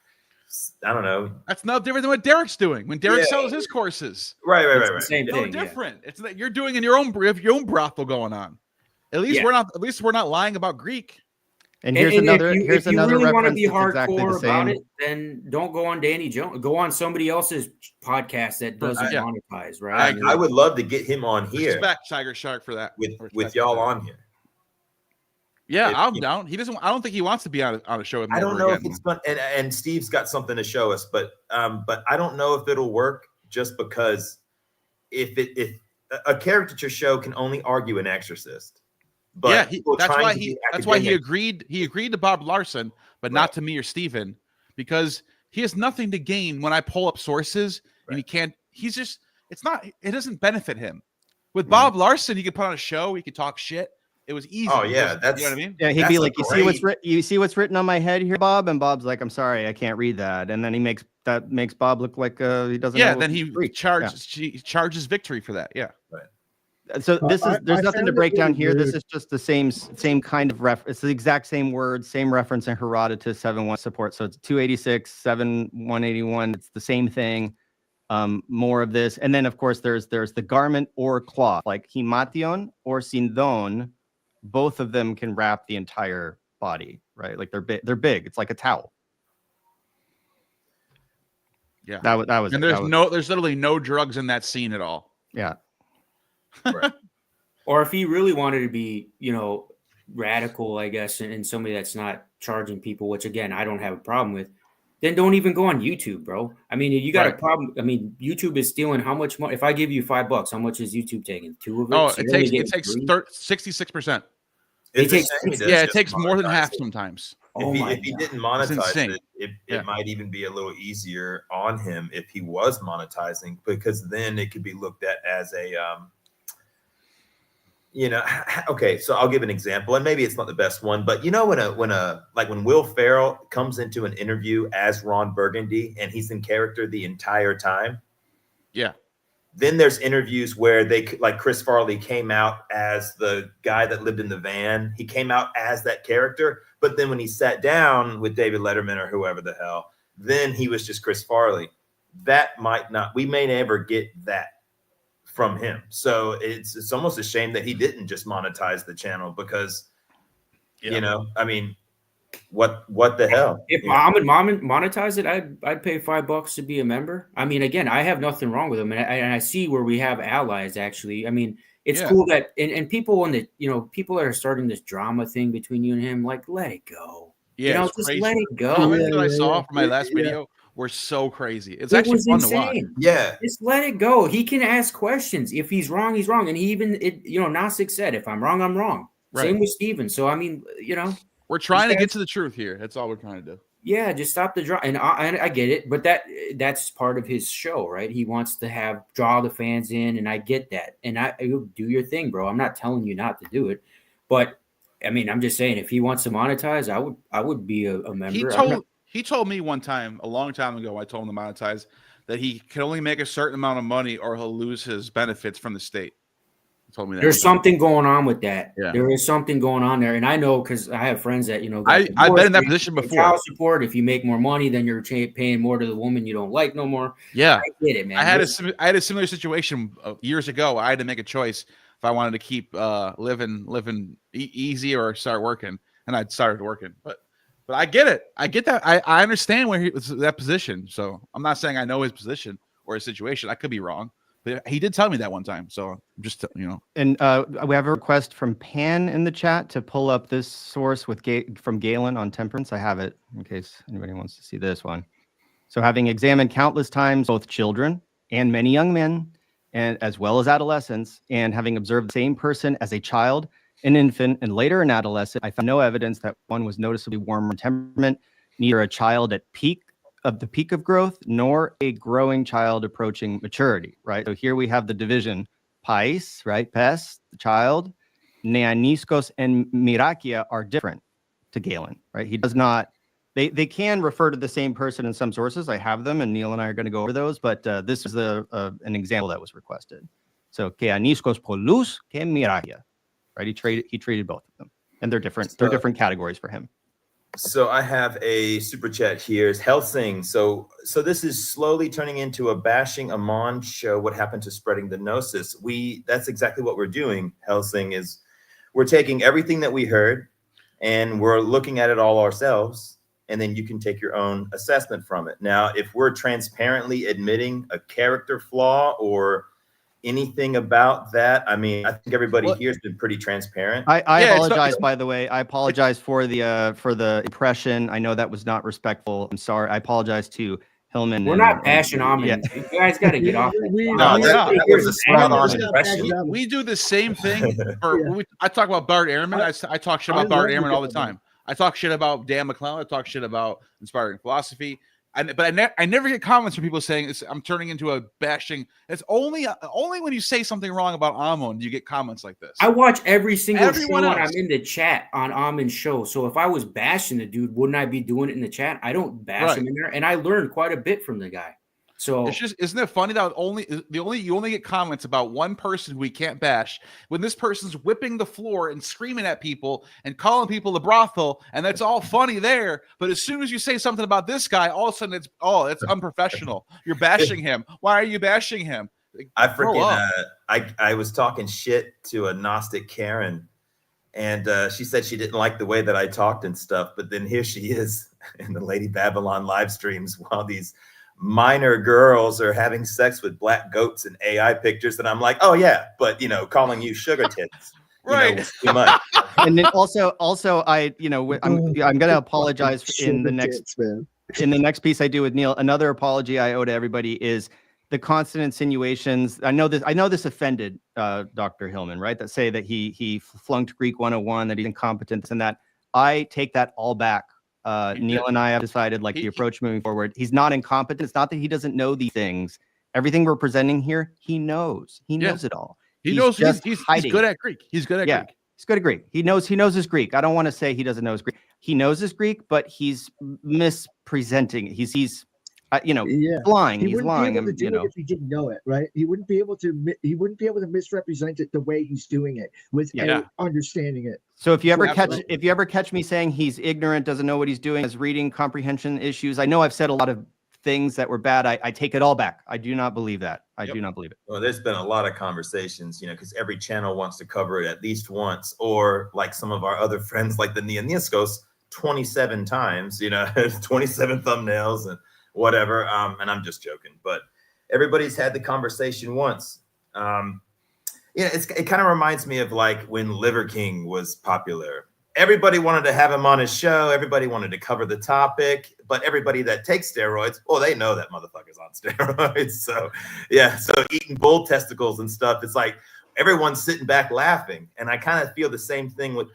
Speaker 1: I don't know.
Speaker 4: That's no different than what Derek's doing when Derek sells his courses.
Speaker 1: Right.
Speaker 7: It's the same
Speaker 4: No
Speaker 7: thing.
Speaker 4: different. It's that you're doing in your own brothel going on. At least we're not lying about Greek.
Speaker 5: And here's another
Speaker 7: if you really want to be
Speaker 5: reference that's exactly
Speaker 7: hardcore
Speaker 5: the same.
Speaker 7: about it, then don't go on Danny Jones. Go on somebody else's podcast that doesn't monetize, right?
Speaker 1: I would love to get him on here.
Speaker 4: Respect Tiger Shark for that.
Speaker 1: With y'all on here.
Speaker 4: Yeah, I'm down. He doesn't. I don't think he wants to be on a show with me.
Speaker 1: I don't know
Speaker 4: again.
Speaker 1: if it's fun, and Steve's got something to show us, but I don't know if it'll work, just because if a caricature show can only argue an exorcist. But
Speaker 4: yeah, that's why he agreed. He agreed to Bob Larson, but not to me or Steven, because he has nothing to gain when I pull up sources and he can't. He's just. It doesn't benefit him. With Bob Larson, he could put on a show. He could talk shit. It was easy.
Speaker 1: Oh yeah,
Speaker 4: that's, you know what I mean.
Speaker 5: Yeah, he'd be like, you see what's written on my head here, Bob, and Bob's like, I'm sorry, I can't read that, and then he makes Bob look like he doesn't.
Speaker 4: Yeah,
Speaker 5: know
Speaker 4: then he charges victory for that. Yeah.
Speaker 5: Right. So there's nothing to break down here. This is just the same kind of it's the exact same word, same reference in Herodotus 7:1 support. So it's 286, 7:181. It's the same thing. More of this, and then of course there's the garment or cloth, like himation or sindon. Both of them can wrap the entire body, right? Like they're big. It's like a towel.
Speaker 4: Yeah,
Speaker 5: that was.
Speaker 4: And there's literally no drugs in that scene at all.
Speaker 5: Yeah.
Speaker 1: Right.
Speaker 7: Or if he really wanted to be, you know, radical, I guess, and somebody that's not charging people, which again I don't have a problem with, then don't even go on YouTube, bro. I mean, you got a problem. I mean, YouTube is stealing how much money? If I give you $5, how much is YouTube taking? 2 of it?
Speaker 4: Oh,
Speaker 7: So
Speaker 4: it takes 66%. It takes more than half sometimes.
Speaker 1: If he didn't monetize it might even be a little easier on him if he was monetizing, because then it could be looked at as a okay, so I'll give an example, and maybe it's not the best one, but you know, when Will Ferrell comes into an interview as Ron Burgundy and he's in character the entire time. Yeah. Then there's interviews where like Chris Farley came out as the guy that lived in the van. He came out as that character, but then when he sat down with David Letterman or whoever the hell, then he was just Chris Farley. We may never get that from him. So it's almost a shame that he didn't just monetize the channel, because you know, I mean, what the hell?
Speaker 7: If mom would monetize it, I'd pay $5 to be a member. I mean, again, I have nothing wrong with them, and I see where we have allies. Actually, I mean, it's cool that and people people that are starting this drama thing between you and him, like, let it go.
Speaker 4: Yeah,
Speaker 7: just
Speaker 4: crazy.
Speaker 7: let it go.
Speaker 4: The comments that I saw from my last video were so crazy. It's actually fun to watch.
Speaker 1: Yeah,
Speaker 7: just let it go. He can ask questions. If he's wrong, he's wrong. And he even Gnostic said, if I'm wrong, I'm wrong. Right. Same with Steven. So I mean,
Speaker 4: we're trying to get to the truth here. That's all we're trying to do.
Speaker 7: Yeah, just stop the draw. And I get it, but that's part of his show, right? He wants to draw the fans in, and I get that. And you do your thing, bro. I'm not telling you not to do it, but I mean, I'm just saying, if he wants to monetize, I would be a member.
Speaker 4: He told me one time, a long time ago, I told him to monetize, that he can only make a certain amount of money or he'll lose his benefits from the state. He told me that.
Speaker 7: There's something going on with that.
Speaker 4: Yeah.
Speaker 7: There is something going on there. And I know, because I have friends that,
Speaker 4: I've been in that position before.
Speaker 7: Child support, if you make more money, then you're paying more to the woman you don't like no more.
Speaker 4: Yeah.
Speaker 7: I get it, man.
Speaker 4: I had a similar situation years ago. I had to make a choice if I wanted to keep living easy or start working. And I started working. But I get it. I get that. I understand where he was that position. So I'm not saying I know his position or his situation. I could be wrong. But he did tell me that one time. So just,
Speaker 5: And we have a request from Pan in the chat to pull up this source from Galen on temperance. I have it in case anybody wants to see this one. So having examined countless times both children and many young men, and as well as adolescents, and having observed the same person as a child, an infant, and later an adolescent, I found no evidence that one was noticeably warmer in temperament, neither a child at peak the peak of growth, nor a growing child approaching maturity, right? So here we have the division, pais, right? Pes, the child, neaniskos and mirakia are different to Galen, right? He does not, they can refer to the same person in some sources. I have them, and Neil and I are going to go over those, but this is an example that was requested. So ke aniskos polus, ke mirakia, right? He treated both of them, and they're different. They're different categories for him.
Speaker 1: So I have a super chat here. Is Helsing. So this is slowly turning into a bashing Amon show. What happened to spreading the gnosis? That's exactly what we're doing. Helsing is we're taking everything that we heard and we're looking at it all ourselves, and then you can take your own assessment from it. Now, if we're transparently admitting a character flaw or anything about that, I mean, I think everybody here has been pretty transparent.
Speaker 5: I apologize, by the way. I apologize for the impression. I know that was not respectful. I'm sorry. I apologize to Hillman.
Speaker 7: We're not bashing Amen. Yeah. You guys got to get off.
Speaker 4: That was a spot-on impression. We do the same thing. I talk about Bart Ehrman. I talk shit about Bart Ehrman all the time. I talk shit about Dan McClellan. I talk shit about inspiring philosophy. But I never get comments from people saying I'm turning into a bashing. It's only when you say something wrong about Amon do you get comments like this.
Speaker 7: I watch every single show when I'm in the chat on Amon's show. So if I was bashing the dude, wouldn't I be doing it in the chat? I don't bash him in there, and I learned quite a bit from the guy. So
Speaker 4: it's just, isn't it funny that you only get comments about one person we can't bash when this person's whipping the floor and screaming at people and calling people a brothel, and that's all funny there. But as soon as you say something about this guy, all of a sudden it's unprofessional. You're bashing him. Why are you bashing him?
Speaker 1: I freaking I was talking shit to a Gnostic Karen, and she said she didn't like the way that I talked and stuff. But then here she is in the Lady Babylon live streams while these minor girls are having sex with black goats and AI pictures, and I'm like, oh yeah, but calling you sugar tits, was too much.
Speaker 5: And then also, I'm going to apologize in the next piece I do with Neil. Another apology I owe to everybody is the constant insinuations. I know this offended Dr. Hillman, right? That say that he flunked Greek 101, that he's incompetent, this and that. I take that all back. Neil and I have decided, the approach moving forward, he's not incompetent. It's not that he doesn't know these things. Everything we're presenting here, he knows. He knows it all.
Speaker 4: He's good at Greek. He's good at Greek.
Speaker 5: He's good at Greek. He knows his Greek. I don't want to say he doesn't know his Greek. He knows his Greek, but he's mispresenting. He's lying. He's lying.
Speaker 2: If he didn't know it, right? He wouldn't be able to misrepresent it the way he's doing it without understanding it.
Speaker 5: So if you ever catch me saying he's ignorant, doesn't know what he's doing, has reading comprehension issues, I know I've said a lot of things that were bad. I take it all back. I do not believe that. I do not believe it.
Speaker 1: Well, there's been a lot of conversations, because every channel wants to cover it at least once, or like some of our other friends, like the Neoniskos, 27 times, 27 thumbnails and whatever. And I'm just joking, but everybody's had the conversation once. It kind of reminds me of like when Liver King was popular. Everybody wanted to have him on his show. Everybody wanted to cover the topic, but everybody that takes steroids, they know that motherfucker's on steroids. So eating bull testicles and stuff, it's like everyone's sitting back laughing. And I kind of feel the same thing with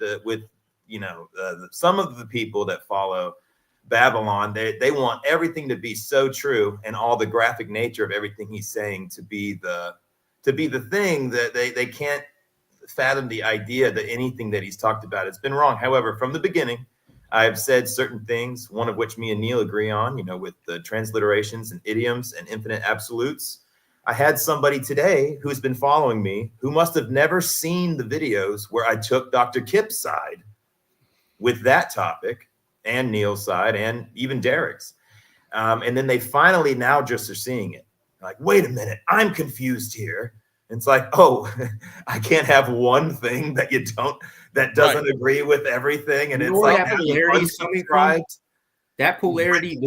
Speaker 1: some of the people that follow Babylon. They want everything to be so true, and all the graphic nature of everything he's saying to be the thing that they can't fathom the idea that anything that he's talked about has been wrong. However, from the beginning, I've said certain things, one of which me and Neil agree on, with the transliterations and idioms and infinite absolutes. I had somebody today who's been following me who must have never seen the videos where I took Dr. Kip's side with that topic, and Neil's side, and even Derek's. And then they finally now just are seeing it. Like, wait a minute, I'm confused here. And it's like, I can't have one thing that doesn't agree with everything. And it's like
Speaker 7: that polarity is coming from. That polarity,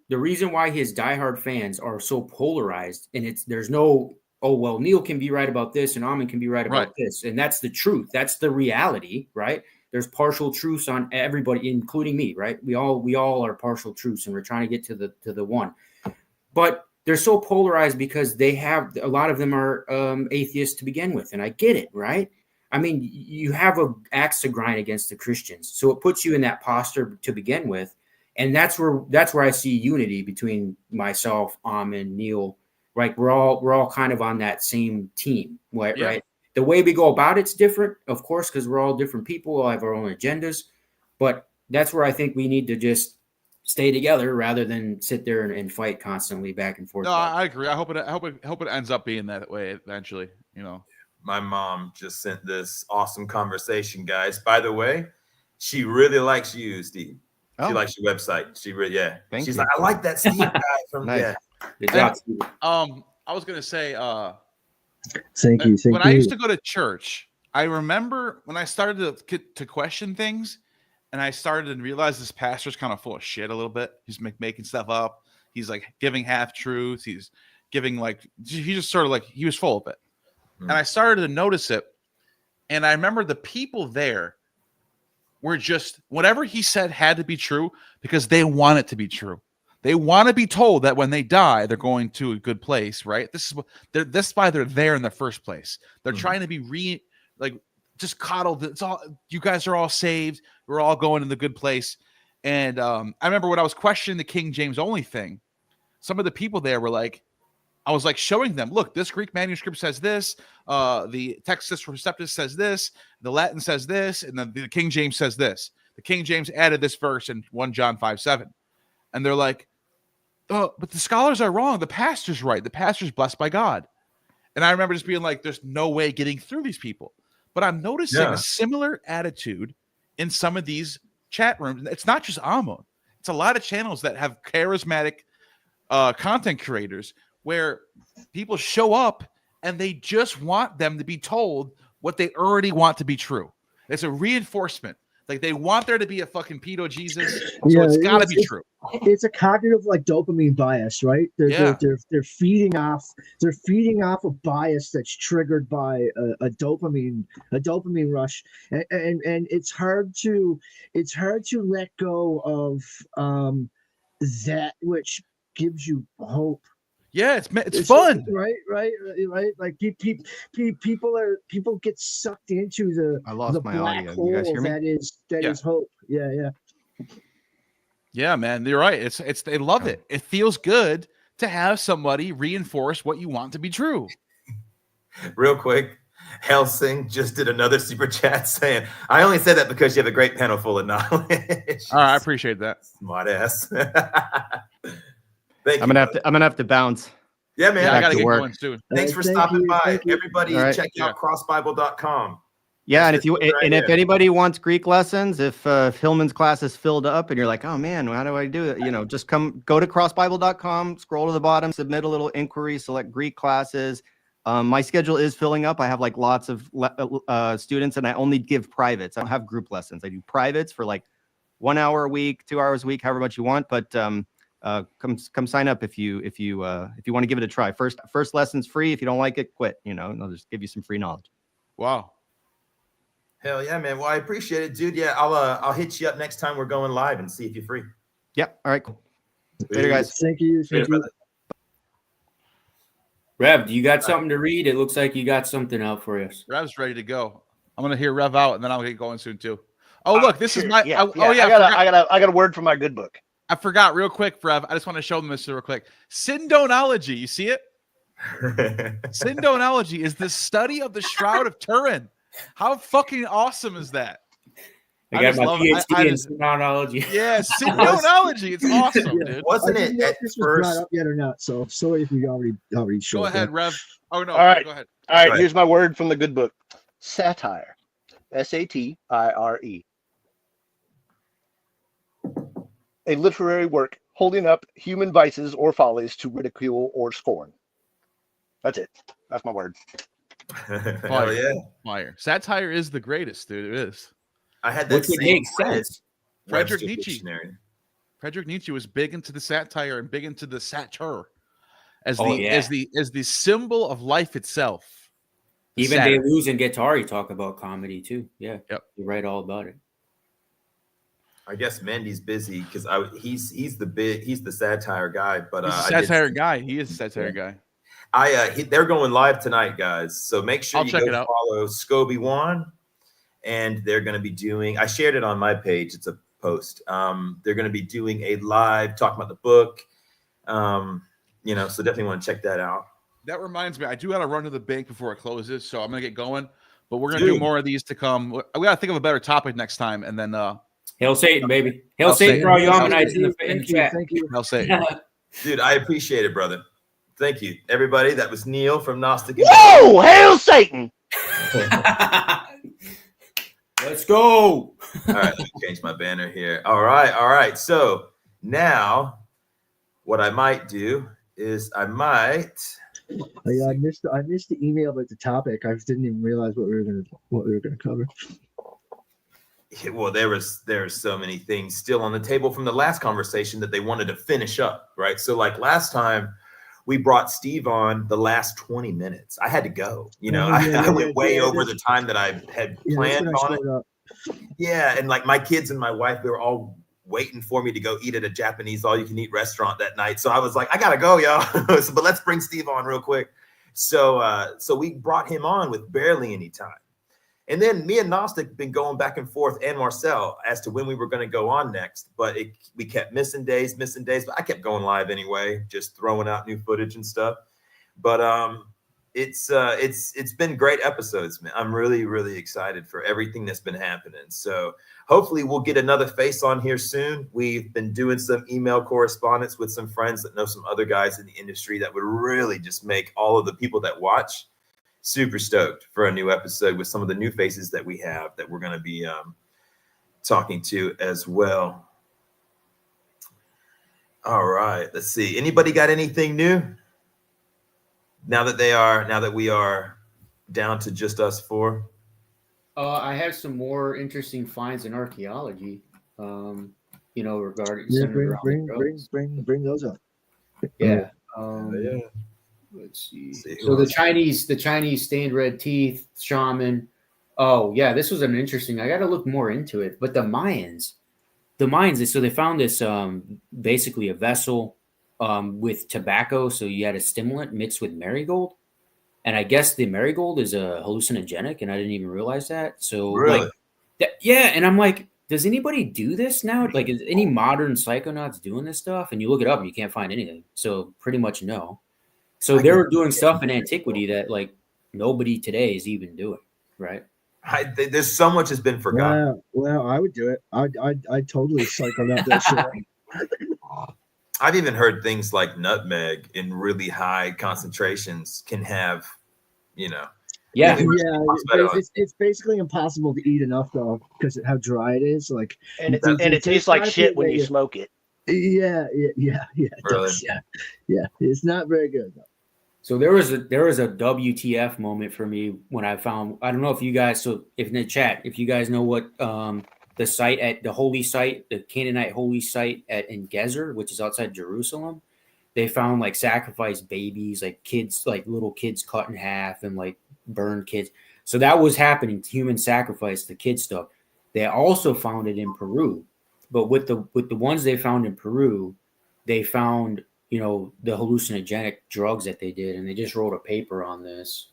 Speaker 7: the reason why his diehard fans are so polarized, and there's no, Neil can be right about this and Amen can be right about this. And that's the truth. That's the reality, right? There's partial truths on everybody, including me, right? We all are partial truths, and we're trying to get to the one. But they're so polarized because a lot of them are atheists to begin with, and I get it, right? I mean, you have an axe to grind against the Christians, so it puts you in that posture to begin with. And that's where I see unity between myself, and Neil. Right, we're all kind of on that same team, right?
Speaker 4: Yeah.
Speaker 7: Right. The way we go about it's different, of course, because we're all different people. We all have our own agendas, but that's where I think we need to just stay together rather than sit there and fight constantly back and forth.
Speaker 4: No, I agree. I hope it ends up being that way eventually.
Speaker 1: My mom just sent this awesome conversation, guys. By the way, she really likes you, Steve. She likes your website. She really, She's like, I like that Steve guy from
Speaker 5: Nice.
Speaker 7: Good job, Steve.
Speaker 4: I was gonna say,
Speaker 2: thank you.
Speaker 4: When I used to go to church, I remember when I started to question things, and I started to realize this pastor's kind of full of shit a little bit. He's making stuff up. He's like giving half truths. He's giving he just sort of like he was full of it. And I started to notice it. And I remember the people there were just whatever he said had to be true because they want it to be true. They want to be told that when they die, they're going to a good place, right? This is why they're there in the first place. They're trying to be just coddled. It's all, you guys are all saved. We're all going in the good place. And I remember when I was questioning the King James only thing, some of the people there were like, I was like showing them, look, this Greek manuscript says this, the Textus Receptus says this, the Latin says this, and then the King James says this. The King James added this verse in 1 John 5:7. And they're like, oh, but the scholars are wrong. The pastor's right. The pastor's blessed by God. And I remember just being like, there's no way getting through these people. But I'm noticing a similar attitude in some of these chat rooms. It's not just Amon. It's a lot of channels that have charismatic content creators where people show up and they just want them to be told what they already want to be true. It's a reinforcement. Like they want there to be a fucking pedo Jesus, so it's got to be true.
Speaker 2: It's a cognitive dopamine bias, right? They're feeding off a bias that's triggered by a dopamine rush, and it's hard to let go of that which gives you hope.
Speaker 4: Yeah, it's fun,
Speaker 2: right? Like people get sucked into the black hole that is hope. Yeah.
Speaker 4: Yeah, man, you're right. It's they love it. It feels good to have somebody reinforce what you want to be true.
Speaker 1: Real quick, Helsing just did another super chat saying, "I only said that because you have a great panel full of knowledge." All
Speaker 4: right, I appreciate that.
Speaker 1: Smart ass.
Speaker 5: I'm gonna have to bounce.
Speaker 1: Yeah, man.
Speaker 4: I gotta get going soon.
Speaker 1: Thanks for stopping by. Everybody, check out crossbible.com.
Speaker 5: Yeah, and if anybody wants Greek lessons, if Hillman's class is filled up and you're like, oh man, how do I do it? Just go to crossbible.com, scroll to the bottom, submit a little inquiry, select Greek classes. My schedule is filling up. I have lots of students, and I only give privates. I don't have group lessons. I do privates for 1 hour a week, 2 hours a week, however much you want. But come sign up if you want to give it a try. First lesson's free. If you don't like it, quit. And I'll just give you some free knowledge.
Speaker 4: Wow.
Speaker 1: Hell yeah, man. Well, I appreciate it, dude. Yeah, I'll hit you up next time we're going live and see if you're free.
Speaker 5: Yep. All right. Cool. Later, guys.
Speaker 2: Thank you.
Speaker 7: Rev, do you got something to read? It looks like you got something out for us.
Speaker 4: Rev's ready to go. I'm gonna hear Rev out, and then I'll get going soon too. Oh, look, this is my.
Speaker 6: I got a word from my good book.
Speaker 4: I forgot real quick, Rev. I just want to show them this real quick. Syndonology, you see it? Syndonology is the study of the Shroud of Turin. How fucking awesome is that?
Speaker 7: I got my PhD in Syndonology.
Speaker 4: Yeah, Syndonology. It's awesome, dude.
Speaker 1: Wasn't it at
Speaker 2: this was
Speaker 1: first?
Speaker 2: brought up yet or not? So sorry if you already showed.
Speaker 4: Go ahead, Rev. Oh no.
Speaker 6: All right.
Speaker 4: Go ahead.
Speaker 6: All right. Here's my word from the good book: satire. Satire. A literary work holding up human vices or follies to ridicule or scorn. That's it. That's my word.
Speaker 1: Hell yeah.
Speaker 4: Fire. Satire is the greatest, dude. It is.
Speaker 1: I had that
Speaker 7: Which would make sense.
Speaker 4: Friedrich Nietzsche was big into the satire and big into the satire as the symbol of life itself.
Speaker 7: Even Deleuze and Guattari talk about comedy too. Yeah.
Speaker 4: Yep.
Speaker 7: You write all about it.
Speaker 1: I guess Mandy's busy because he's the satire guy, but
Speaker 4: he's a satire guy. He is a satire guy.
Speaker 1: They're going live tonight, guys. So make sure you
Speaker 4: go
Speaker 1: follow Scoby One, and they're going to be doing. I shared it on my page. It's a post. They're going to be doing a live talking about the book. You know, so definitely want to check that out.
Speaker 4: That reminds me, I do got to run to the bank before it closes, so I'm going to get going. But we're going to do more of these to come. We got to think of a better topic next time, and then
Speaker 7: Hail Satan, baby. Hail Satan for all you Ammonites in the chat.
Speaker 2: Thank you.
Speaker 4: Hail Satan.
Speaker 1: Dude, I appreciate it, brother. Thank you, everybody. That was Neil from Gnostic.
Speaker 6: Whoa! Hail Satan!
Speaker 7: Let's go.
Speaker 1: All right, let me change my banner here. All right. So now, what I might do is I might.
Speaker 2: Oh, yeah, I missed the email about the topic. I didn't even realize what we were gonna cover.
Speaker 1: Yeah, well, there was so many things still on the table from the last conversation that they wanted to finish up, right? So like last time, we brought Steve on the last 20 minutes. I had to go. You know, I went way over the time that I had planned on it. Yeah, and like my kids and my wife, they were all waiting for me to go eat at a Japanese all-you-can-eat restaurant that night. So I was like, I gotta go, y'all. But let's bring Steve on real quick. So we brought him on with barely any time. And then me and Gnostic been going back and forth, and Marcel, as to when we were going to go on next. But we kept missing days. But I kept going live anyway, just throwing out new footage and stuff. But it's been great episodes, man. I'm really, really excited for everything that's been happening. So hopefully we'll get another face on here soon. We've been doing some email correspondence with some friends that know some other guys in the industry that would really just make all of the people that watch super stoked for a new episode with some of the new faces that we have that we're going to be talking to as well. All right, let's see. Anybody got anything new? Now that we are down to just us four.
Speaker 7: I have some more interesting finds in archaeology. You know, regarding
Speaker 2: bring those up.
Speaker 7: Yeah.
Speaker 1: Yeah.
Speaker 7: Let's see. So the Chinese stained red teeth shaman. Oh yeah, this was an interesting. I got to look more into it. But the Mayans. So they found this basically a vessel with tobacco. So you had a stimulant mixed with marigold, and I guess the marigold is a hallucinogenic, and I didn't even realize that. So
Speaker 1: really?
Speaker 7: Yeah, and I'm like, does anybody do this now? Like, is any modern psychonauts doing this stuff? And you look it up, and you can't find anything. So pretty much no. So they were doing stuff in antiquity that like nobody today is even doing, right?
Speaker 1: There's so much has been forgotten.
Speaker 2: Well, I would do it. I totally psycho out that shit.
Speaker 1: I've even heard things like nutmeg in really high concentrations can have, you know.
Speaker 7: Yeah.
Speaker 2: It's basically impossible to eat enough though because of how dry it is. Like,
Speaker 6: and it tastes like shit when you smoke it.
Speaker 2: Yeah.
Speaker 1: Really?
Speaker 2: Yeah. It's not very good though.
Speaker 7: So there was a WTF moment for me when I found. I don't know if you guys. So if in the chat, if you guys know what the site at the holy site, the Canaanite holy site in Gezer, which is outside Jerusalem, they found like sacrificed babies, like kids, like little kids cut in half and like burned kids. So that was happening. Human sacrifice, the kid stuff. They also found it in Peru. But with the ones they found in Peru, they found, you know, the hallucinogenic drugs that they did, and they just wrote a paper on this.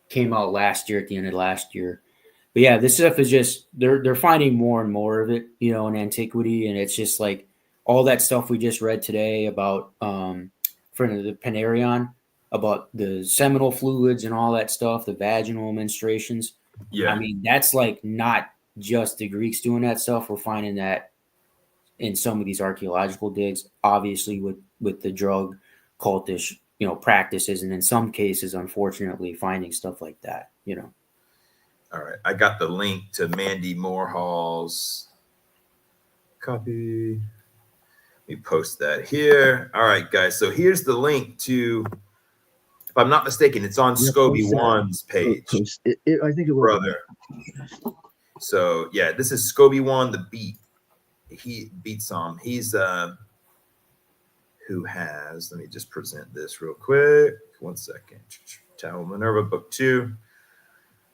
Speaker 7: Came out last year, at the end of last year. But yeah, this stuff is just they're finding more and more of it, you know, in antiquity, and it's just like all that stuff we just read today about for the Panarion, about the seminal fluids and all that stuff, the vaginal menstruations.
Speaker 1: Yeah,
Speaker 7: I mean, that's like not just the Greeks doing that stuff. We're finding that in some of these archaeological digs, obviously with the drug cultish, you know, practices, and in some cases, unfortunately, finding stuff like that, you know.
Speaker 1: All right, I got the link to Mandy Moorhall's copy. Let me post that here. All right, guys. So here's the link to, if I'm not mistaken, it's on Scoby One's page.
Speaker 2: I think it was.
Speaker 1: Brother. So yeah, this is Scoby One, the beat. He beats some. He's who has, let me just present this real quick. 1 second. Tower Minerva book 2.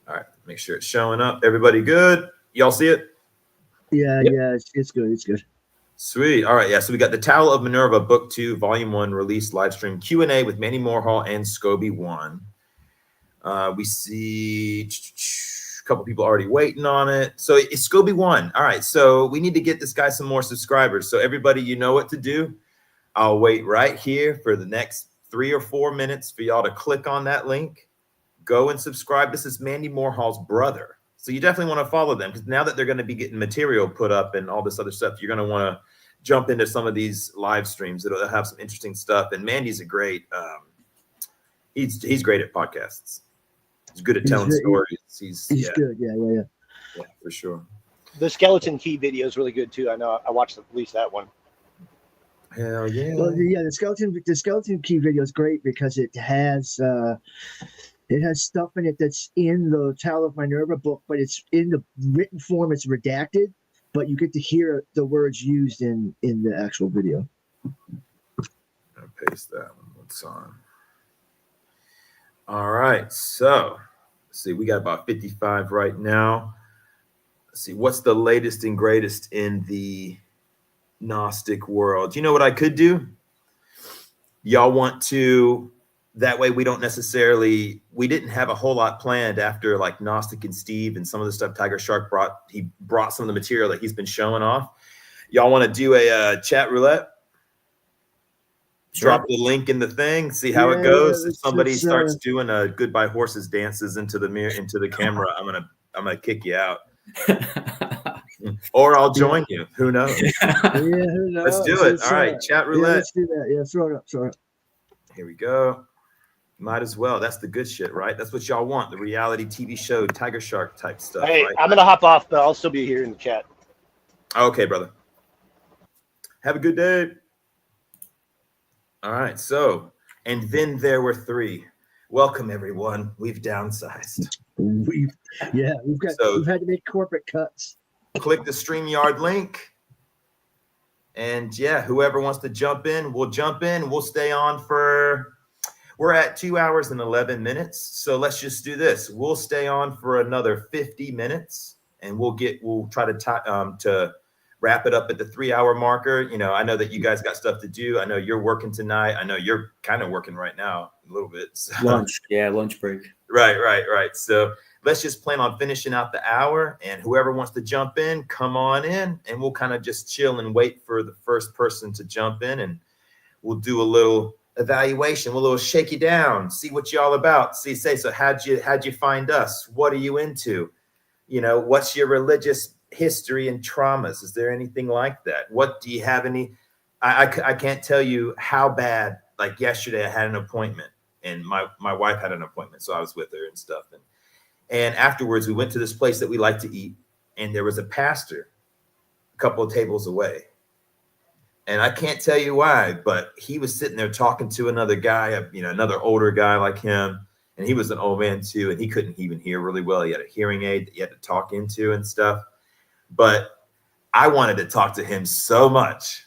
Speaker 1: All right, make sure it's showing up. Everybody good? Y'all see it?
Speaker 2: Yeah, yep. Yeah, it's good. It's good.
Speaker 1: Sweet. All right, yeah. So we got the Towel of Minerva book 2, volume 1, release live stream Q&A with Manny Moorhall and Scoby One. We see couple people already waiting on it. So it's Scobie 1. All right. So we need to get this guy some more subscribers. So everybody, you know what to do. I'll wait right here for the next 3 or 4 minutes for y'all to click on that link. Go and subscribe. This is Mandy Moorhall's brother. So you definitely want to follow them, because now that they're going to be getting material put up and all this other stuff, you're going to want to jump into some of these live streams. It'll have some interesting stuff. And Mandy's a great, he's great at podcasts. He's good at telling stories. He's
Speaker 2: good. Yeah,
Speaker 1: for sure.
Speaker 6: The skeleton key video is really good too. I know I watched at least that one.
Speaker 1: Hell yeah.
Speaker 2: Well, yeah, the skeleton key video is great because it has stuff in it that's in the Tower of Minerva book, but it's in the written form. It's redacted, but you get to hear the words used in the actual video.
Speaker 1: I'll paste that one. What's on? All right. So let's see. We got about 55 right now. Let's see. What's the latest and greatest in the Gnostic world? You know what I could do? Y'all want to, that way we didn't have a whole lot planned after like Gnostic and Steve and some of the stuff Tiger Shark brought some of the material that he's been showing off. Y'all want to do a chat roulette? Sure. Drop the link in the thing, see how it goes. If somebody starts doing a goodbye horses dances into the mirror, into the camera, I'm gonna kick you out. Or I'll join you. Who knows?
Speaker 2: Who knows?
Speaker 1: Let's do it. All right, chat roulette.
Speaker 2: Yeah, let's do that. Yeah, throw it up.
Speaker 1: Here we go. Might as well. That's the good shit, right? That's what y'all want. The reality TV show, Tiger Shark type stuff.
Speaker 6: Hey,
Speaker 1: right?
Speaker 6: I'm gonna hop off, but I'll still be here in the chat.
Speaker 1: Okay, brother. Have a good day. All right. So, and then there were 3. Welcome, everyone. We've downsized.
Speaker 2: We've had to make corporate cuts.
Speaker 1: Click the StreamYard link. And yeah, whoever wants to jump in, we'll jump in. We'll stay on we're at 2 hours and 11 minutes. So let's just do this. We'll stay on for another 50 minutes and we'll try to wrap it up at the 3-hour marker. You know, I know that you guys got stuff to do. I know you're working tonight. I know you're kind of working right now a little bit. So.
Speaker 7: Lunch break.
Speaker 1: Right. So let's just plan on finishing out the hour, and whoever wants to jump in, come on in, and we'll kind of just chill and wait for the first person to jump in, and we'll do a little evaluation. We'll shake you down, see what y'all about. So how'd you find us? What are you into? You know, what's your religious history and traumas? Is there anything like that? What do you have any? I can't tell you how bad. Like yesterday, I had an appointment, and my wife had an appointment, so I was with her and stuff. And afterwards, we went to this place that we like to eat, and there was a pastor a couple of tables away. And I can't tell you why, but he was sitting there talking to another guy, another older guy like him. And he was an old man too, and he couldn't even hear really well. He had a hearing aid that he had to talk into and stuff. But I wanted to talk to him so much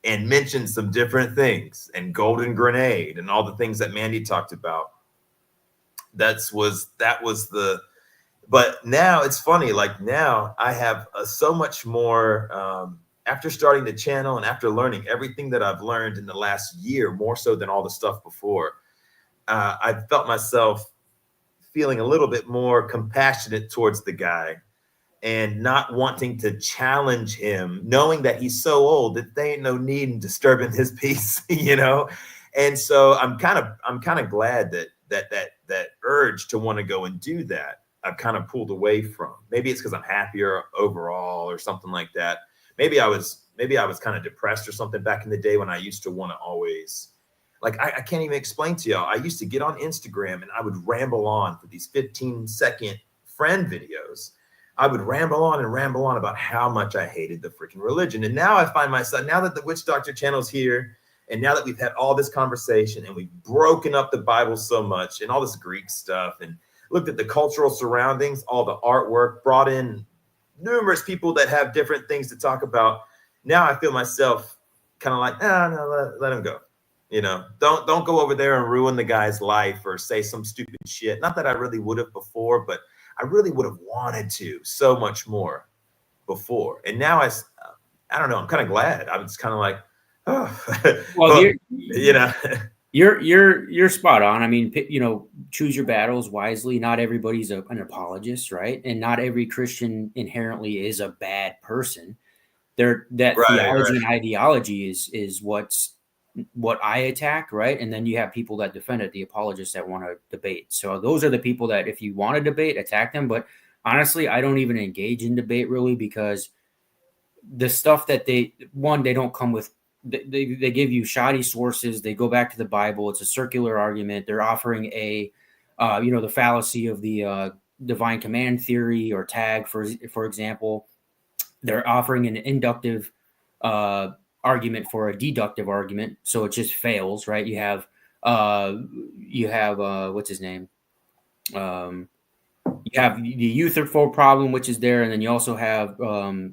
Speaker 1: and mention some different things, and Golden Grenade and all the things that Mandy talked about. But now it's funny. Like now I have so much more, after starting the channel and after learning everything that I've learned in the last year, more so than all the stuff before, I felt myself feeling a little bit more compassionate towards the guy and not wanting to challenge him, knowing that he's so old that there ain't no need in disturbing his peace, you know? And so I'm kind of glad that urge to want to go and do that, I've kind of pulled away from. Maybe it's because I'm happier overall or something like that. Maybe I was kind of depressed or something back in the day when I used to want to always, like, I can't even explain to y'all. I used to get on Instagram and I would ramble on for these 15-second friend videos. I would ramble on about how much I hated the freaking religion. And now I find myself, now that the Witch Doctor channel's here, and now that we've had all this conversation and we've broken up the Bible so much and all this Greek stuff and looked at the cultural surroundings, all the artwork, brought in numerous people that have different things to talk about. Now I feel myself kind of like, no, let him go. You know, don't go over there and ruin the guy's life or say some stupid shit. Not that I really would have before, but I really would have wanted to so much more before. And now I don't know, I'm kind of glad. I'm just kind of like, oh,
Speaker 7: well,
Speaker 1: you know.
Speaker 7: You're spot on. I mean, choose your battles wisely. Not everybody's an apologist, right? And not every Christian inherently is a bad person. That theology and ideology is what I attack, right? And then you have people that defend it, the apologists that want to debate. So those are the people that, if you want to debate, attack them. But honestly, I don't even engage in debate really, because the stuff that they don't come with. They give you shoddy sources. They go back to the Bible. It's a circular argument. They're offering the fallacy of the divine command theory or tag, for example. They're offering an inductive argument for a deductive argument, so it just fails, right? You have what's his name? You have the Euthyphro problem, which is there, and then you also have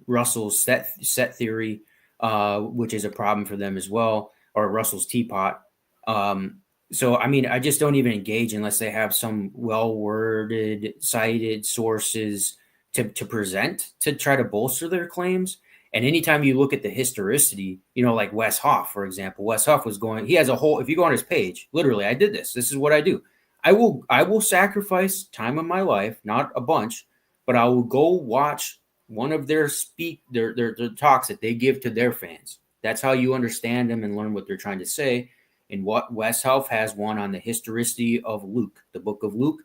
Speaker 7: Russell's set theory, which is a problem for them as well, or Russell's teapot. So, I mean, I just don't even engage unless they have some well-worded, cited sources to present to try to bolster their claims. And anytime you look at the historicity, like Wes Hoff, for example, Wes Hoff he has a whole, if you go on his page, literally, I did this. This is what I do. I will sacrifice time of my life, not a bunch, but I will go watch one of their talks that they give to their fans. That's how you understand them and learn what they're trying to say. And what Wes Hoff has one on the historicity of Luke, the book of Luke,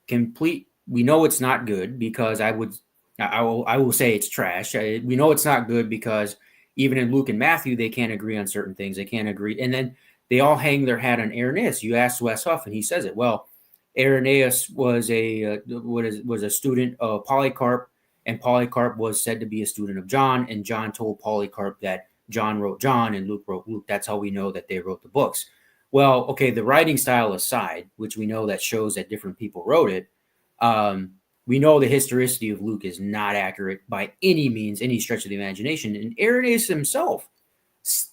Speaker 7: complete. We know it's not good because I will say it's trash. We know it's not good because even in Luke and Matthew, they can't agree on certain things. They can't agree. And then they all hang their hat on Irenaeus. You ask Wes Hoff and he says it. Well, Irenaeus was a student of Polycarp, and Polycarp was said to be a student of John, and John told Polycarp that John wrote John and Luke wrote Luke. That's how we know that they wrote the books. Well, okay, the writing style aside, which we know that shows that different people wrote it, we know the historicity of Luke is not accurate by any means, any stretch of the imagination. And Irenaeus himself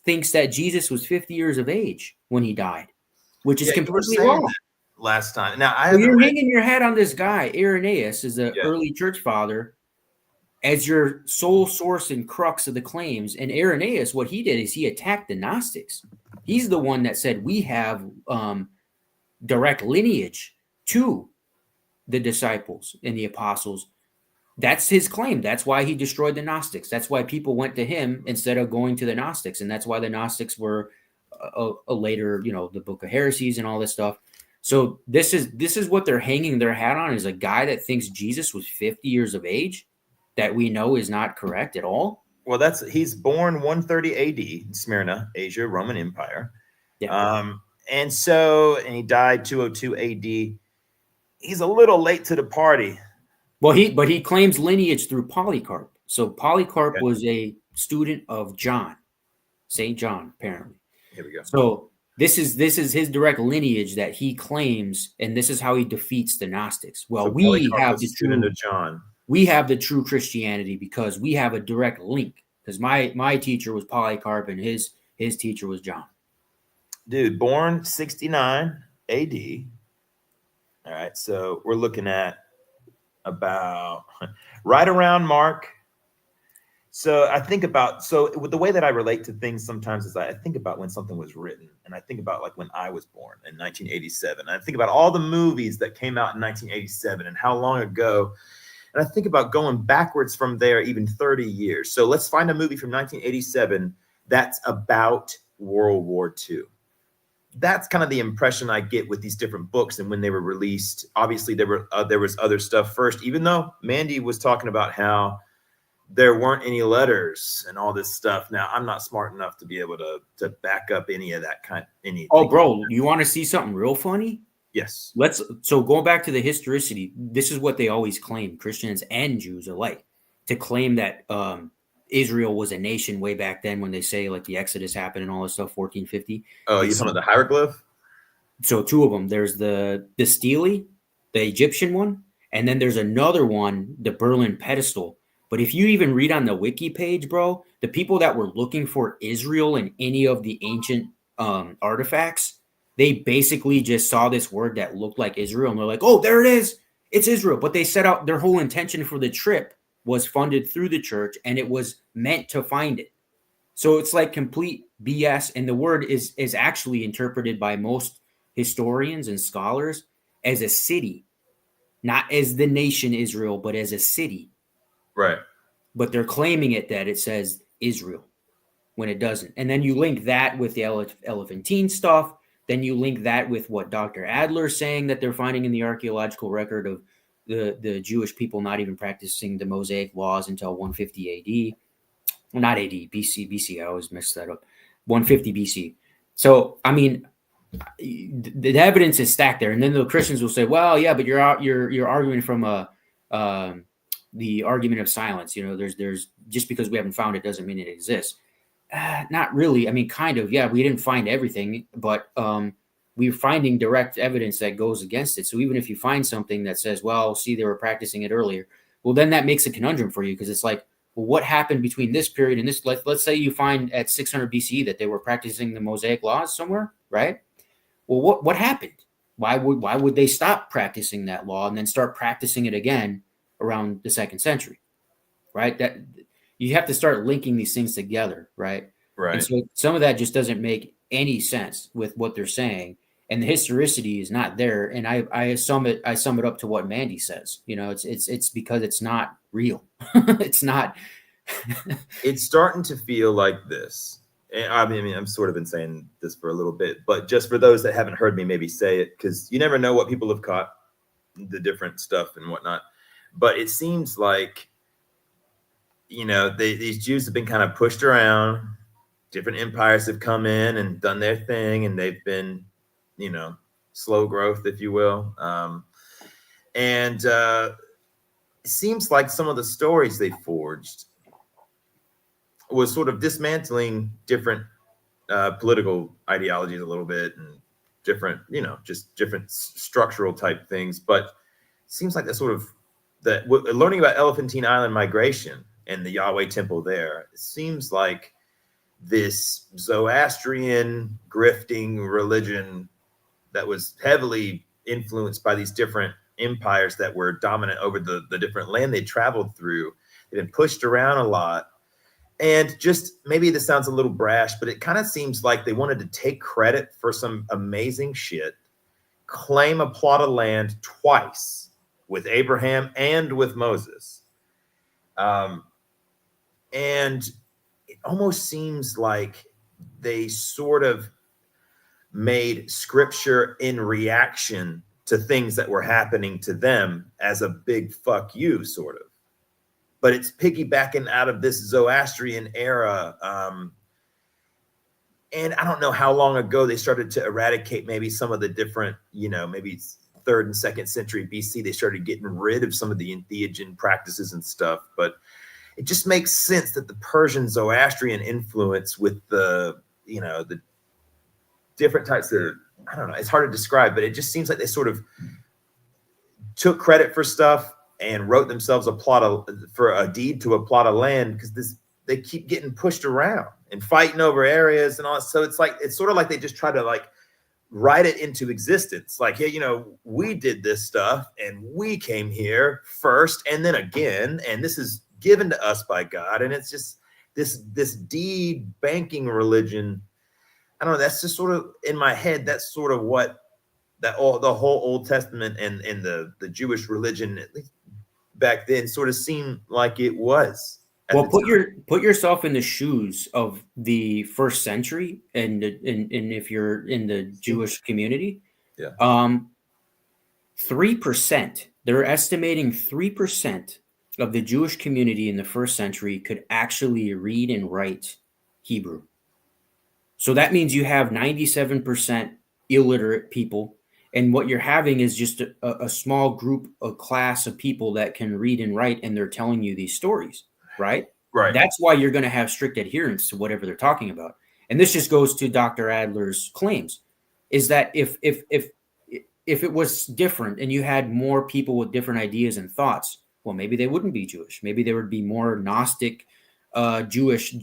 Speaker 7: thinks that Jesus was 50 years of age when he died, which is completely wrong.
Speaker 1: Last time. Now,
Speaker 7: you're hanging your hat on this guy. Irenaeus is the early church father as your sole source and crux of the claims. And Irenaeus, what he did is he attacked the Gnostics. He's the one that said we have direct lineage to the disciples and the apostles. That's his claim. That's why he destroyed the Gnostics. That's why people went to him instead of going to the Gnostics. And that's why the Gnostics were a later, the book of heresies and all this stuff. So this is what they're hanging their hat on, is a guy that thinks Jesus was 50 years of age, that we know is not correct at all.
Speaker 1: Well, he's born 130 AD in Smyrna, Asia, Roman Empire.
Speaker 7: Yeah.
Speaker 1: And he died 202 AD. He's a little late to the party.
Speaker 7: Well, he claims lineage through Polycarp. So Polycarp was a student of John, St. John, apparently.
Speaker 1: Here we go.
Speaker 7: So this is his direct lineage that he claims, and this is how he defeats the Gnostics. Well,
Speaker 1: so
Speaker 7: we have the
Speaker 1: student of John.
Speaker 7: We have the true Christianity because we have a direct link. Because my teacher was Polycarp and his teacher was John.
Speaker 1: Dude, born 69 AD. All right, so we're looking at about right around Mark. So I think about, with the way that I relate to things sometimes is I think about when something was written, and I think about like when I was born in 1987. And I think about all the movies that came out in 1987 and how long ago. And I think about going backwards from there, even 30 years. So let's find a movie from 1987 that's about World War II. That's kind of the impression I get with these different books and when they were released. Obviously, there was other stuff first, even though Mandy was talking about how there weren't any letters and all this stuff. Now, I'm not smart enough to be able to back up any of that kind.
Speaker 7: Oh, bro, you want to see something real funny?
Speaker 1: Yes.
Speaker 7: So going back to the historicity, this is what they always claim, Christians and Jews alike, to claim that Israel was a nation way back then when they say like the Exodus happened and all this stuff, 1450.
Speaker 1: Oh, you're talking about the hieroglyph?
Speaker 7: So two of them. There's the stele, the Egyptian one, and then there's another one, the Berlin pedestal. But if you even read on the wiki page, bro, the people that were looking for Israel in any of the ancient artifacts, they basically just saw this word that looked like Israel, and they're like, oh, there it is. It's Israel. But they set out their whole intention for the trip was funded through the church, and it was meant to find it. So it's like complete BS. And the word is actually interpreted by most historians and scholars as a city, not as the nation Israel, but as a city.
Speaker 1: Right.
Speaker 7: But they're claiming that it says Israel when it doesn't. And then you link that with the Elephantine stuff. Then you link that with what Dr. Adler's saying that they're finding in the archaeological record of the Jewish people not even practicing the Mosaic laws until 150 AD. Well, not AD, BC. I always mess that up. 150 BC. So, I mean, the evidence is stacked there. And then the Christians will say, well, yeah, but you're arguing from the argument of silence. You know, there's just because we haven't found it doesn't mean it exists. Not really. I mean, kind of. Yeah, we didn't find everything, but we're finding direct evidence that goes against it. So even if you find something that says, well, see, they were practicing it earlier, well, then that makes a conundrum for you, because it's like, well, what happened between this period and this? Let's say you find at 600 BCE that they were practicing the Mosaic laws somewhere, right? Well, what happened? Why would they stop practicing that law and then start practicing it again around the 2nd century, right? That you have to start linking these things together, right?
Speaker 1: Right.
Speaker 7: And so some of that just doesn't make any sense with what they're saying, and the historicity is not there. And I sum it up to what Mandy says. You know, it's because it's not real. It's not.
Speaker 1: It's starting to feel like this. I mean, I've sort of been saying this for a little bit, but just for those that haven't heard me maybe say it, because you never know what people have caught, the different stuff and whatnot. But it seems like, you know, these Jews have been kind of pushed around. Different empires have come in and done their thing, and they've been, you know, slow growth, if you will. And it seems like some of the stories they forged was sort of dismantling different political ideologies a little bit, and different, you know, just different structural type things. But it seems like learning about Elephantine Island migration and the Yahweh temple there, it seems like this Zoroastrian grifting religion that was heavily influenced by these different empires that were dominant over the different land they traveled through. They've been pushed around a lot. And just, maybe this sounds a little brash, but it kind of seems like they wanted to take credit for some amazing shit, claim a plot of land twice with Abraham and with Moses. And it almost seems like they sort of made scripture in reaction to things that were happening to them as a big fuck you, sort of. But it's piggybacking out of this Zoroastrian era. And I don't know how long ago they started to eradicate maybe some of the different, you know, maybe 3rd and 2nd century BC, they started getting rid of some of the entheogen practices and stuff. But it just makes sense that the Persian Zoroastrian influence with the, you know, the different types of, I don't know, it's hard to describe, but it just seems like they sort of took credit for stuff and wrote themselves for a deed to a plot of land, because they keep getting pushed around and fighting over areas and all that. So it's sort of like they just try to like write it into existence. Like, yeah, you know, we did this stuff and we came here first and then again, and this is given to us by God. And it's just this deed banking religion. I don't know. That's just sort of in my head. That's sort of what the whole Old Testament and the Jewish religion, at least back then, sort of seemed like it was.
Speaker 7: Well, put yourself in the shoes of the 1st century, and if you're in the Jewish community,
Speaker 1: yeah,
Speaker 7: 3%. They're estimating 3% of the Jewish community in the 1st century could actually read and write Hebrew. So that means you have 97% illiterate people. And what you're having is just a small group, a class of people that can read and write, and they're telling you these stories, right?
Speaker 1: Right.
Speaker 7: That's why you're going to have strict adherence to whatever they're talking about. And this just goes to Dr. Adler's claims, is that if it was different and you had more people with different ideas and thoughts, well, maybe they wouldn't be Jewish. Maybe there would be more Gnostic Jewish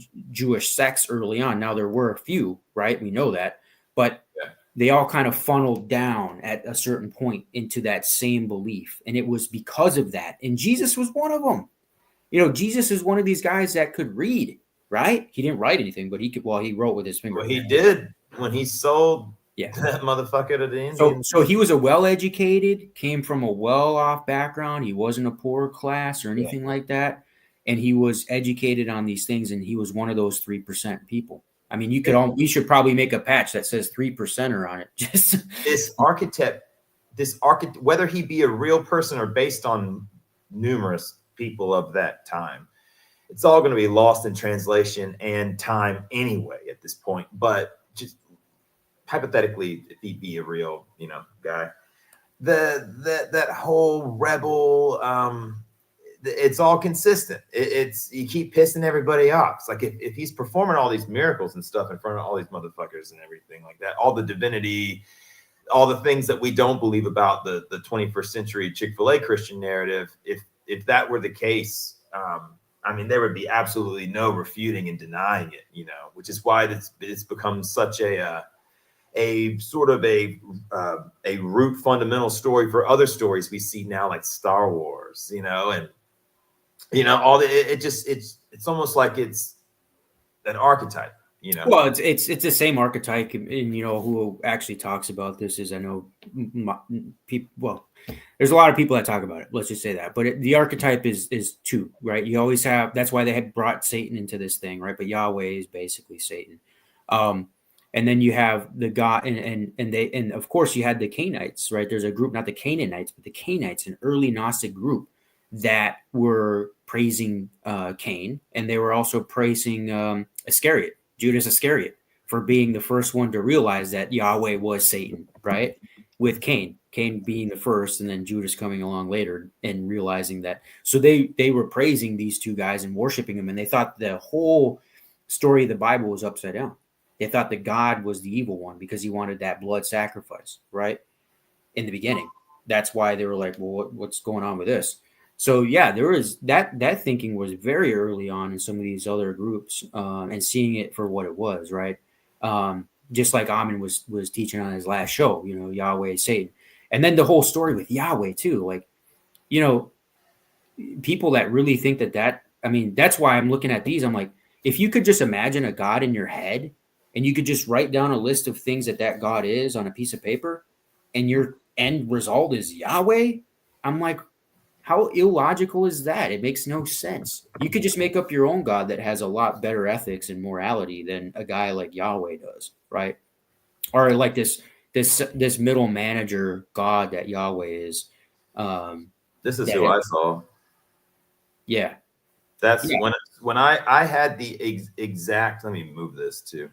Speaker 7: sects early on. Now, there were a few, right? We know that. But they all kind of funneled down at a certain point into that same belief. And it was because of that. And Jesus was one of them. You know, Jesus is one of these guys that could read. right? He didn't write anything, but he could. Well, he wrote with his finger.
Speaker 1: Well, he did when he sold
Speaker 7: Yeah.
Speaker 1: that motherfucker to the Indians.
Speaker 7: So he was a well-educated, came from a well-off background. He wasn't a poor class or anything like that, and he was educated on these things. And he was one of those 3% people. I mean, you could we should probably make a patch that says 3%er on it. Just
Speaker 1: this architect, whether he be a real person or based on numerous people of that time, it's all going to be lost in translation and time anyway at this point. But just hypothetically, if he be a real, guy, that whole rebel, it's all consistent. It's you keep pissing everybody off. It's like if he's performing all these miracles and stuff in front of all these motherfuckers and everything like that, all the divinity, all the things that we don't believe about the 21st century Chick-fil-A Christian narrative, if that were the case, I mean, there would be absolutely no refuting and denying it, which is why it's become such a sort of a root fundamental story for other stories we see now, like Star Wars, and all it's almost like it's an archetype,
Speaker 7: Well, it's the same archetype, and who actually talks about this is, I know people. Well, there's a lot of people that talk about it. Let's just say that. But the archetype is two, right? You always have. That's why they had brought Satan into this thing, right? But Yahweh is basically Satan. And then you have the God, and of course you had the Cainites, right? There's a group, not the Canaanites, but the Cainites, an early Gnostic group that were praising Cain, and they were also praising Iscariot, Judas Iscariot, for being the first one to realize that Yahweh was Satan, right? With Cain being the first, and then Judas coming along later and realizing that. So they were praising these two guys and worshiping them, and they thought the whole story of the Bible was upside down. They thought that God was the evil one because he wanted that blood sacrifice, right? In the beginning. That's why they were like, well, what's going on with this? So yeah, there was that thinking was very early on in some of these other groups, and seeing it for what it was, right? Just like Amin was teaching on his last show, Yahweh is Satan. And then the whole story with Yahweh too, like, people that really think that, I mean, that's why I'm looking at these. I'm like, if you could just imagine a God in your head, and you could just write down a list of things that God is on a piece of paper, and your end result is Yahweh, I'm like, how illogical is that? It makes no sense. You could just make up your own God that has a lot better ethics and morality than a guy like Yahweh does, right? Or like this middle manager God that Yahweh is.
Speaker 1: This is who I saw.
Speaker 7: Yeah.
Speaker 1: That's when I had the exact, let me move this too.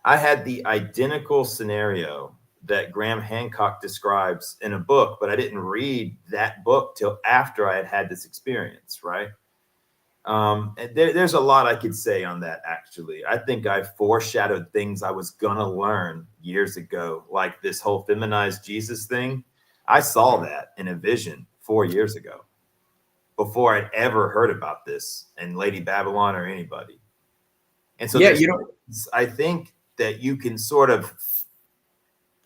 Speaker 1: I had the identical scenario that Graham Hancock describes in a book, but I didn't read that book till after I had this experience, right? And there's a lot I could say on that, actually. I think I foreshadowed things I was going to learn years ago, like this whole feminized Jesus thing. I saw that in a vision 4 years ago, before I'd ever heard about this and Lady Babylon or anybody. And so I think that you can sort of,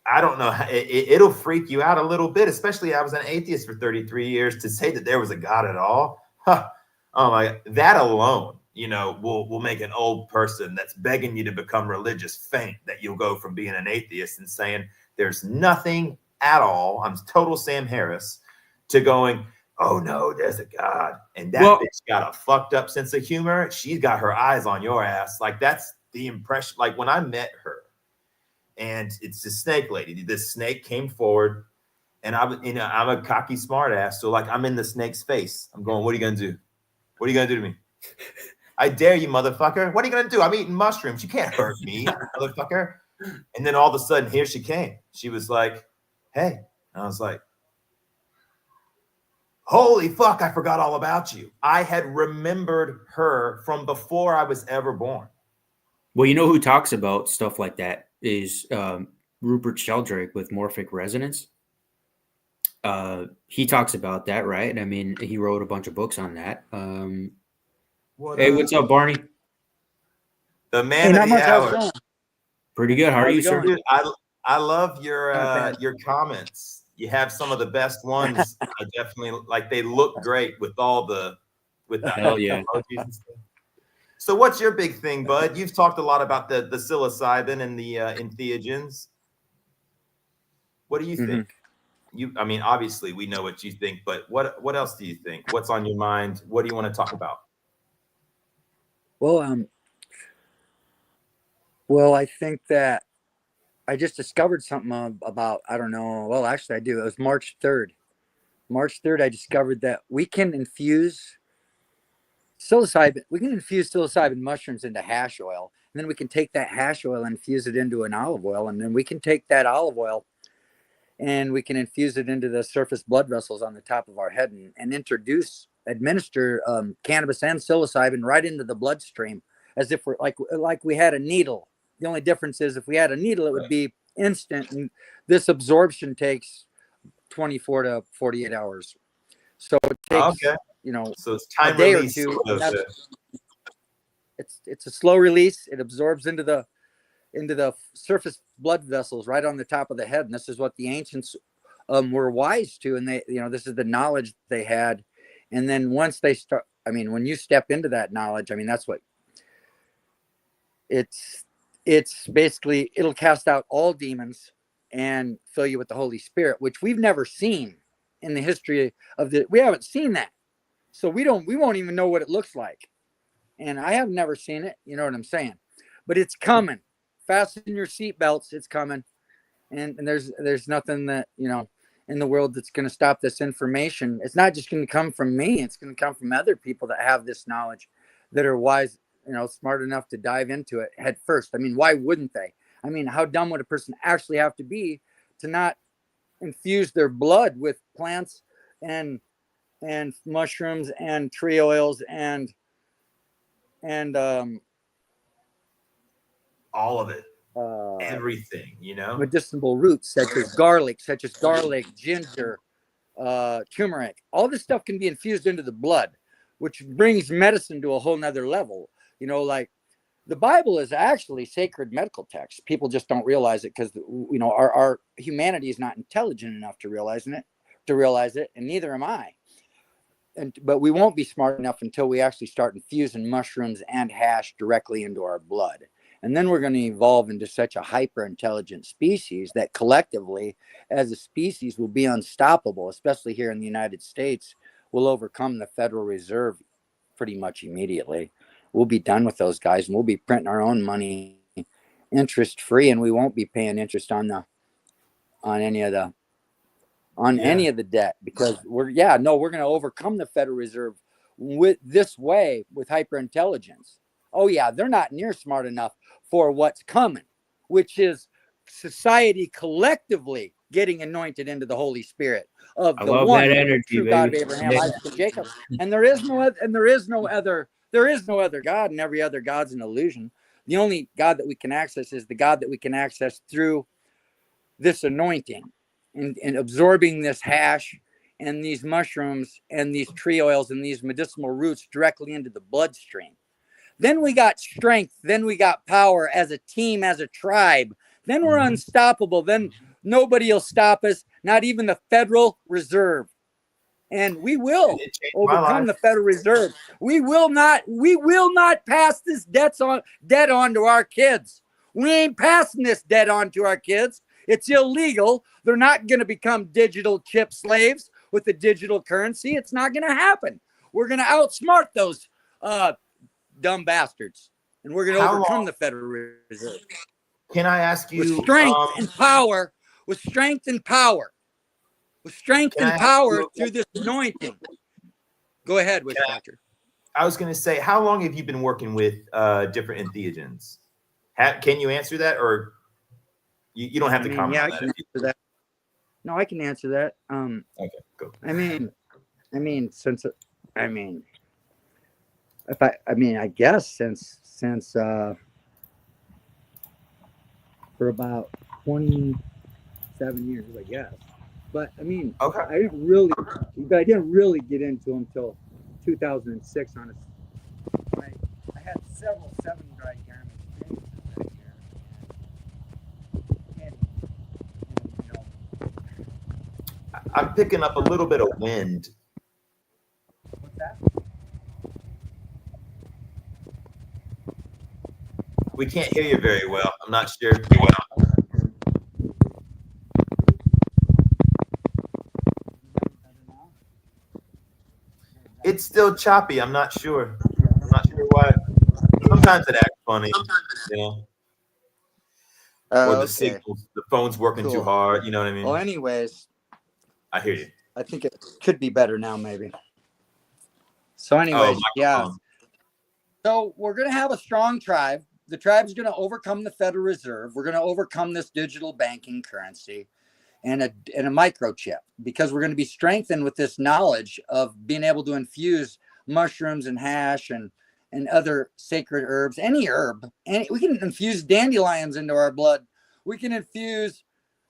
Speaker 1: I don't know, it'll freak you out a little bit, especially I was an atheist for 33 years, to say that there was a God at all. Huh. Oh my, that alone, will make an old person that's begging you to become religious faint, that you'll go from being an atheist and saying there's nothing at all, I'm total Sam Harris, to going, oh no, there's a God. And that bitch got a fucked up sense of humor. She's got her eyes on your ass. Like, that's the impression. Like, when I met her, and it's the snake lady, this snake came forward, and I'm a cocky smart ass. So like, I'm in the snake's face. I'm going, what are you going to do? What are you going to do to me? I dare you, motherfucker. What are you going to do? I'm eating mushrooms. You can't hurt me, motherfucker. And then all of a sudden, here she came. She was like, hey. And I was like, holy fuck, I forgot all about you. I had remembered her from before I was ever born.
Speaker 7: Well, who talks about stuff like that is Rupert Sheldrake with morphic resonance. He talks about that, right? I mean, he wrote a bunch of books on that. Hey, what's up, Barney?
Speaker 1: The man of the hour.
Speaker 7: Pretty good. How are you, sir?
Speaker 1: Dude, I love your comments. You have some of the best ones. I definitely like. They look great with all the
Speaker 7: hell yeah.
Speaker 1: emojis and stuff. So what's your big thing, Bud? You've talked a lot about the psilocybin and the entheogens. What do you think? I mean, obviously we know what you think, but what else do you think? What's on your mind? What do you want to talk about?
Speaker 8: Well, I think that I just discovered something about, I don't know. Well, actually I do. It was March 3rd. March 3rd, I discovered that we can infuse psilocybin mushrooms into hash oil. And then we can take that hash oil and infuse it into an olive oil. And then we can take that olive oil and we can infuse it into the surface blood vessels on the top of our head and administer cannabis and psilocybin right into the bloodstream, as if we're like we had a needle. The only difference is if we had a needle, it would be instant, and this absorption takes 24 to 48 hours. So it takes,
Speaker 1: so it's time
Speaker 8: a day
Speaker 1: release
Speaker 8: or two.
Speaker 1: sort of
Speaker 8: It's a slow release. It absorbs into the surface blood vessels right on the top of the head, and this is what the ancients were wise to, and they, this is the knowledge they had. And then once they start, when you step into that knowledge, that's what it's basically, it'll cast out all demons and fill you with the Holy Spirit, which we've never seen in the history of we haven't seen that. So we won't even know what it looks like. And I have never seen it. You know what I'm saying? But it's coming. Fasten your seatbelts. It's coming. And there's nothing that, in the world that's going to stop this information. It's not just going to come from me. It's going to come from other people that have this knowledge, that are wise, smart enough to dive into it head first. Why wouldn't they? How dumb would a person actually have to be to not infuse their blood with plants and mushrooms and tree oils and
Speaker 1: all of it, everything,
Speaker 8: medicinal roots such as garlic, ginger, turmeric. All this stuff can be infused into the blood, which brings medicine to a whole nother level. Like the Bible is actually sacred medical text. People just don't realize it because our humanity is not intelligent enough to realize it, and neither am I. But we won't be smart enough until we actually start infusing mushrooms and hash directly into our blood. And then we're going to evolve into such a hyper intelligent species that collectively, as a species, will be unstoppable, especially here in the United States. We'll overcome the Federal Reserve pretty much immediately. We'll be done with those guys, and we'll be printing our own money interest free, and we won't be paying interest on any of the debt, because we're going to overcome the Federal Reserve with hyper intelligence. Oh yeah, they're not near smart enough for what's coming, which is society collectively getting anointed into the Holy Spirit of the one true God of Abraham, Isaac, and Jacob. And there is no other God, and every other God's an illusion. The only God that we can access is the God that we can access through this anointing and absorbing this hash and these mushrooms and these tree oils and these medicinal roots directly into the bloodstream. Then we got strength. Then we got power as a team, as a tribe. Then we're unstoppable. Then nobody will stop us, not even the Federal Reserve. And we will overcome the Federal Reserve. We will not pass this debt on to our kids. We ain't passing this debt on to our kids. It's illegal. They're not going to become digital chip slaves with the digital currency. It's not going to happen. We're going to outsmart those dumb bastards, and we're going to overcome the Federal Reserve.
Speaker 1: Can I ask you,
Speaker 8: with strength and power, through this anointing? Go ahead, Witch Doctor.
Speaker 1: I was going to say, how long have you been working with different entheogens? Can you answer that, or you don't have to comment on that?
Speaker 8: I can answer that. No, I can answer that.
Speaker 1: Okay, go.
Speaker 8: I guess since for about 27 years, I guess. But I didn't really get into them until 2006. Honestly, I had seven dry garment experiences that year.
Speaker 1: I'm picking up a little bit of wind.
Speaker 8: What's that?
Speaker 1: We can't hear you very well. I'm not sure. It's still choppy. I'm not sure. I'm not sure why. Sometimes it acts funny, you know. Or the signals, the phone's working too hard. You know what I mean?
Speaker 8: Well, anyways,
Speaker 1: I hear you.
Speaker 8: I think it could be better now, maybe. So, anyways, yeah. So we're gonna have a strong tribe. The tribe's gonna overcome the Federal Reserve. We're gonna overcome this digital banking currency and a microchip, because we're going to be strengthened with this knowledge of being able to infuse mushrooms and hash and other sacred herbs, any herb. And we can infuse dandelions into our blood. We can infuse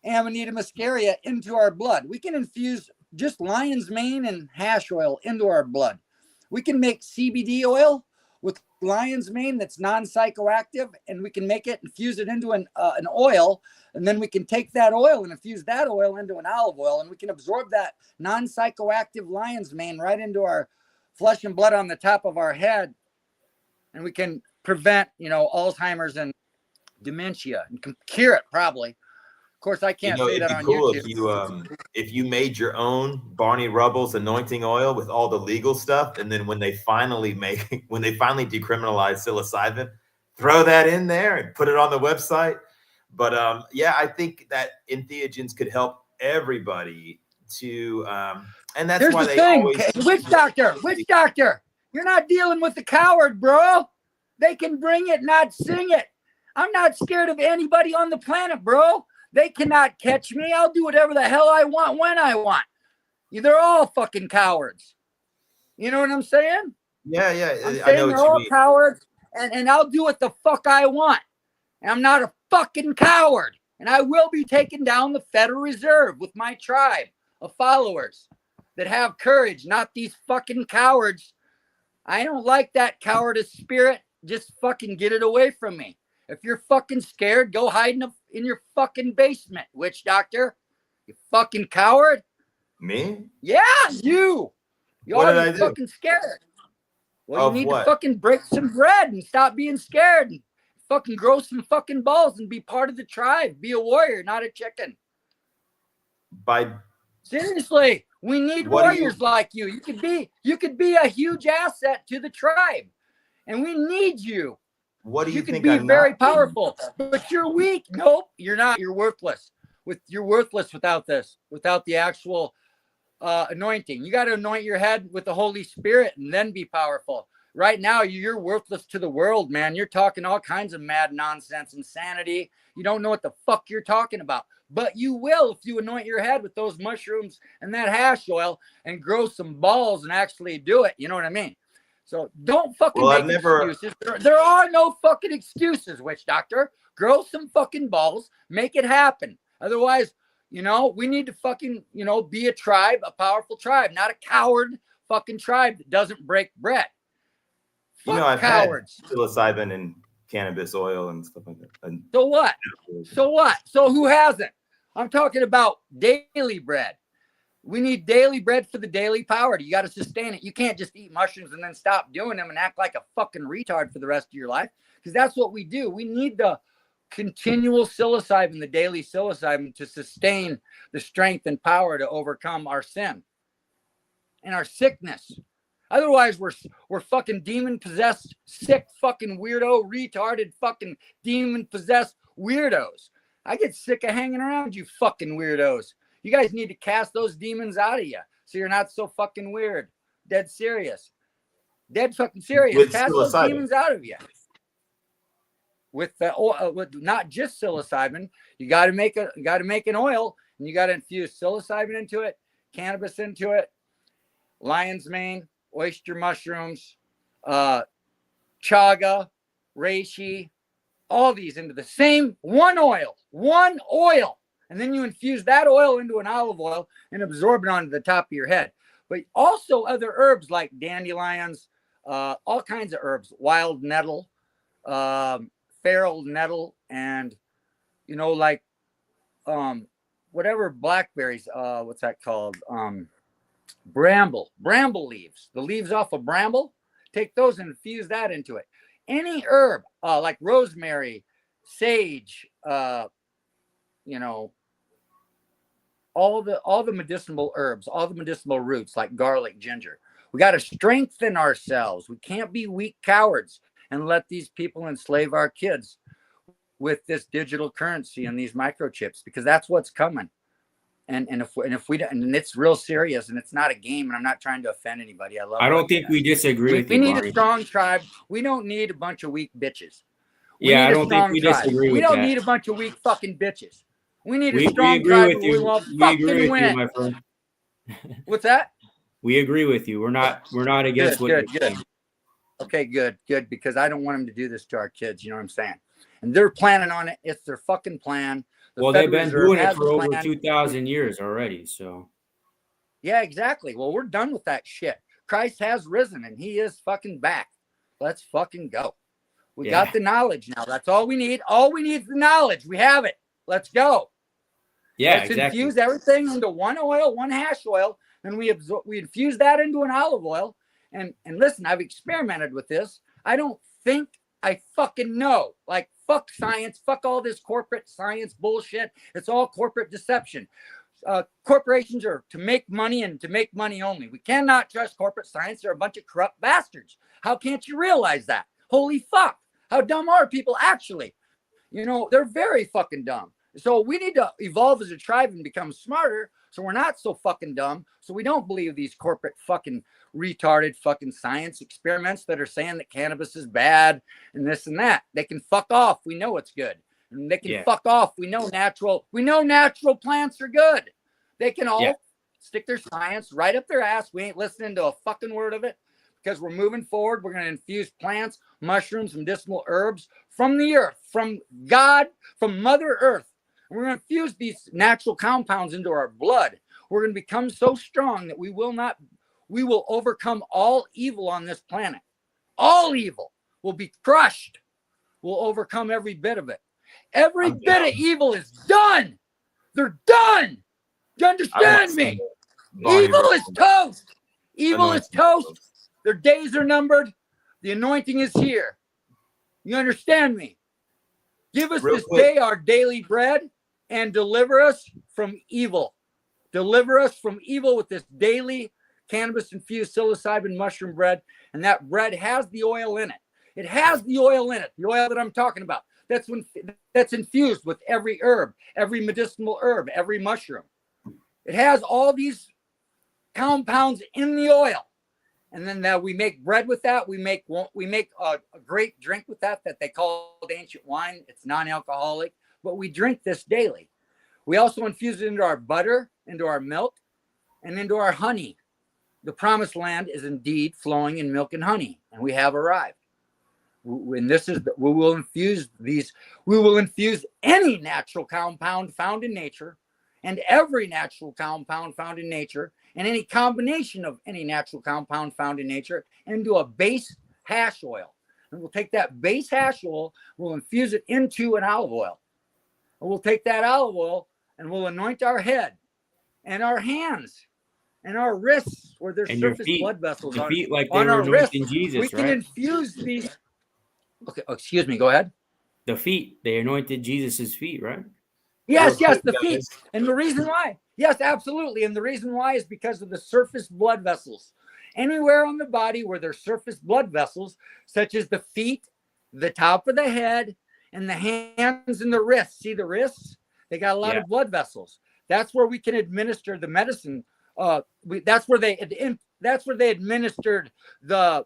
Speaker 8: Amanita muscaria into our blood. We can infuse just lion's mane and hash oil into our blood. We can make CBD oil with lion's mane that's non-psychoactive, and we can make it, infuse it into an oil, and then we can take that oil and infuse that oil into an olive oil, and we can absorb that non-psychoactive lion's mane right into our flesh and blood on the top of our head, and we can prevent, Alzheimer's and dementia, and can cure it probably. Of course, I can't say that on YouTube.
Speaker 1: If you made your own Barney Rubble's anointing oil with all the legal stuff, and then when they finally decriminalize psilocybin, throw that in there and put it on the website. But I think that entheogens could help everybody to, and that's
Speaker 8: Here's
Speaker 1: why
Speaker 8: the
Speaker 1: they
Speaker 8: thing.
Speaker 1: always.
Speaker 8: Witch doctor, you're not dealing with the coward, bro. They can bring it, not sing it. I'm not scared of anybody on the planet, bro. They cannot catch me. I'll do whatever the hell I want when I want. They're all fucking cowards. You know what I'm saying?
Speaker 1: Yeah.
Speaker 8: I'm saying they're all cowards, and I'll do what the fuck I want. And I'm not a fucking coward. And I will be taking down the Federal Reserve with my tribe of followers that have courage, not these fucking cowards. I don't like that cowardice spirit. Just fucking get it away from me. If you're fucking scared, go hide in your fucking basement, witch doctor. You fucking coward.
Speaker 1: Me?
Speaker 8: Yeah, you.
Speaker 1: What did I do?
Speaker 8: Fucking scared. Well, you need
Speaker 1: what?
Speaker 8: to fucking break some bread and stop being scared and fucking grow some fucking balls and be part of the tribe. Be a warrior, not a chicken. Seriously, we need warriors like you. You could be a huge asset to the tribe, and we need you.
Speaker 1: What do you think?
Speaker 8: You can be very powerful, but you're weak. Nope, you're not. You're worthless. You're worthless without this, without the actual anointing. You got to anoint your head with the Holy Spirit and then be powerful. Right now, you're worthless to the world, man. You're talking all kinds of mad nonsense, insanity. You don't know what the fuck you're talking about, but you will if you anoint your head with those mushrooms and that hash oil and grow some balls and actually do it. You know what I mean? So don't fucking make excuses. There are no fucking excuses, witch doctor. Grow some fucking balls. Make it happen. Otherwise, we need to fucking, be a tribe, a powerful tribe, not a coward fucking tribe that doesn't break bread.
Speaker 1: I've cowards. Had psilocybin and cannabis oil and stuff like that. And
Speaker 8: so what? So who hasn't? I'm talking about daily bread. We need daily bread for the daily power. You got to sustain it. You can't just eat mushrooms and then stop doing them and act like a fucking retard for the rest of your life, because that's what we do. We need the continual psilocybin, the daily psilocybin, to sustain the strength and power to overcome our sin and our sickness. Otherwise, we're fucking demon-possessed, sick, fucking weirdo, retarded, fucking demon-possessed weirdos. I get sick of hanging around you fucking weirdos. You guys need to cast those demons out of you so you're not so fucking weird. Dead serious. Dead fucking serious. Cast those demons out of you. With not just psilocybin, you got to make an oil, and you got to infuse psilocybin into it, cannabis into it, lion's mane, oyster mushrooms, chaga, reishi, all these into the same one oil. And then you infuse that oil into an olive oil and absorb it onto the top of your head. But also other herbs like dandelions, all kinds of herbs, wild nettle, feral nettle, and whatever blackberries, what's that called? Bramble leaves, the leaves off of bramble. Take those and infuse that into it. any herb, like rosemary, sage, you know, all the medicinal herbs, all the medicinal roots like garlic, ginger. We got to strengthen ourselves. We can't be weak cowards and let these people enslave our kids with this digital currency and these microchips, because that's what's coming. And if we don't, and it's real serious, and it's not a game, and I'm not trying to offend anybody. I
Speaker 7: don't think we disagree with you.
Speaker 8: We need a strong tribe. We don't need a bunch of weak bitches.
Speaker 7: I don't think we disagree with that.
Speaker 8: We don't need a bunch of weak fucking bitches. We need a strong tribe. We will fucking win.
Speaker 7: My friend.
Speaker 8: What's that?
Speaker 7: We agree with you. We're not against what you're saying.
Speaker 8: Okay, good, because I don't want them to do this to our kids. You know what I'm saying? And they're planning on it. It's their fucking plan.
Speaker 7: They've been doing it for over 2,000 years already. So,
Speaker 8: yeah, exactly. Well, we're done with that shit. Christ has risen, and he is fucking back. Let's fucking go. We got the knowledge now. That's all we need. All we need is the knowledge. We have it. Let's go.
Speaker 7: Yeah,
Speaker 8: Let's infuse everything into one oil, one hash oil, and we infuse that into an olive oil. And listen, I've experimented with this. I don't think I fucking know. Like, fuck science. Fuck all this corporate science bullshit. It's all corporate deception. Corporations are to make money and to make money only. We cannot trust corporate science. They're a bunch of corrupt bastards. How can't you realize that? Holy fuck. How dumb are people actually? You know, they're very fucking dumb. So we need to evolve as a tribe and become smarter so we're not so fucking dumb. So we don't believe these corporate fucking retarded fucking science experiments that are saying that cannabis is bad and this and that. They can fuck off. We know it's good. And they can fuck off. We know natural plants are good. They can all stick their science right up their ass. We ain't listening to a fucking word of it because we're moving forward. We're going to infuse plants, mushrooms, medicinal herbs from the earth, from God, from Mother Earth. We're going to infuse these natural compounds into our blood. We're going to become so strong that we will overcome all evil on this planet. All evil will be crushed. We'll overcome every bit of it. Every bit of evil is done. They're done. Do you understand me? Evil is toast. Evil is toast. Their days are numbered. The anointing is here. You understand me? Give us this day our daily bread and deliver us from evil. Deliver us from evil with this daily cannabis-infused psilocybin mushroom bread. And that bread has the oil in it. It has the oil in it, the oil that I'm talking about. That's infused with every herb, every medicinal herb, every mushroom. It has all these compounds in the oil. And then we make bread with that. We make a great drink with that they call ancient wine. It's non-alcoholic, but we drink this daily. We also infuse it into our butter, into our milk, and into our honey. The promised land is indeed flowing in milk and honey, and we have arrived. And we will infuse any natural compound found in nature, and every natural compound found in nature, and any combination of any natural compound found in nature into a base hash oil. And we'll take that base hash oil, we'll infuse it into an olive oil. And we'll take that olive oil and we'll anoint our head and our hands and our wrists where there's surface blood vessels on,
Speaker 7: like
Speaker 8: on our wrists.
Speaker 7: Jesus,
Speaker 8: we can infuse these. Okay, excuse me, go ahead.
Speaker 7: The feet, they anointed Jesus's feet, right?
Speaker 8: Yes, the feet. And the reason why, yes, absolutely. And the reason why is because of the surface blood vessels. Anywhere on the body where there's surface blood vessels, such as the feet, the top of the head, and the hands and the wrists. See the wrists? They got a lot of blood vessels. That's where we can administer the medicine. That's where they administered the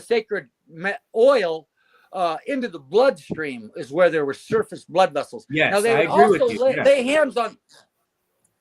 Speaker 8: sacred oil into the bloodstream, is where there were surface blood vessels.
Speaker 7: Yes,
Speaker 8: now they would also lay hands on.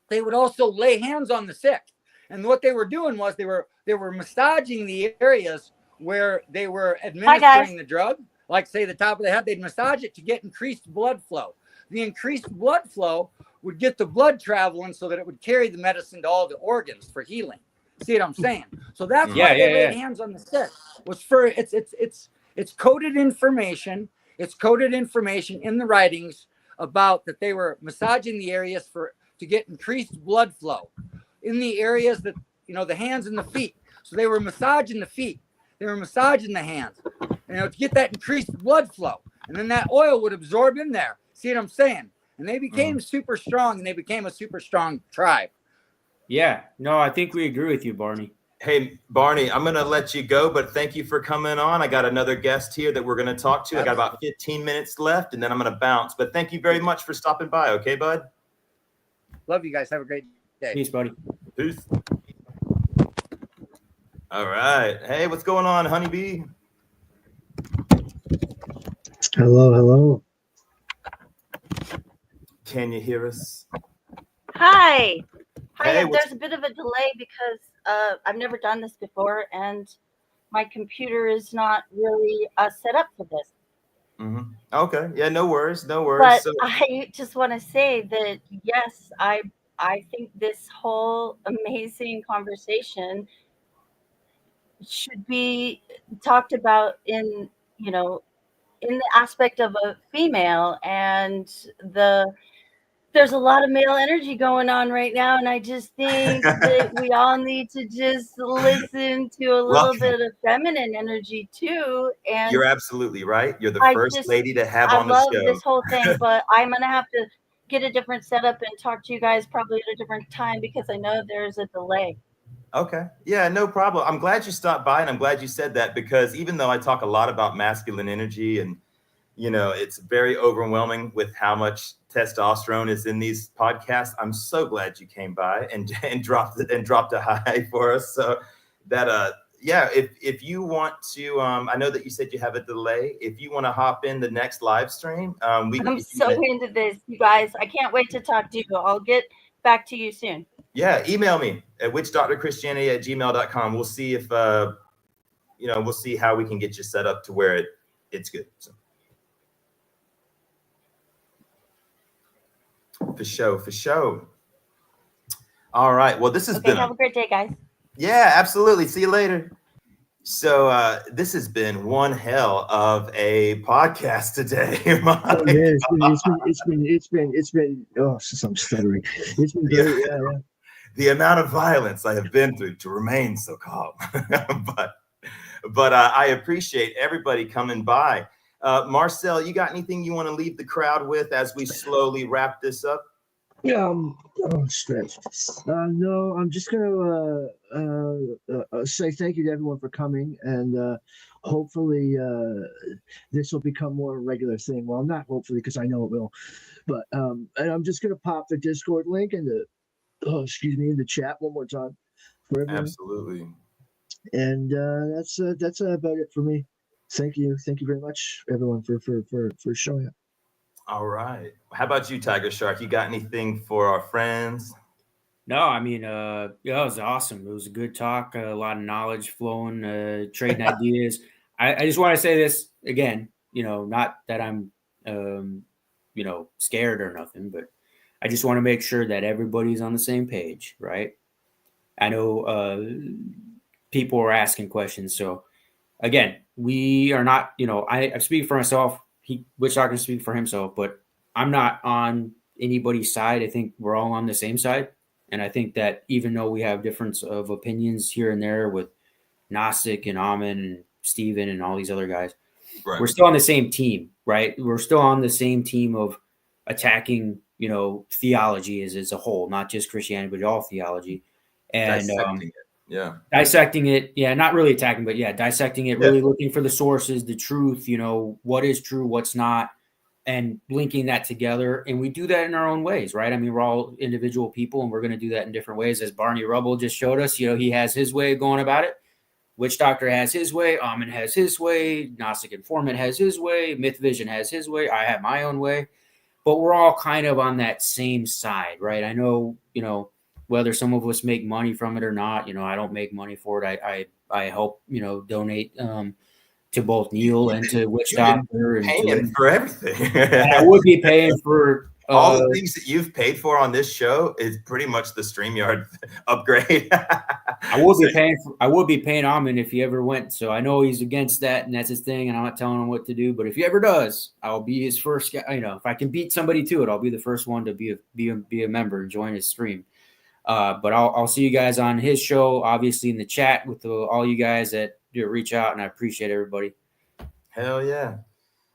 Speaker 8: They would also lay hands on the sick, and what they were doing was they were massaging the areas where they were administering the drug. Like say the top of the head, they'd massage it to get increased blood flow. The increased blood flow would get the blood traveling so that it would carry the medicine to all the organs for healing. See what I'm saying? So that's why they laid hands on the sick. Was for it's coded information. It's coded information in the writings about that they were massaging the areas to get increased blood flow in the areas that the hands and the feet. So they were massaging the feet. They were massaging the hands. to get that increased blood flow. And then that oil would absorb in there. See what I'm saying? And they became super strong, and they became a super strong tribe.
Speaker 7: Yeah. No, I think we agree with you, Barney.
Speaker 1: Hey, Barney, I'm going to let you go, but thank you for coming on. I got another guest here that we're going to talk to. I got about 15 minutes left, and then I'm going to bounce. But thank you very much for stopping by. Okay, bud?
Speaker 8: Love you guys. Have a great day.
Speaker 7: Peace, buddy.
Speaker 1: Peace. All right. Hey, what's going on, Honeybee?
Speaker 2: Hello.
Speaker 1: Can you hear us?
Speaker 9: Hi.
Speaker 1: Hey,
Speaker 9: There's a bit of a delay because I've never done this before, and my computer is not really set up for this.
Speaker 1: Mm-hmm. Okay. Yeah, no worries.
Speaker 9: But I just want to say that, yes, I think this whole amazing conversation should be talked about in the aspect of a female, and there's a lot of male energy going on right now, and I just think that we all need to just listen to a little bit of feminine energy too. And
Speaker 1: you're absolutely right. You're the first lady to have on the show.
Speaker 9: I love this whole thing, but I'm gonna have to get a different setup and talk to you guys probably at a different time because I know there's a delay.
Speaker 1: Okay. Yeah, no problem. I'm glad you stopped by, and I'm glad you said that, because even though I talk a lot about masculine energy, and it's very overwhelming with how much testosterone is in these podcasts, I'm so glad you came by and dropped a hi for us. So that if you want to, I know that you said you have a delay. If you want to hop in the next live stream, I'm
Speaker 9: so into this, you guys. I can't wait to talk to you. I'll get back to you soon.
Speaker 1: Yeah, email me at witchdoctorchristianity@gmail.com. We'll see if we'll see how we can get you set up to where it's good. So. For sure. All right. Well, this has been.
Speaker 9: Have a great day, guys.
Speaker 1: Yeah, absolutely. See you later. So this has been one hell of a podcast today.
Speaker 2: It's been. Oh, I'm stuttering. It's been great. Yeah.
Speaker 1: The amount of violence I have been through to remain so calm, but I appreciate everybody coming by. Marcel, you got anything you want to leave the crowd with as we slowly wrap this up?
Speaker 2: Stretch. No, I'm just gonna say thank you to everyone for coming, and hopefully this will become more a regular thing. Well, not hopefully, because I know it will, but and I'm just gonna pop the Discord link in the chat one more time for everyone.
Speaker 1: Absolutely.
Speaker 2: And that's about it for me. Thank you very much, everyone, for showing up.
Speaker 1: All right. How about you, Tiger Shark? You got anything for our friends?
Speaker 7: No, I mean, it was awesome. It was a good talk, a lot of knowledge flowing, trading ideas. I just want to say this again, not that I'm, scared or nothing, but I just want to make sure that everybody's on the same page, right? I know people are asking questions. So again, we are not, I speak for myself. Witch Doctor can speak for himself, but I'm not on anybody's side. I think we're all on the same side. And I think that even though we have difference of opinions here and there with Gnostic and Amen and Steven and all these other guys, right, we're still on the same team, right? We're still on the same team of attacking, theology as a whole, not just Christianity, but all theology. And dissecting it. Yeah, not really attacking, but dissecting it, really looking for the sources, the truth, what is true, what's not, and linking that together. And we do that in our own ways, right? I mean, we're all individual people, and we're going to do that in different ways. As Barney Rubble just showed us, he has his way of going about it. Witch Doctor has his way. Amen has his way. Gnostic Informant has his way. Myth Vision has his way. I have my own way. But we're all kind of on that same side, right? I know, whether some of us make money from it or not, I don't make money for it. I help, donate to both Neil and to Witch Doctor.
Speaker 1: Paying for everything.
Speaker 7: And I would be paying for
Speaker 1: all the things that you've paid for on this show is pretty much the StreamYard upgrade.
Speaker 7: I would be paying Amen if he ever went. So I know he's against that, and that's his thing, and I'm not telling him what to do. But if he ever does, I'll be his first guy. If I can beat somebody to it, I'll be the first one to be a member and join his stream. But I'll see you guys on his show, obviously in the chat with all you guys that reach out, and I appreciate everybody.
Speaker 1: Hell yeah.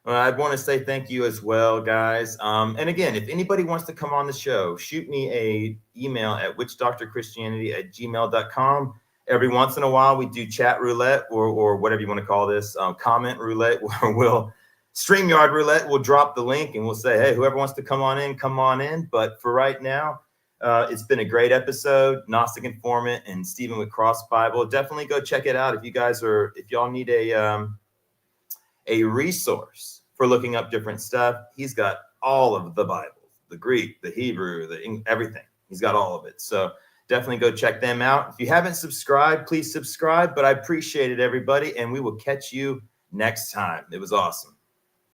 Speaker 1: Well, I want to say thank you as well, guys. And again, if anybody wants to come on the show, shoot me a email at witchdoctorchristianity@gmail.com. Every once in a while, we do chat roulette or whatever you want to call this, comment roulette, where we'll StreamYard roulette. We'll drop the link and we'll say, hey, whoever wants to come on in, come on in. But for right now, it's been a great episode. Gnostic Informant and Stephen with Cross Bible. Definitely go check it out if y'all need a resource for looking up different stuff. He's got all of the Bible, the Greek, the Hebrew, everything. He's got all of it. So definitely go check them out. If you haven't subscribed, please subscribe. But I appreciate it, everybody. And we will catch you next time. It was awesome.